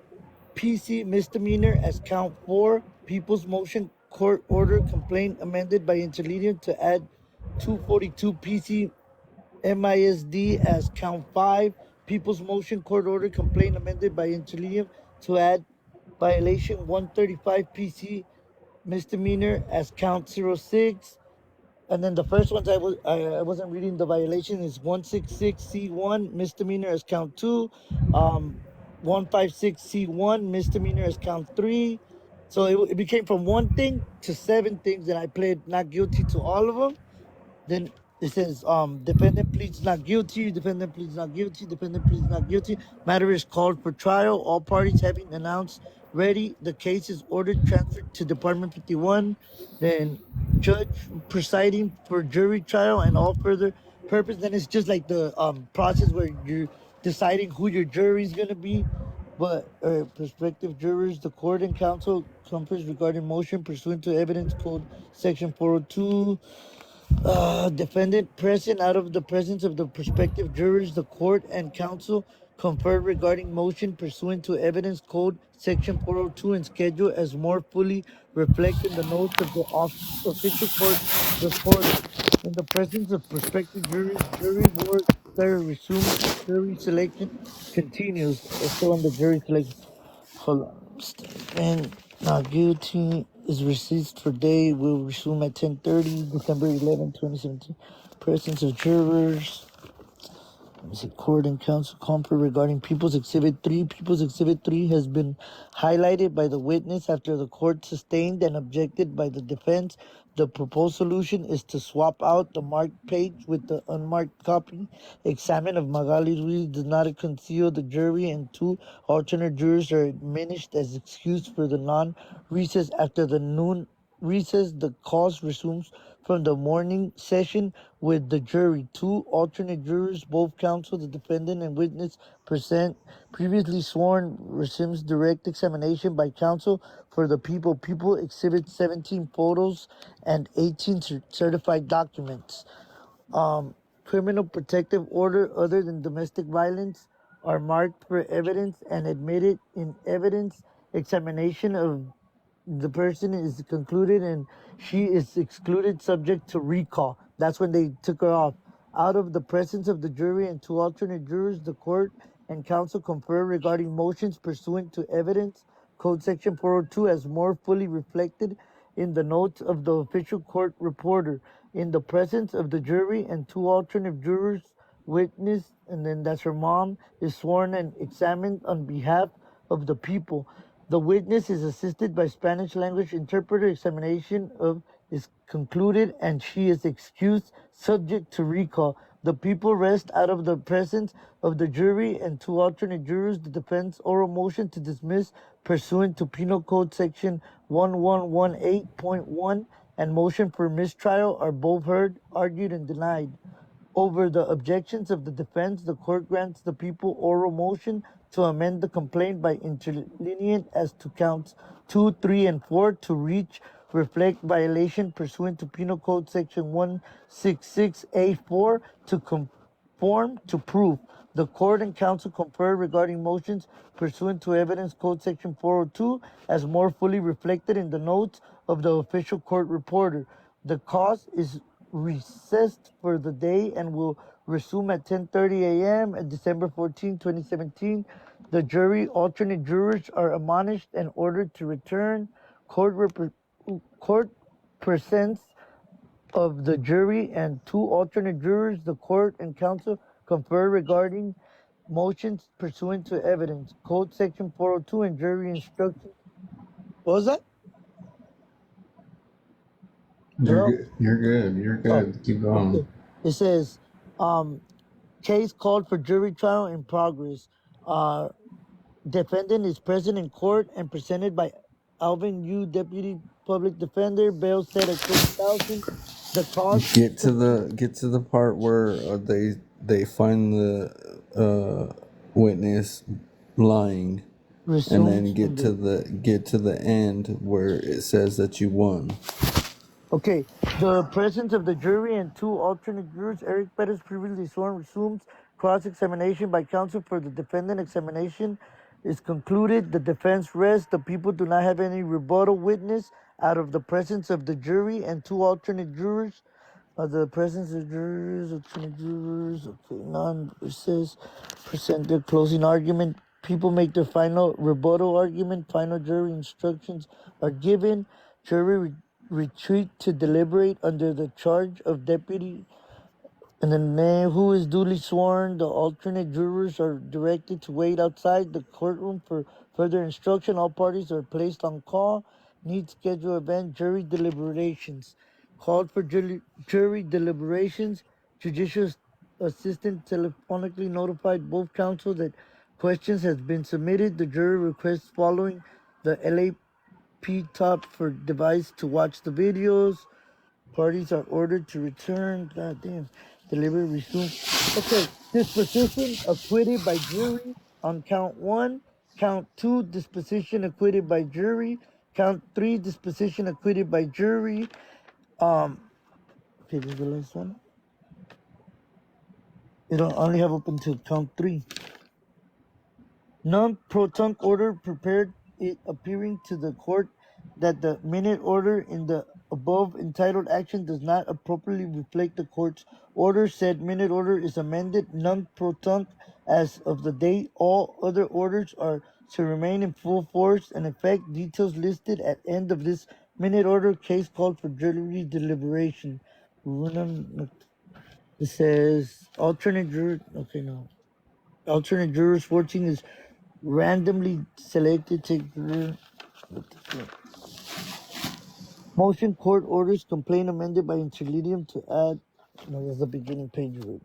PC misdemeanor as count 4. People's motion court order complaint amended by interlineum to add 242 PC MISD as count 5. People's motion court order complaint amended by interlineum to add violation 135 PC misdemeanor as count 06. And then the first ones I wasn't reading the violation is 166C1 misdemeanor as count 2, 156C1 misdemeanor as count 3. So it became from one thing to 7 things, and I pled not guilty to all of them. Then it says defendant pleads not guilty, defendant pleads not guilty, defendant pleads not guilty. Matter is called for trial. All parties having announced ready, the case is ordered transferred to Department 51. Then judge presiding for jury trial and all further purpose. Then it's just like the process where you're deciding who your jury is gonna be. But prospective jurors, the court and counsel conference regarding motion pursuant to evidence code section 402. Defendant present out of the presence of the prospective jurors, the court and counsel conferred regarding motion pursuant to evidence code section 402 and schedule as more fully reflect in the notes of the official court reporter. In the presence of prospective jurors, jury work resumes, jury selection continues. Still on the jury selection. Hold on. Statement not guilty is received for day. Will resume at 10:30, December 11, 2017. Presence of jurors. Let me see. Court and counsel confer regarding People's Exhibit 3. People's Exhibit 3 has been highlighted by the witness after the court sustained and objected by the defense. The proposed solution is to swap out the marked page with the unmarked copy. Examined of Magali Ruiz does not conceal the jury, and 2 alternate jurors are diminished as excused for the non-recess. After the noon recess, the cause resumes from the morning session with the jury. 2 alternate jurors, both counsel, the defendant, and witness present. Previously sworn, resumes direct examination by counsel for the people. People exhibit 17 photos and 18 certified documents. Criminal protective order other than domestic violence are marked for evidence and admitted in evidence. Examination of the person is concluded and she is excluded subject to recall. That's when they took her off. Out of the presence of the jury and 2 alternate jurors, the court and counsel confer regarding motions pursuant to evidence. Code section 402 as more fully reflected in the notes of the official court reporter. In the presence of the jury and 2 alternate jurors, witness, and then that's her mom, is sworn and examined on behalf of the people. The witness is assisted by Spanish language interpreter. Examination of is concluded and she is excused subject to recall. The people rest out of the presence of the jury and 2 alternate jurors. The defense oral motion to dismiss pursuant to Penal Code section 1118.1 and motion for mistrial are both heard, argued, and denied. Over the objections of the defense, the court grants the people oral motion to amend the complaint by interlineant as to counts 2, 3, and 4 to reflect violation pursuant to Penal Code section 166A4 to conform to proof. The court and counsel confer regarding motions pursuant to evidence code section 402 as more fully reflected in the notes of the official court reporter. The cause is recessed for the day and will resume at 10:30 a.m. on December 14, 2017. The jury alternate jurors are admonished and ordered to return. Court presents of the jury and 2 alternate jurors. The court and counsel confer regarding motions pursuant to evidence. Code section 402 and jury instructions. What was that? You're Hello? good. You're good. You're Oh, good. Keep going. okay. It says, case called for jury trial in progress. Defendant is present in court and presented by Alvin Yu, Deputy Public Defender. Bail set at 20,000. The cause Get to the part where they find the witness lying, and then resumes in the. get to the end where it says that you won. Okay, the presence of the jury and 2 alternate jurors, Eric Perez previously sworn, resumes cross-examination by counsel for the defendant. Examination is concluded. The defense rests. The people do not have any rebuttal witness out of the presence of the jury and 2 alternate jurors. The presence of jurors, alternate jurors, okay, none, it says, present their closing argument. People make their final rebuttal argument. Final jury instructions are given. Jury retreat to deliberate under the charge of deputy and the name who is duly sworn. The alternate jurors are directed to wait outside the courtroom for further instruction. All parties are placed on call. Need schedule event jury deliberations. Called for jury deliberations. Judicial assistant telephonically notified both counsel that questions has been submitted. The jury requests following the LAP top for device to watch the videos. Parties are ordered to return. God damn. Delivery resumed. Okay. Disposition acquitted by jury on count 1. Count 2, disposition acquitted by jury. Count 3, disposition acquitted by jury. Okay, this is the last one. It'll only have up until count 3. Non-protunct order prepared it appearing to the court that the minute order in the above entitled action does not appropriately reflect the court's order. Said minute order is amended non-protunct as of the date. All other orders are to remain in full force and effect. Details listed at end of this minute order. Case called for jury deliberation. It says alternate juror. Okay, no. Alternate jurors 14 is randomly selected. Motion court orders complaint amended by interlineum to add. No, that's the beginning page of it.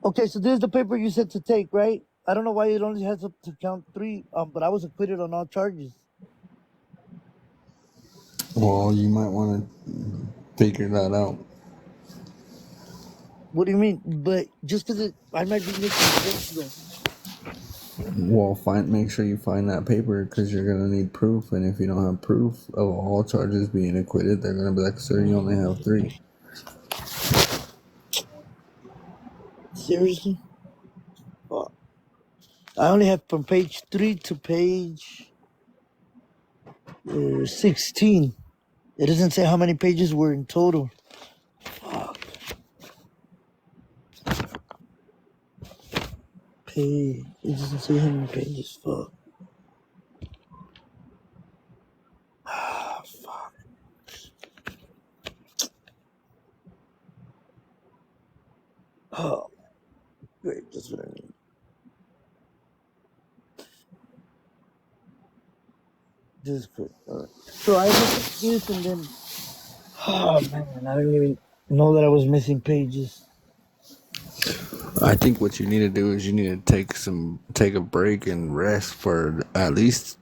Okay, so this is the paper you said to take, right? I don't know why it only has up to count 3, but I was acquitted on all charges. Well, you might want to figure that out. What do you mean? But just because I might be missing things though. Well, make sure you find that paper because you're gonna need proof, and if you don't have proof of all charges being acquitted, they're gonna be like, "Sir, you only have 3." Seriously? Fuck. I only have from page 3 to page 16. It doesn't say how many pages were in total. Fuck. It doesn't say how many pages. Fuck. Ah, fuck. Oh, great. That's what I mean. This is good. All right. So I looked at this and then, oh man, I didn't even know that I was missing pages. I think what you need to do is you need to take a break and rest for at least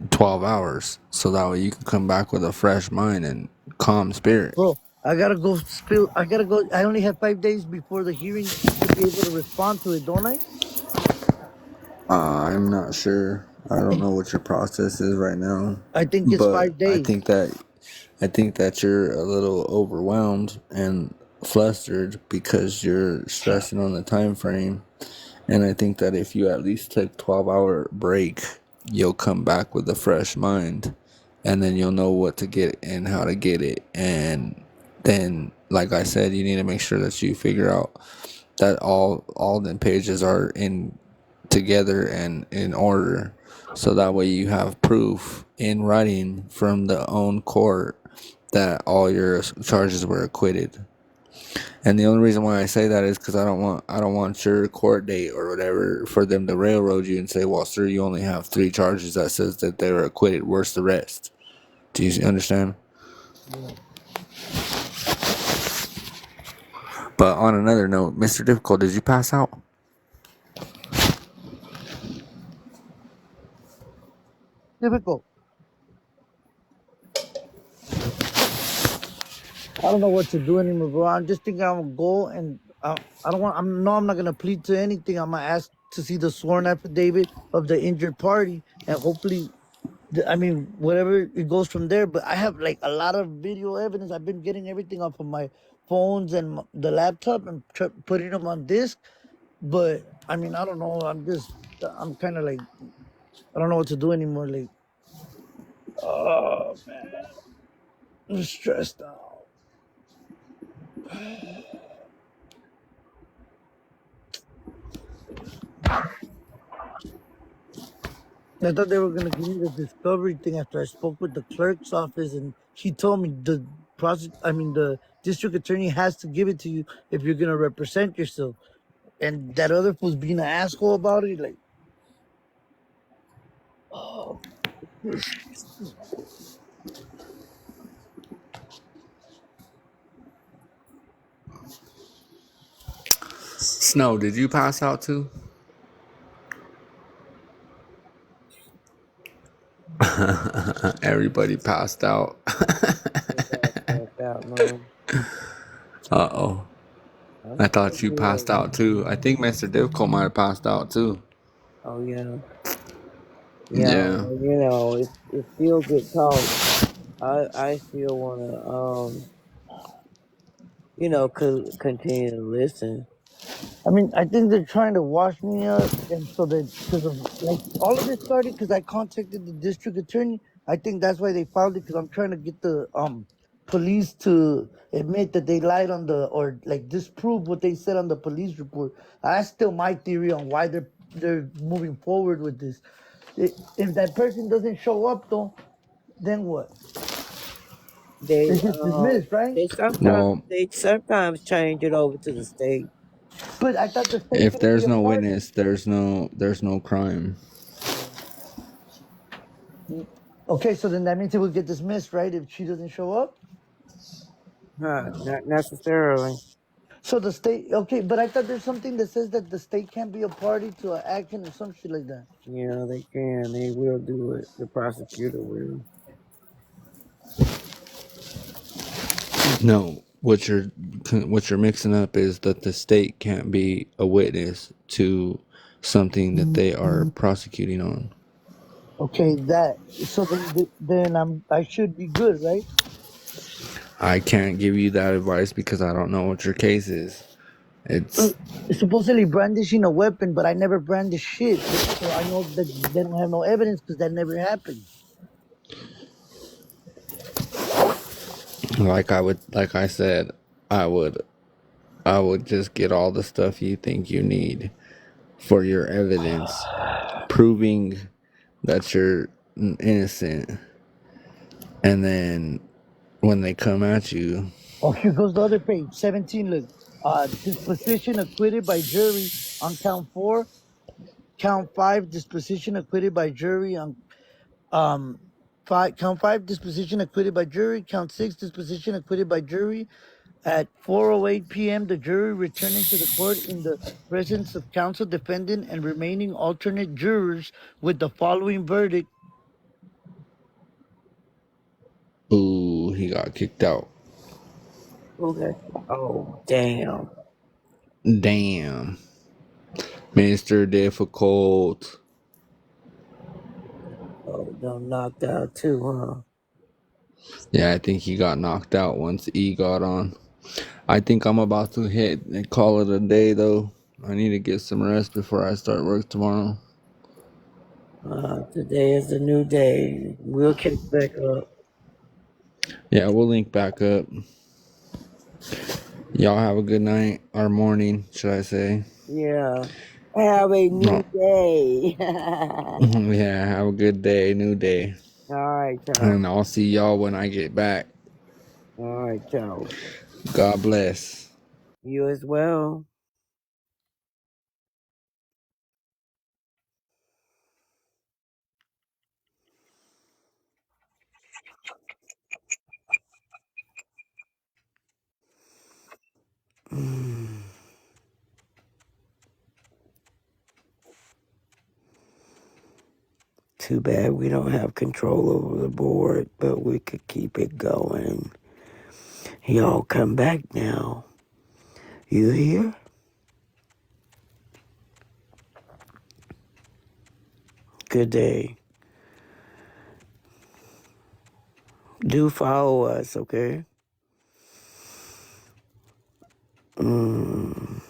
12 hours, so that way you can come back with a fresh mind and calm spirit. Bro, I gotta go spill. I gotta go. I only have 5 days before the hearing to be able to respond to it, don't I? I'm not sure. I don't know what your process is right now, I think it's but 5 days. I think that you're a little overwhelmed and flustered because you're stressing on the time frame. And I think that if you at least take 12-hour break, you'll come back with a fresh mind, and then you'll know what to get and how to get it. And then, like I said, you need to make sure that you figure out that all the pages are in together and in order, so that way you have proof in writing from the own court that all your charges were acquitted. And the only reason why I say that is because I don't want your court date or whatever for them to railroad you and say, well, sir, you only have 3 charges that says that they were acquitted. Where's the rest? Do you understand? Yeah. But on another note, Mr. Difficult, did you pass out? Difficult. I don't know what to do anymore, bro. I'm just thinking I'm gonna go and I don't want. I'm not gonna plead to anything. I'm gonna ask to see the sworn affidavit of the injured party, and hopefully, I mean, whatever it goes from there. But I have like a lot of video evidence. I've been getting everything off of my phones and the laptop and putting them on disk. But I mean, I don't know. I'm kind of like, I don't know what to do anymore. Like, oh man, I'm stressed out. I thought they were gonna give me the discovery thing after I spoke with the clerk's office, and he told me the district attorney has to give it to you if you're gonna represent yourself. And that other fool's being an asshole about it. Like, oh, Snow, did you pass out too? Everybody passed out. Everybody passed out, man. Uh-oh. I'm I still thought you here, passed out too. I think Mr. Difficult might have passed out too. oh yeah. Yeah, Yeah. well, it's still good talk. I still wanna continue to listen. I mean, I think they're trying to wash me up, and so that because of like all of this started because I contacted the district attorney. I think that's why they filed it because I'm trying to get the police to admit that they lied on the or like disprove what they said on the police report. That's still my theory on why they're moving forward with this. If that person doesn't show up though, then what? They They just dismissed, right? Well, they sometimes change it over to the state. But I thought the state if couldn't be there's a no party. witness, there's no crime. Yeah. Okay, so then that means it will get dismissed, right? If she doesn't show up. Huh, not necessarily. So the state, okay, but I thought there's something that says that the state can't be a party to an action or some shit like that. Yeah, they can. They will do it. The prosecutor will. No, what you're mixing up is that the state can't be a witness to something that they are prosecuting on. Okay, that. So then I should be good, right? I can't give you that advice because I don't know what your case is. It's Supposedly brandishing a weapon, but I never brandished shit. So I know that they don't have no evidence because that never happened. like I said, I would I would just get all the stuff you think you need for your evidence proving that you're innocent, and then when they come at you, Oh, here goes the other page. 17. Look, disposition acquitted by jury on count 4. Count 5, disposition acquitted by jury on count 5, disposition acquitted by jury. Count 6, disposition acquitted by jury. At 4:08 p.m., the jury returning to the court in the presence of counsel, defendant, and remaining alternate jurors with the following verdict. ooh, he got kicked out. Okay. Oh, damn. Damn, Mr. Difficult. Oh, them knocked out too, huh? Yeah, I think he got knocked out once E got on. I think I'm about to hit and call it a day though. I need to get some rest before I start work tomorrow. Today is a new day. We'll catch back up. Yeah, we'll link back up. Y'all have a good night or morning, should I say? Yeah. Have a No. new day. Yeah, have a good day, new day. All right, y'all. And I'll see y'all when I get back. All right, y'all. God bless. You as well. Too bad we don't have control over the board, but we could keep it going. Y'all come back now. You hear? Good day. Do follow us, okay? Mm.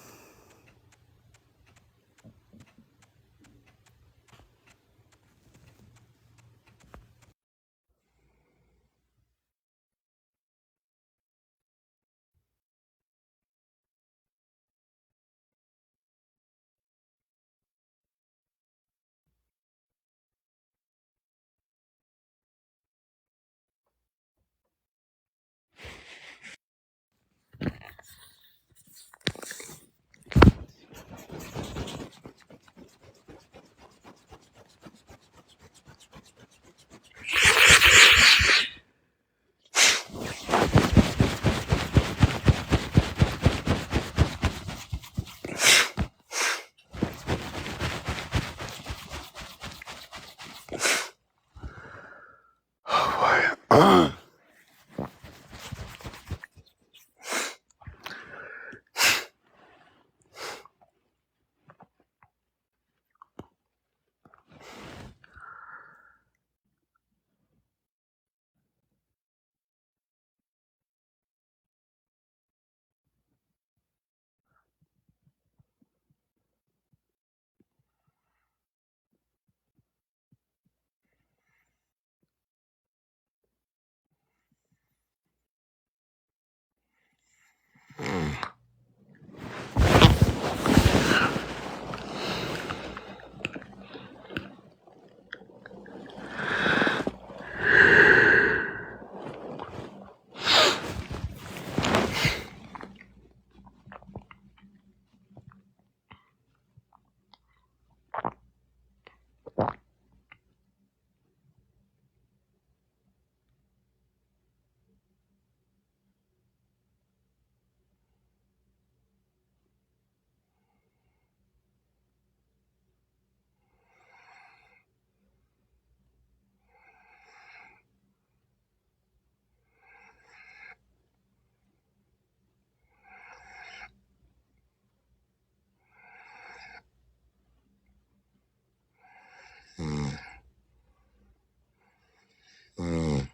Mm.